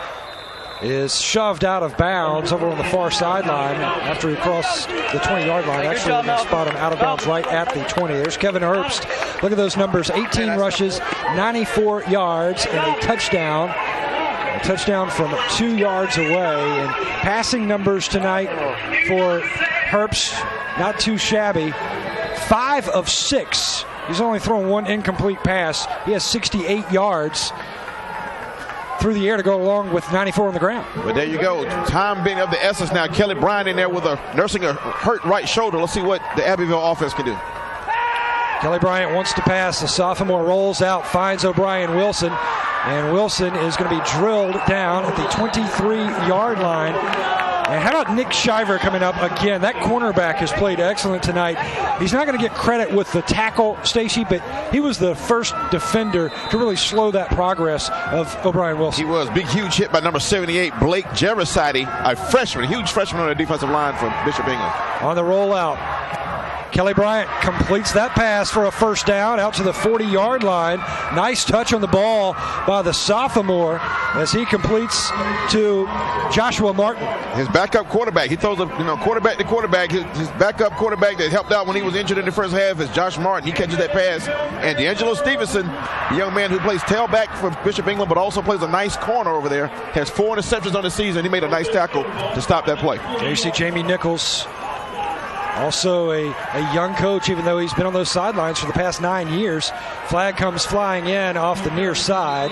is shoved out of bounds over on the far sideline after he crossed the 20-yard line. Actually, we're going to spot him out of bounds right at the 20. There's Kevin Herbst. Look at those numbers. 18 rushes, 94 yards, and a touchdown. A touchdown from 2 yards away. And passing numbers tonight for Herbst, not too shabby. 5 of 6. He's only thrown 1 incomplete pass. He has 68 yards through the air to go along with 94 on the ground. But there you go. Time being of the essence now. Kelly Bryant in there with nursing a hurt right shoulder. Let's see what the Abbeville offense can do. Kelly Bryant wants to pass. The sophomore rolls out, finds O'Brien Wilson, and Wilson is going to be drilled down at the 23-yard line. And how about Nick Shiver coming up again? That cornerback has played excellent tonight. He's not going to get credit with the tackle, Stacey, but he was the first defender to really slow that progress of O'Brien Wilson. He was. Big, huge hit by number 78, Blake Gerasati, a freshman, huge freshman on the defensive line for Bishop England. On the rollout, Kelly Bryant completes that pass for a first down out to the 40-yard line. Nice touch on the ball by the sophomore as he completes to Joshua Martin. His backup quarterback. He throws a quarterback to quarterback. His backup quarterback that helped out when he was injured in the first half is Josh Martin. He catches that pass. And D'Angelo Stevenson, the young man who plays tailback for Bishop England but also plays a nice corner over there, has 4 interceptions on the season. He made a nice tackle to stop that play. There you see Jamie Nichols Also a young coach, even though he's been on those sidelines for the past 9 years. Flag comes flying in off the near side.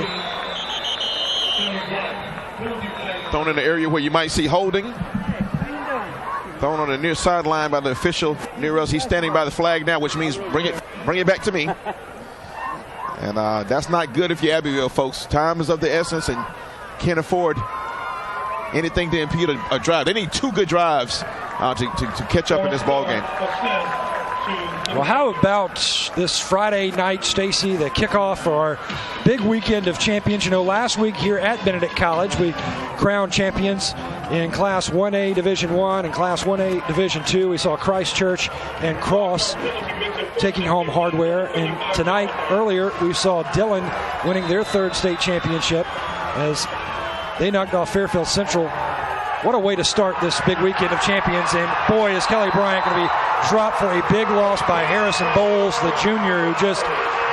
Thrown in the area where you might see holding. Thrown on the near sideline by the official near us. He's standing by the flag now, which means bring it back to me. And that's not good if you're Abbeville, folks. Time is of the essence and can't afford anything to impede a drive. They need 2 good drives to catch up in this ball game. Well, how about this Friday night, Stacy, the kickoff for our big weekend of champions? You know, last week here at Benedict College, we crowned champions in Class 1A Division I and Class 1A Division II. We saw Christ Church and Cross taking home hardware. And tonight, earlier, we saw Dillon winning their 3rd state championship as they knocked off Fairfield Central. What a way to start this big weekend of champions. And boy, is Kelly Bryant going to be dropped for a big loss by Harrison Bowles, the junior, who just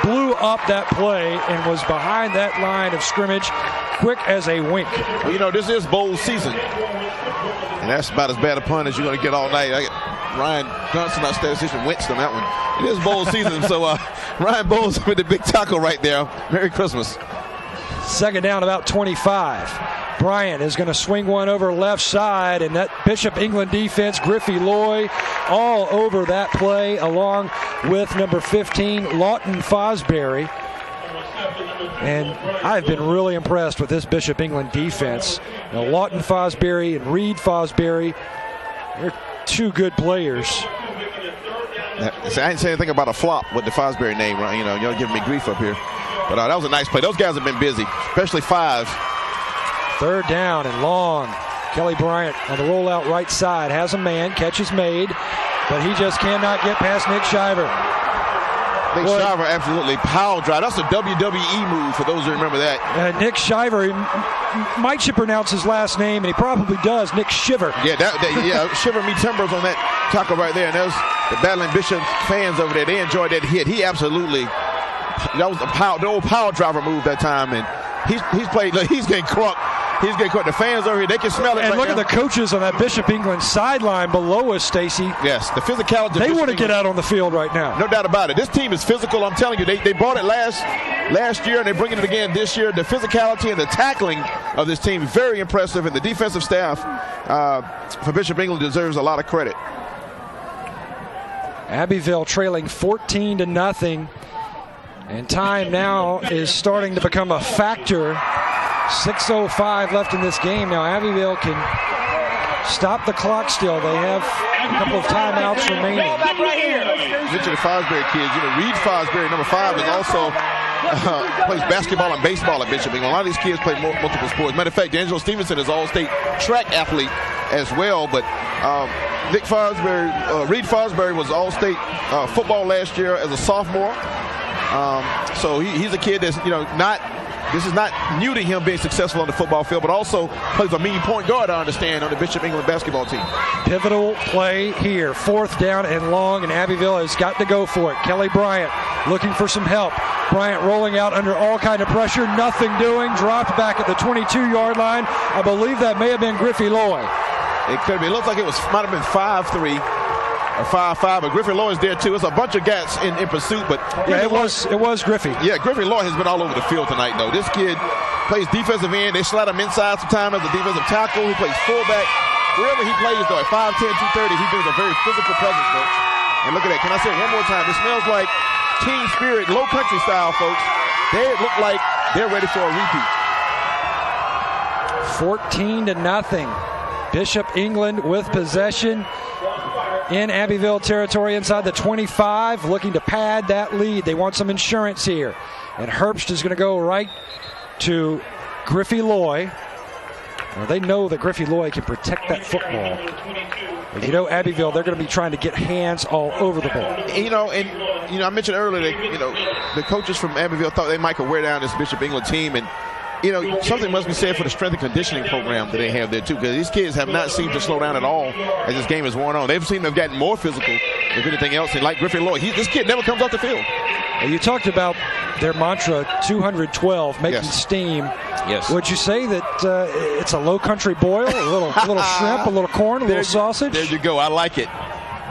blew up that play and was behind that line of scrimmage quick as a wink. Well, you know, this is Bowles season. And that's about as bad a pun as you're going to get all night. Ryan Johnson, our statistician, winced on that one. It is Bowles season, so Ryan Bowles with the big tackle right there. Merry Christmas. 2nd down, about 25. Bryant is going to swing one over left side, and that Bishop England defense, Griffey Loy, all over that play, along with number 15, Lawton Fosbury. And I've been really impressed with this Bishop England defense. You know, Lawton Fosbury and Reed Fosbury, they're 2 good players. I didn't say anything about a flop with the Fosbury name, right? You know, you're giving me grief up here. But that was a nice play. Those guys have been busy, especially 5. 3rd down and long. Kelly Bryant on the rollout right side has a man. Catch is made, but he just cannot get past Nick Shiver. Nick Shiver absolutely power drive. That's a WWE move for those who remember that. Nick Shiver, Mike should pronounce his last name, and he probably does. Nick Shiver. Yeah, Shiver me timbers on that tackle right there. And there's the Battling Bishop fans over there. They enjoyed that hit. He absolutely, that was the old power driver move that time, and he's played. Look, he's getting crunk. He's getting caught. The fans over here, they can smell it. And right look now. at the coaches on that Bishop England sideline below us, Stacy. Yes, the physicality. They want to get out on the field right now. No doubt about it. This team is physical. I'm telling you, they brought it last year, and they're bringing it again this year. The physicality and the tackling of this team, very impressive. And the defensive staff for Bishop England deserves a lot of credit. Abbeville trailing 14-0. And time now is starting to become a factor. 6:05 left in this game. Now Abbeville can stop the clock still. They have a couple of timeouts remaining. Mention the Fosbury kids. You know, Reed Fosbury, number 5, is also plays basketball and baseball at Bishop England. A lot of these kids play multiple sports. Matter of fact, D'Angelo Stevenson is all-state track athlete as well. But Reed Fosbury was all-state football last year as a sophomore. So he's a kid that's, this is not new to him being successful on the football field, but also plays a mean point guard, I understand, on the Bishop England basketball team. Pivotal play here. 4th down and long, and Abbeville has got to go for it. Kelly Bryant looking for some help. Bryant rolling out under all kind of pressure. Nothing doing. Dropped back at the 22-yard line. I believe that may have been Griffey Loy. It could be. It looks like it might have been 5-3. Or 5-5, but Griffey Loy is there too. It's a bunch of guys in pursuit, but yeah, it was Griffey. Yeah, Griffey Loy has been all over the field tonight, though. This kid plays defensive end. They slide him inside sometimes as a defensive tackle. He plays fullback. Wherever he plays, though, at 5'10", 230, he brings a very physical presence, folks. And look at that. Can I say it one more time? It smells like Teen Spirit, low country style, folks. They look like they're ready for a repeat. 14-0. Bishop England with possession in Abbeville territory inside the 25, looking to pad that lead. They want some insurance here. And Herbst is going to go right to Griffey Loy. Well, they know that Griffey Loy can protect that football. But Abbeville, they're going to be trying to get hands all over the ball. I mentioned earlier that, the coaches from Abbeville thought they might could wear down this Bishop England team. And, something must be said for the strength and conditioning program that they have there, too, because these kids have not seemed to slow down at all as this game has worn on. They've seemed to have gotten more physical, if anything else. And like Griffey Loy, this kid never comes off the field. Well, you talked about their mantra, 212, making steam. Yes. Would you say that it's a low country boil, a little shrimp, a little corn, a little sausage? There you go. I like it.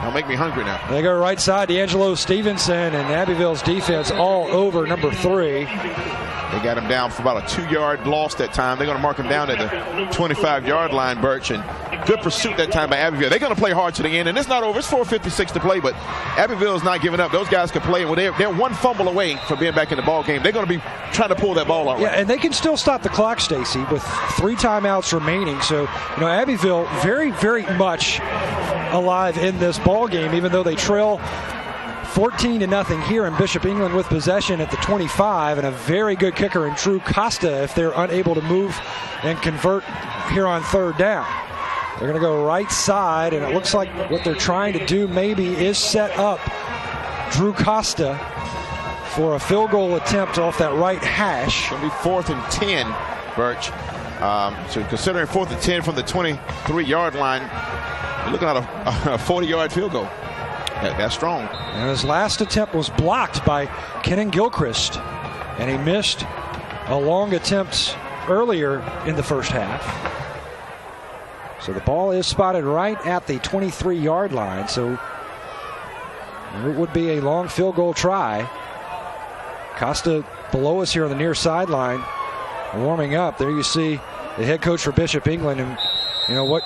Don't make me hungry now. They go right side. D'Angelo Stevenson and Abbeville's defense all over number 3. They got him down for about a 2-yard loss that time. They're going to mark him down at the 25-yard line, Birch. And good pursuit that time by Abbeville. They're going to play hard to the end, and it's not over. It's 4:56 to play, but Abbeville is not giving up. Those guys can play, and they're one fumble away from being back in the ball game. They're going to be trying to pull that ball out. Yeah, and they can still stop the clock, Stacy, with 3 timeouts remaining. So, Abbeville very, very much alive in this ball game, even though they trail 14-0 here, in Bishop England with possession at the 25, and a very good kicker in Drew Costa if they're unable to move and convert here on 3rd down. They're going to go right side, and it looks like what they're trying to do maybe is set up Drew Costa for a field goal attempt off that right hash. It'll be 4th and 10, Birch. So considering 4th and 10 from the 23-yard line, you're looking at a 40-yard field goal. That's strong. And his last attempt was blocked by Kenan Gilchrist, and he missed a long attempt earlier in the first half. So the ball is spotted right at the 23-yard line, so it would be a long field goal try. Costa below us here on the near sideline, warming up. There you see the head coach for Bishop England, and what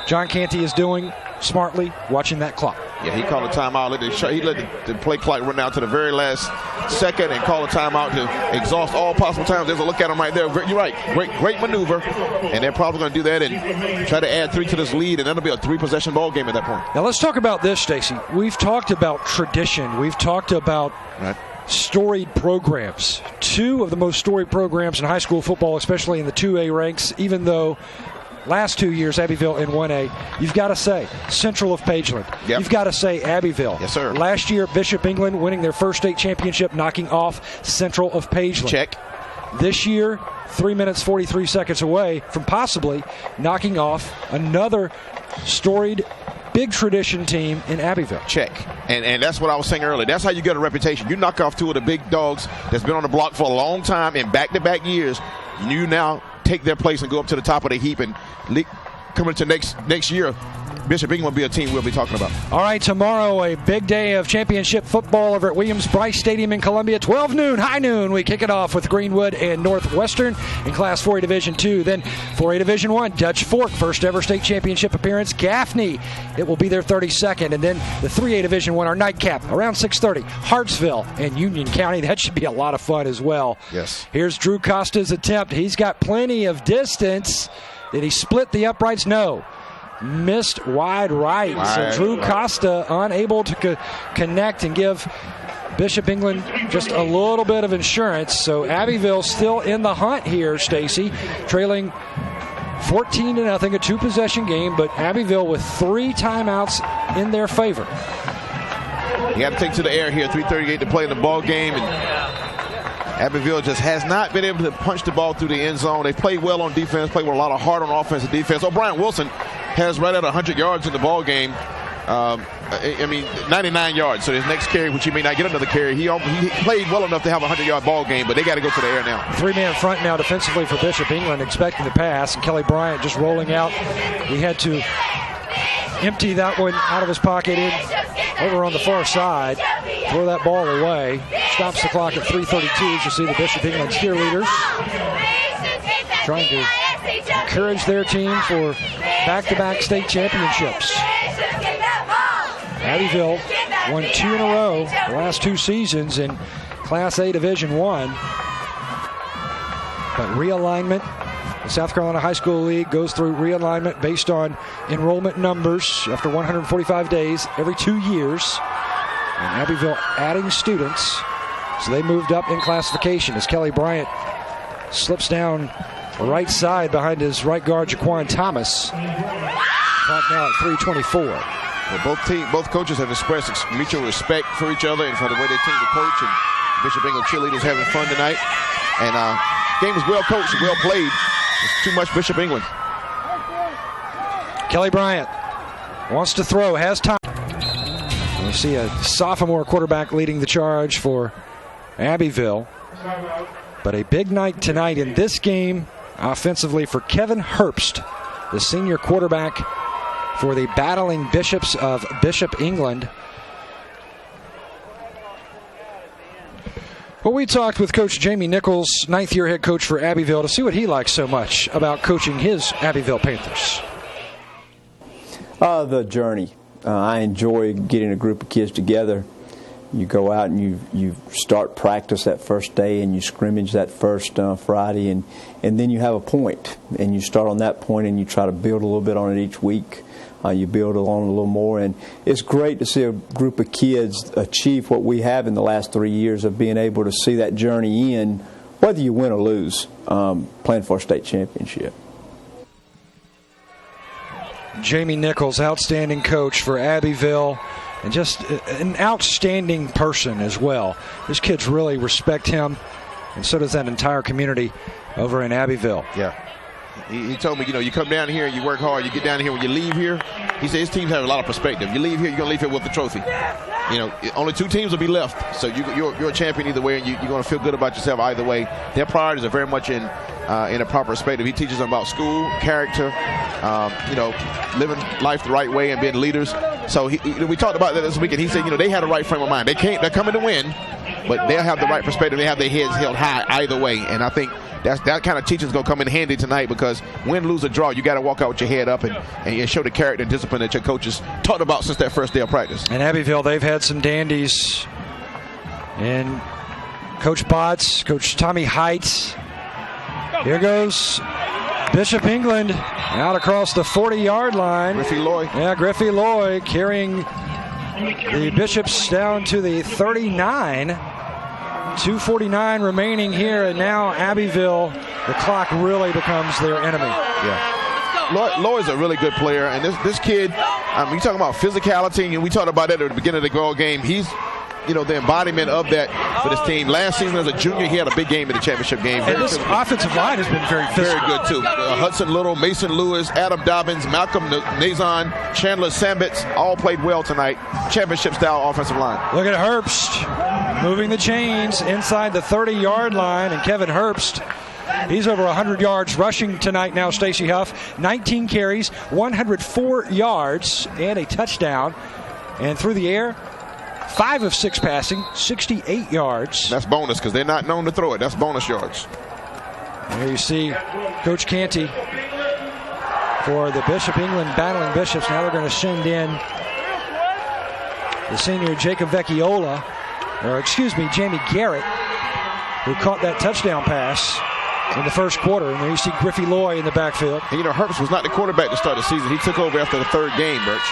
John Canty is doing smartly, watching that clock. Yeah, he called a timeout. He let the play clock run down to the very last second and call a timeout to exhaust all possible times. There's a look at him right there. You're right. Great maneuver. And they're probably going to do that and try to add 3 to this lead, and that'll be a 3-possession ball game at that point. Now let's talk about this, Stacy. We've talked about tradition. We've talked about storied programs. 2 of the most storied programs in high school football, especially in the 2A ranks, even though last 2 years, Abbeville in 1A. You've got to say Central of Pageland. Yep. You've got to say Abbeville. Yes, sir. Last year, Bishop England winning their first state championship, knocking off Central of Pageland. Check. This year, 3 minutes, 43 seconds away from possibly knocking off another storied big tradition team in Abbeville. Check. And that's what I was saying earlier. That's how you get a reputation. You knock off 2 of the big dogs that's been on the block for a long time in back-to-back years. You now take their place and go up to the top of the heap, and coming to next year, Bishop England will be a team we'll be talking about. All right, tomorrow a big day of championship football over at Williams-Brice Stadium in Columbia. 12 noon, high noon. We kick it off with Greenwood and Northwestern in Class 4A Division II. Then 4A Division I, Dutch Fork, first ever state championship appearance. Gaffney, it will be their 32nd. And then the 3A Division I, our nightcap, around 6:30. Hartsville and Union County. That should be a lot of fun as well. Yes. Here's Drew Costa's attempt. He's got plenty of distance. Did he split the uprights? No. Missed wide right. So Drew Costa unable to connect and give Bishop England just a little bit of insurance. So Abbeville still in the hunt here, Stacy, trailing 14-0, a 2-possession game, but Abbeville with 3 timeouts in their favor. You got to take to the air here. 3:38 to play in the ball game, and Abbeville just has not been able to punch the ball through the end zone. They played well on defense, played with a lot of heart on offensive defense. O'Brien Wilson has right at 100 yards in the ball game. 99 yards. So his next carry, which he may not get another carry, he played well enough to have a 100-yard ball game, but they got to go to the air now. 3-man front now defensively for Bishop England, expecting the pass, and Kelly Bryant just rolling out. He had to empty that one out of his pocket in over on the far side, throw that ball away. Stops the clock at 3:32 as you see the Bishop England cheerleaders trying to encourage their team for back-to-back state championships. Abbeville won 2 in a row the last 2 seasons in Class A Division I. But realignment, the South Carolina High School League goes through realignment based on enrollment numbers after 145 days every 2 years. And Abbeville adding students, so they moved up in classification as Kelly Bryant slips down the right side behind his right guard, Jaquan Thomas. Clock now at 3:24. Well, both coaches have expressed mutual respect for each other and for the way their teams approach. And Bishop England cheerleaders having fun tonight. And game was well coached and well played. It's too much Bishop England. Kelly Bryant wants to throw, has time. We see a sophomore quarterback leading the charge for Abbeville. But a big night tonight in this game offensively for Kevin Herbst, the senior quarterback for the Battling Bishops of Bishop England. Well, we talked with Coach Jamie Nichols, ninth-year head coach for Abbeville, to see what he likes so much about coaching his Abbeville Panthers. The journey. I enjoy getting a group of kids together. You go out and you start practice that first day, and you scrimmage that first Friday, and then you have a point, and you start on that point, and you try to build a little bit on it each week. You build on it a little more, and it's great to see a group of kids achieve what we have in the last 3 years of being able to see that journey in, whether you win or lose, playing for a state championship. Jamie Nichols, outstanding coach for Abbeville, and just an outstanding person as well. His kids really respect him, and so does that entire community over in Abbeville. Yeah. He told me, you come down here and you work hard. You get down here. When you leave here, he said his teams have a lot of perspective. You leave here, you're going to leave here with the trophy. Only 2 teams will be left. So you're a champion either way, and you're going to feel good about yourself either way. Their priorities are very much in a proper perspective. He teaches them about school, character, living life the right way and being leaders. So we talked about that this weekend. He said, they had the right frame of mind. They're coming to win, but they'll have the right perspective. They have their heads held high either way. And I think that kind of teaching is going to come in handy tonight, because win, lose, or draw, you got to walk out with your head up and show the character and discipline that your coaches taught about since that first day of practice. In Abbeville, they've had some dandies. And Coach Botts, Coach Tommy Heights. Here goes Bishop England out across the 40-yard line. Griffey Lloyd. Yeah, Griffey Lloyd carrying the Bishops down to the 39. 2:49 remaining here, and now Abbeville, the clock really becomes their enemy. Yeah. Lloyd's a really good player, and this kid, you talking about physicality, and we talked about that at the beginning of the ball game. He's the embodiment of that for this team. Last season as a junior, he had a big game in the championship game. And this offensive line has been very physical. Very good, too. Hudson Little, Mason Lewis, Adam Dobbins, Malcolm Nazon, Chandler Sambitz all played well tonight. Championship-style offensive line. Look at Herbst moving the chains inside the 30-yard line, and Kevin Herbst, he's over 100 yards rushing tonight now, Stacey Huff. 19 carries, 104 yards, and a touchdown. And through the air, 5 of 6 passing, 68 yards. That's bonus, because they're not known to throw it. That's bonus yards. There you see Coach Canty for the Bishop England Battling Bishops. Now they're going to send in the senior Jacob Vecchiola, Jamie Garrett, who caught that touchdown pass in the first quarter. And there you see Griffey Lloyd in the backfield. And Herbst was not the quarterback to start the season. He took over after the 3rd game, Birch.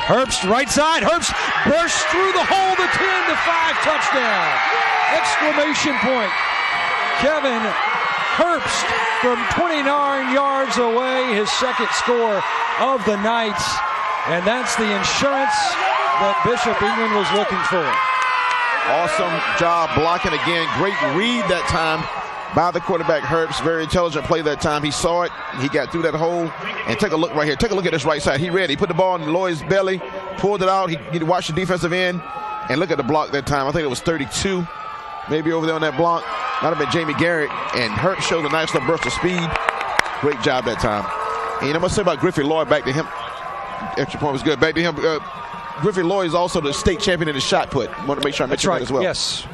Herbst, right side. Herbst bursts through the hole. The 10-5 touchdown. Exclamation point. Kevin Herbst from 29 yards away, his second score of the night. And that's the insurance that Bishop England was looking for. Awesome job blocking again. Great read that time by the quarterback, Herbst. Very intelligent play that time. He saw it. He got through that hole. And take a look right here. Take a look at this right side. He read. He put the ball in Lloyd's belly, pulled it out. He watched the defensive end. And look at the block that time. I think it was 32. Maybe over there on that block. Might have been Jamie Garrett. And Herbst showed a nice little burst of speed. Great job that time. And I must say about Griffey Lloyd, back to him. Extra point was good. Back to him. Griffey Lloyd is also the state champion in the shot put. I want to make sure I mention that as well. Yes.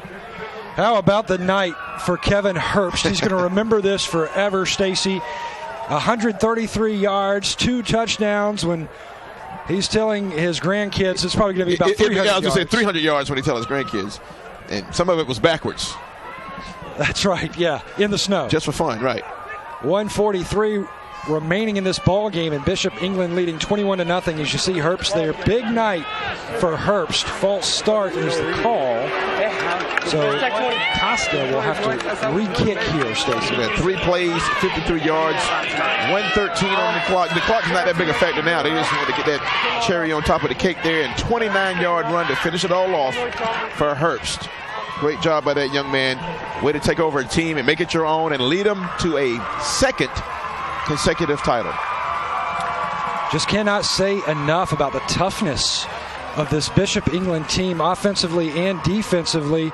How about the night for Kevin Herbst? He's going to remember this forever, Stacy. 133 yards, 2 touchdowns. When he's telling his grandkids, it's probably going to be about 300 yards. I was going to say 300 yards when he tells his grandkids. And some of it was backwards. That's right, yeah, in the snow. Just for fun, right. 143 remaining in this ball game, and Bishop England leading 21-0. As you see Herbst there, big night for Herbst. False start is the call. So Costa will have to re-kick here, Stacey. 3 plays, 53 yards, 1:13 on the clock. The clock's not that big a factor now. They just want to get that cherry on top of the cake there, and 29-yard run to finish it all off for Herbst. Great job by that young man. Way to take over a team and make it your own and lead them to a 2nd consecutive title. Just cannot say enough about the toughness of this Bishop England team, offensively and defensively.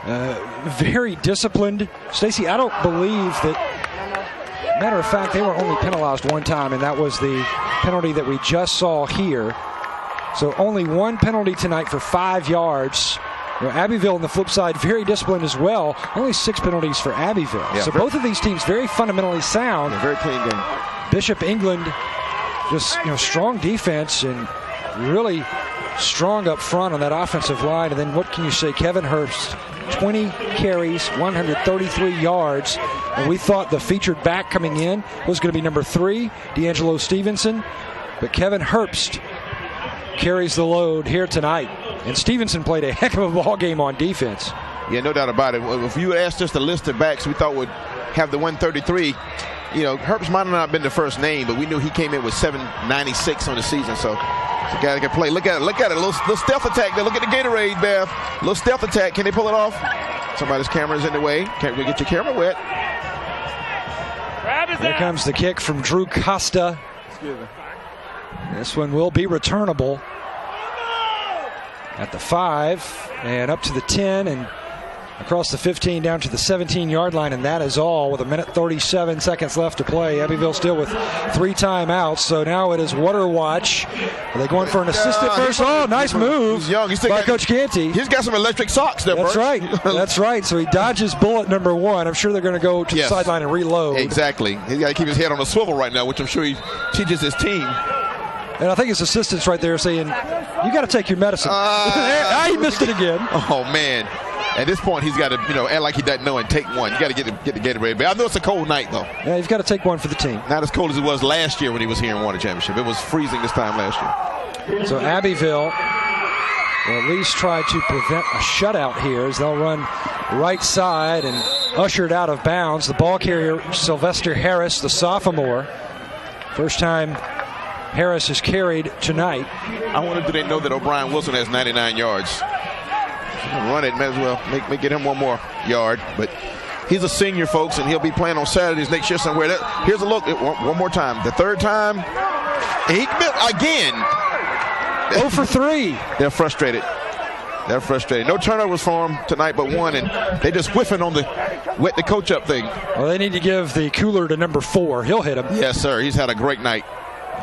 Very disciplined. Stacey, I don't believe that Matter of fact, they were only penalized one time, and that was the penalty that we just saw here. So only one penalty tonight for 5 yards. Abbeville on the flip side, very disciplined as well. Only 6 penalties for Abbeville. Yeah, so both of these teams very fundamentally sound. Very clean game. Bishop England, just strong defense and really strong up front on that offensive line. And then what can you say? Kevin Herbst, 20 carries, 133 yards. And we thought the featured back coming in was going to be number 3, D'Angelo Stevenson. But Kevin Herbst carries the load here tonight. And Stevenson played a heck of a ball game on defense. Yeah, no doubt about it. If you asked us the list of backs we thought would have the 133, Herbst might have not been the first name, but we knew he came in with 796 on the season. So it's a guy that can play. Look at it. A little stealth attack there. Look at the Gatorade, Bev. A little stealth attack. Can they pull it off? Somebody's camera's in the way. Can't we get your camera wet? Here comes the kick from Drew Costa. This one will be returnable. At the 5 and up to the 10 and across the 15 down to the 17-yard line, and that is all with 1:37 seconds left to play. Abbeville still with 3 timeouts, so now it is water watch. Are they going for an assisted first? Oh, nice move by Coach Canty. He's got some electric socks there, That's right. That's right. So he dodges bullet number 1. I'm sure they're going to go to the sideline and reload. Exactly. He's got to keep his head on a swivel right now, which I'm sure he teaches his team. And I think his assistant's right there saying, you got to take your medicine. He missed it again. Oh, man. At this point, he's got to, act like he doesn't know and take one. You got to get the Gatorade. But I know it's a cold night, though. Yeah, you've got to take one for the team. Not as cold as it was last year when he was here and won a championship. It was freezing this time last year. So Abbeville will at least try to prevent a shutout here as they'll run right side and ushered out of bounds. The ball carrier, Sylvester Harris, the sophomore. First time Harris is carried tonight. I wonder, do they know that O'Brien Wilson has 99 yards? Run it, may as well make get him one more yard. But he's a senior, folks, and he'll be playing on Saturdays next year somewhere. Here's a look. One more time. The third time. Again. 0 for 3. They're frustrated. No turnovers for them tonight but one, and they just whiffing on the wet the coach up thing. Well, they need to give the cooler to number 4. He'll hit him. Yes, sir. He's had a great night.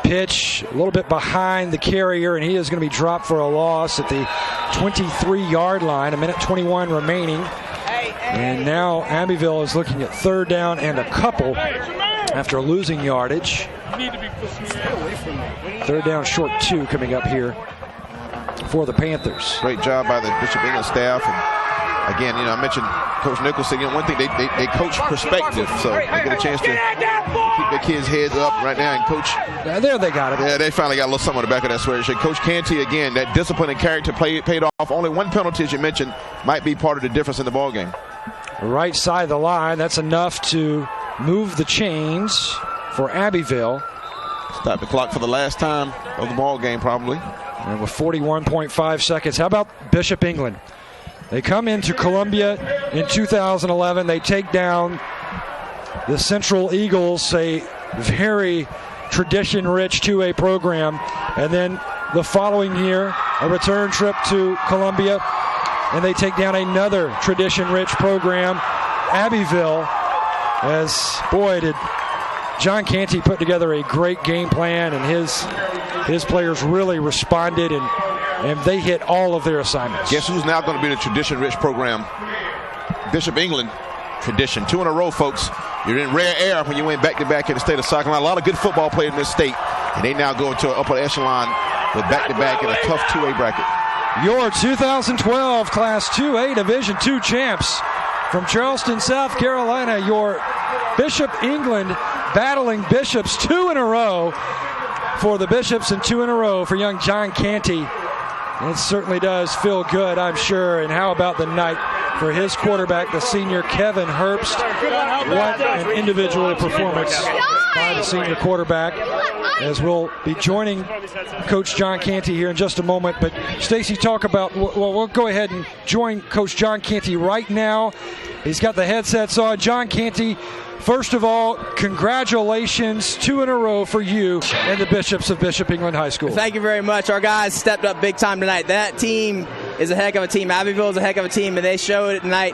Pitch a little bit behind the carrier, and he is going to be dropped for a loss at the 23-yard line. 1:21 remaining. And now Abbeville is looking at 3rd down and a couple after losing yardage. 3rd down short 2 coming up here for the Panthers. Great job by the Bishop England staff. And again, I mentioned Coach Nicholson. One thing, they coach perspective, so they get a chance to keep their kids' heads up right now and coach. There they got it. Yeah, they finally got a little something on the back of that sweater shirt. Coach Canty, again, that discipline and character paid off. Only one penalty, as you mentioned, might be part of the difference in the ball game. Right side of the line, that's enough to move the chains for Abbeville. Stop the clock for the last time of the ball game, probably. And with 41.5 seconds, how about Bishop England? They come into Columbia in 2011. They take down the Central Eagles, a very tradition-rich 2A program. And then the following year, a return trip to Columbia, and they take down another tradition-rich program, Abbeville. As, boy, did John Canty put together a great game plan, and his players really responded, and they hit all of their assignments. Guess who's now going to be the tradition-rich program? Bishop England. Tradition. 2 in a row, folks. You're in rare air when you went back-to-back in the state of South Carolina. A lot of good football played in this state, and they now go into an upper echelon with back-to-back in a tough 2A bracket. Your 2012 Class 2A Division II champs from Charleston, South Carolina, your Bishop England battling Bishops 2 in a row for the Bishops and 2 in a row for young John Canty. It certainly does feel good, I'm sure. And how about the night for his quarterback, the senior Kevin Herbst? What an individual performance by the senior quarterback, as we'll be joining Coach John Canty here in just a moment. But Stacy, talk about, well, we'll go ahead and join Coach John Canty right now. He's got the headsets on. John Canty, first of all, congratulations, 2 in a row for you and the Bishops of Bishop England High School. Thank you very much. Our guys stepped up big time tonight. That team is a heck of a team. Abbeville is a heck of a team, and they showed it tonight.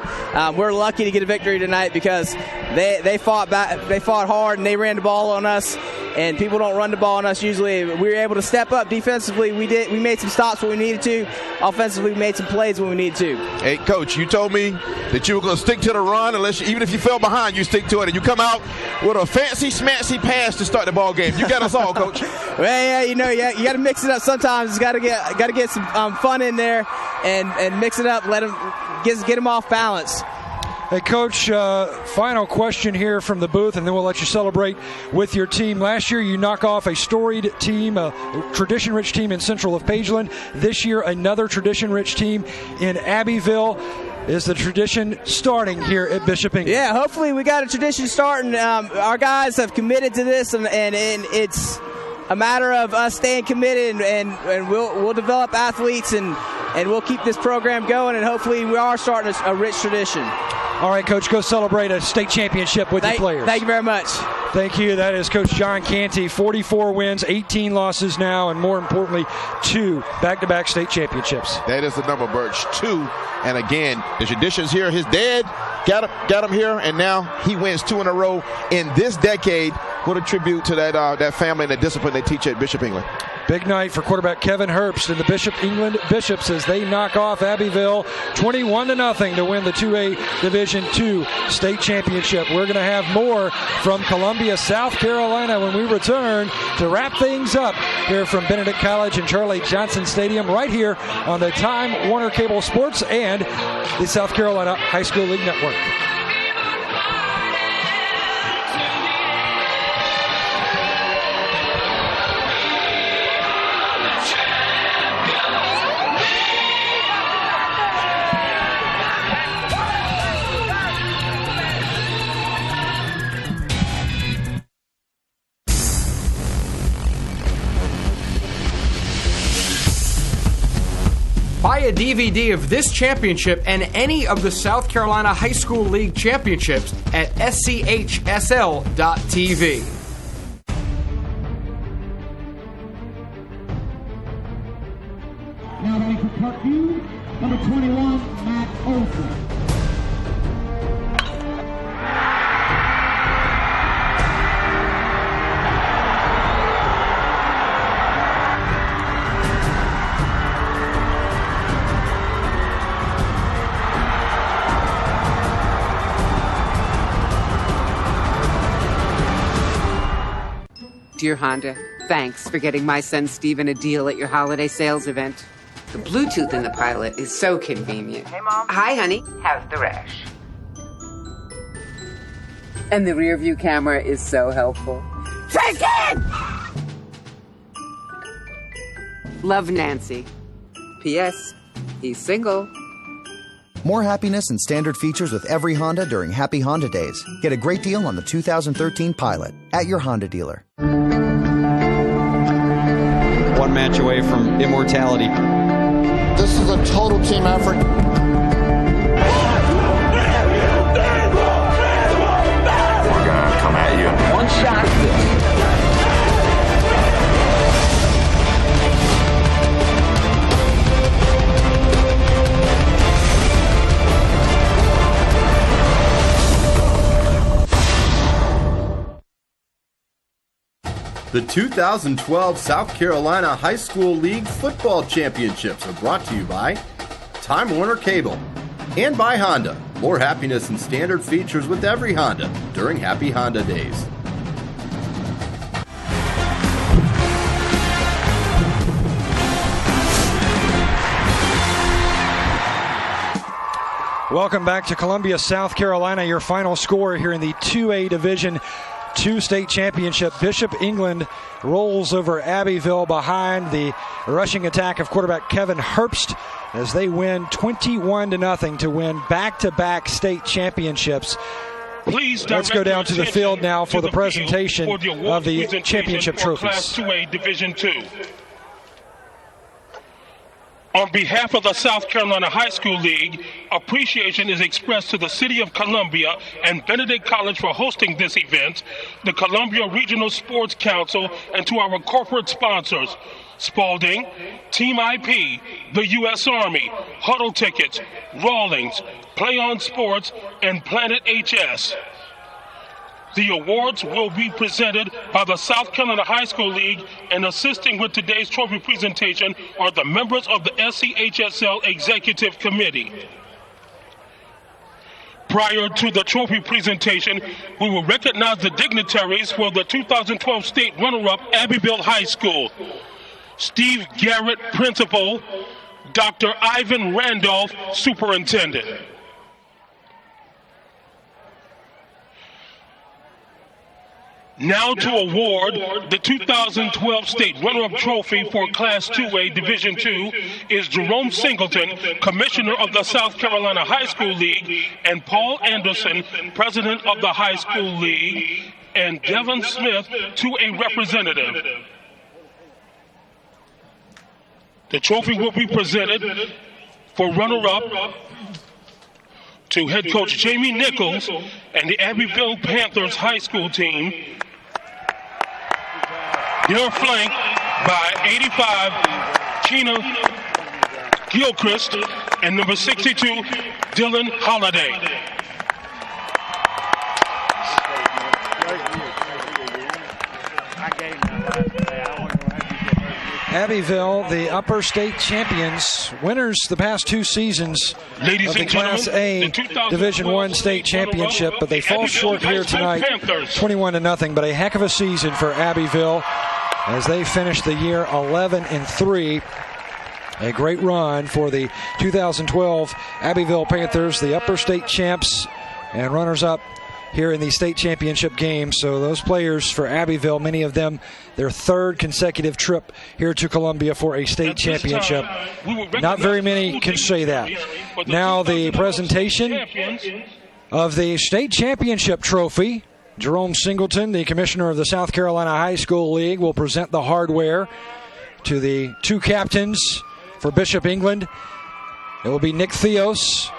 We're lucky to get a victory tonight because they fought back, they fought hard, and they ran the ball on us. And people don't run the ball on us usually. We were able to step up defensively. We made some stops when we needed to. Offensively, we made some plays when we needed to. Hey, Coach, you told me that you were going to stick to the run even if you fell behind, you stick to it. And you come out with a fancy, smancy pass to start the ball game. You got us all, Coach. Well, yeah, you got to mix it up sometimes. It's got to get some fun in there and mix it up. Get them off balance. Hey, Coach, final question here from the booth, and then we'll let you celebrate with your team. Last year, you knock off a storied team, a tradition-rich team in Central of Pageland. This year, another tradition-rich team in Abbeville. Is the tradition starting here at Bishop England? Yeah, hopefully we got a tradition starting. Our guys have committed to this, and it's a matter of us staying committed, and we'll develop athletes, and we'll keep this program going, and hopefully we are starting a rich tradition. All right, Coach, go celebrate a state championship with your players. Thank you very much. Thank you. That is Coach John Canty. 44 wins, 18 losses now, and more importantly, 2 back-to-back state championships. That is the number, Birch, 2. And again, the tradition's here. His dad got him here, and now he wins 2 in a row in this decade. What a tribute to that family and the discipline they teach at Bishop England. Big night for quarterback Kevin Herbst and the Bishop England Bishops as they knock off Abbeville 21-0 to win the 2A Division II state championship. We're going to have more from Columbia, South Carolina when we return to wrap things up here from Benedict College and Charlie Johnson Stadium right here on the Time Warner Cable Sports and the South Carolina High School League Network. Buy a DVD of this championship and any of the South Carolina High School League championships at SCHSL.TV. Now ready for Parkview, number 21, Matt Olson. Dear Honda, thanks for getting my son Steven a deal at your holiday sales event. The Bluetooth in the Pilot is so convenient. Hey, Mom. Hi, honey. How's the rash? And the rear view camera is so helpful. Tristan! Love, Nancy. P.S. He's single. More happiness and standard features with every Honda during Happy Honda Days. Get a great deal on the 2013 Pilot at your Honda dealer. One match away from immortality. This is a total team effort. We're going to come at you. One shot. The 2012 South Carolina High School League Football Championships are brought to you by Time Warner Cable and by Honda. More happiness and standard features with every Honda during Happy Honda Days. Welcome back to Columbia, South Carolina. Your final score here in the 2A Division II state championship. Bishop England rolls over Abbeville behind the rushing attack of quarterback Kevin Herbst as they win 21-0 to win back-to-back state championships. Let's go down to the field now for the presentation of the championship trophies. Class 2A Division II. On behalf of the South Carolina High School League, appreciation is expressed to the City of Columbia and Benedict College for hosting this event, the Columbia Regional Sports Council, and to our corporate sponsors. Spalding, Team IP, the U.S. Army, Huddle Tickets, Rawlings, Play On Sports, and Planet HS. The awards will be presented by the South Carolina High School League, and assisting with today's trophy presentation are the members of the SCHSL Executive Committee. Prior to the trophy presentation, we will recognize the dignitaries for the 2012 state runner-up Abbeville High School. Steve Garrett, Principal, Dr. Ivan Randolph, Superintendent. Now to award the 2012 state runner-up trophy for Class 2A Division II is Jerome Singleton, Commissioner of the South Carolina High School League, and Paul Anderson, President of the High School League, and Devin Smith, 2A representative. The trophy will be presented for runner-up to head coach Jamie Nichols and the Abbeville Panthers high school team. They're flanked by 85, Gina Gilchrist, and number 62, Dylan Holliday. Abbeville, the upper state champions, winners the past two seasons Ladies of the and Class A Division I state championship, but they fall short here tonight, 21-0. But a heck of a season for Abbeville as they finish the year 11-3. A great run for the 2012 Abbeville Panthers, the upper state champs and runners-up here in the state championship game. So those players for Abbeville, many of them their third consecutive trip here to Columbia for a state championship. Not very many can say that. Now the presentation of the state championship trophy. Jerome Singleton, the commissioner of the South Carolina High School League, will present the hardware to the two captains for Bishop England. It will be Nick Theos,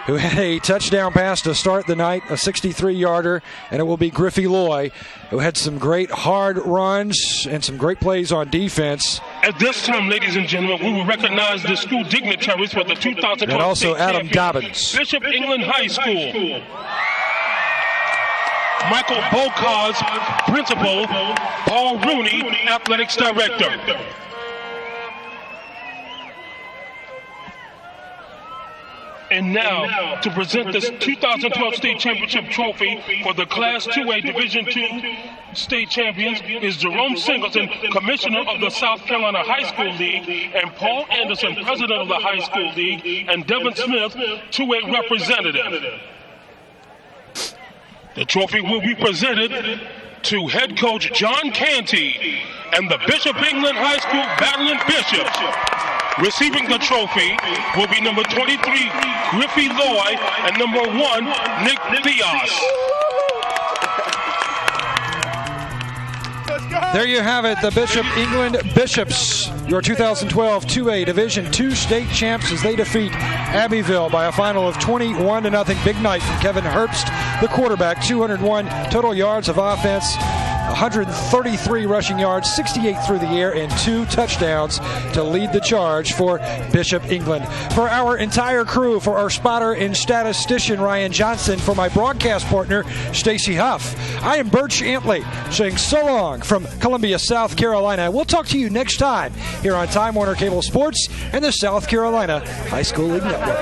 who had a touchdown pass to start the night, a 63-yarder, and it will be Griffey Loy, who had some great hard runs and some great plays on defense. At this time, ladies and gentlemen, we will recognize the school dignitaries for the 2012 and also state Adam champions. Dobbins. Bishop England High School. Michael Bocaz, Principal. Paul Rooney, Athletics Director. And now, to present this 2012 state championship trophy for the Class 2A Division II state champions is Jerome Singleton, Commissioner of the South Carolina High School League, and Paul Anderson, President of the High School League, and Devin Smith, 2A representative. The trophy will be presented to head coach John Canty and the Bishop England High School Battling Bishops. Receiving the trophy will be number 23, Griffey Loy, and number 1, Nick Theos. There you have it, the Bishop England Bishops, your 2012 2A Division II state champs as they defeat Abbeville by a final of 21-0. Big night from Kevin Herbst, the quarterback, 201 total yards of offense, 133 rushing yards, 68 through the air, and 2 touchdowns to lead the charge for Bishop England. For our entire crew, for our spotter and statistician Ryan Johnson, for my broadcast partner Stacy Huff, I am Birch Antley saying so long from Columbia, South Carolina. We'll talk to you next time here on Time Warner Cable Sports and the South Carolina High School League Network.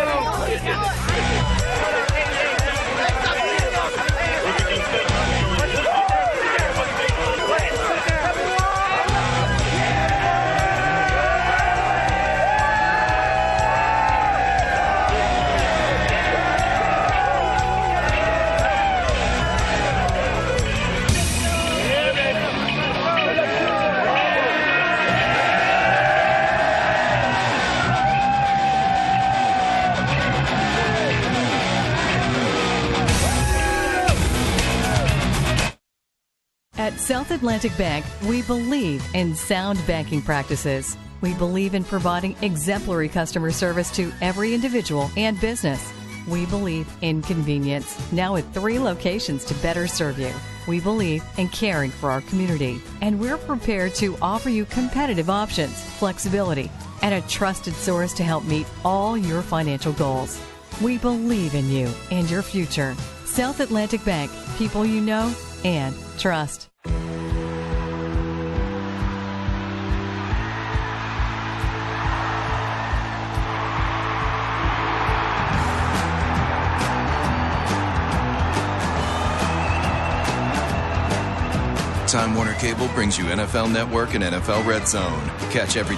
At South Atlantic Bank, we believe in sound banking practices. We believe in providing exemplary customer service to every individual and business. We believe in convenience, now at 3 locations to better serve you. We believe in caring for our community, and we're prepared to offer you competitive options, flexibility, and a trusted source to help meet all your financial goals. We believe in you and your future. South Atlantic Bank, people you know and trust. Time Warner Cable brings you NFL Network and NFL Red Zone. Catch every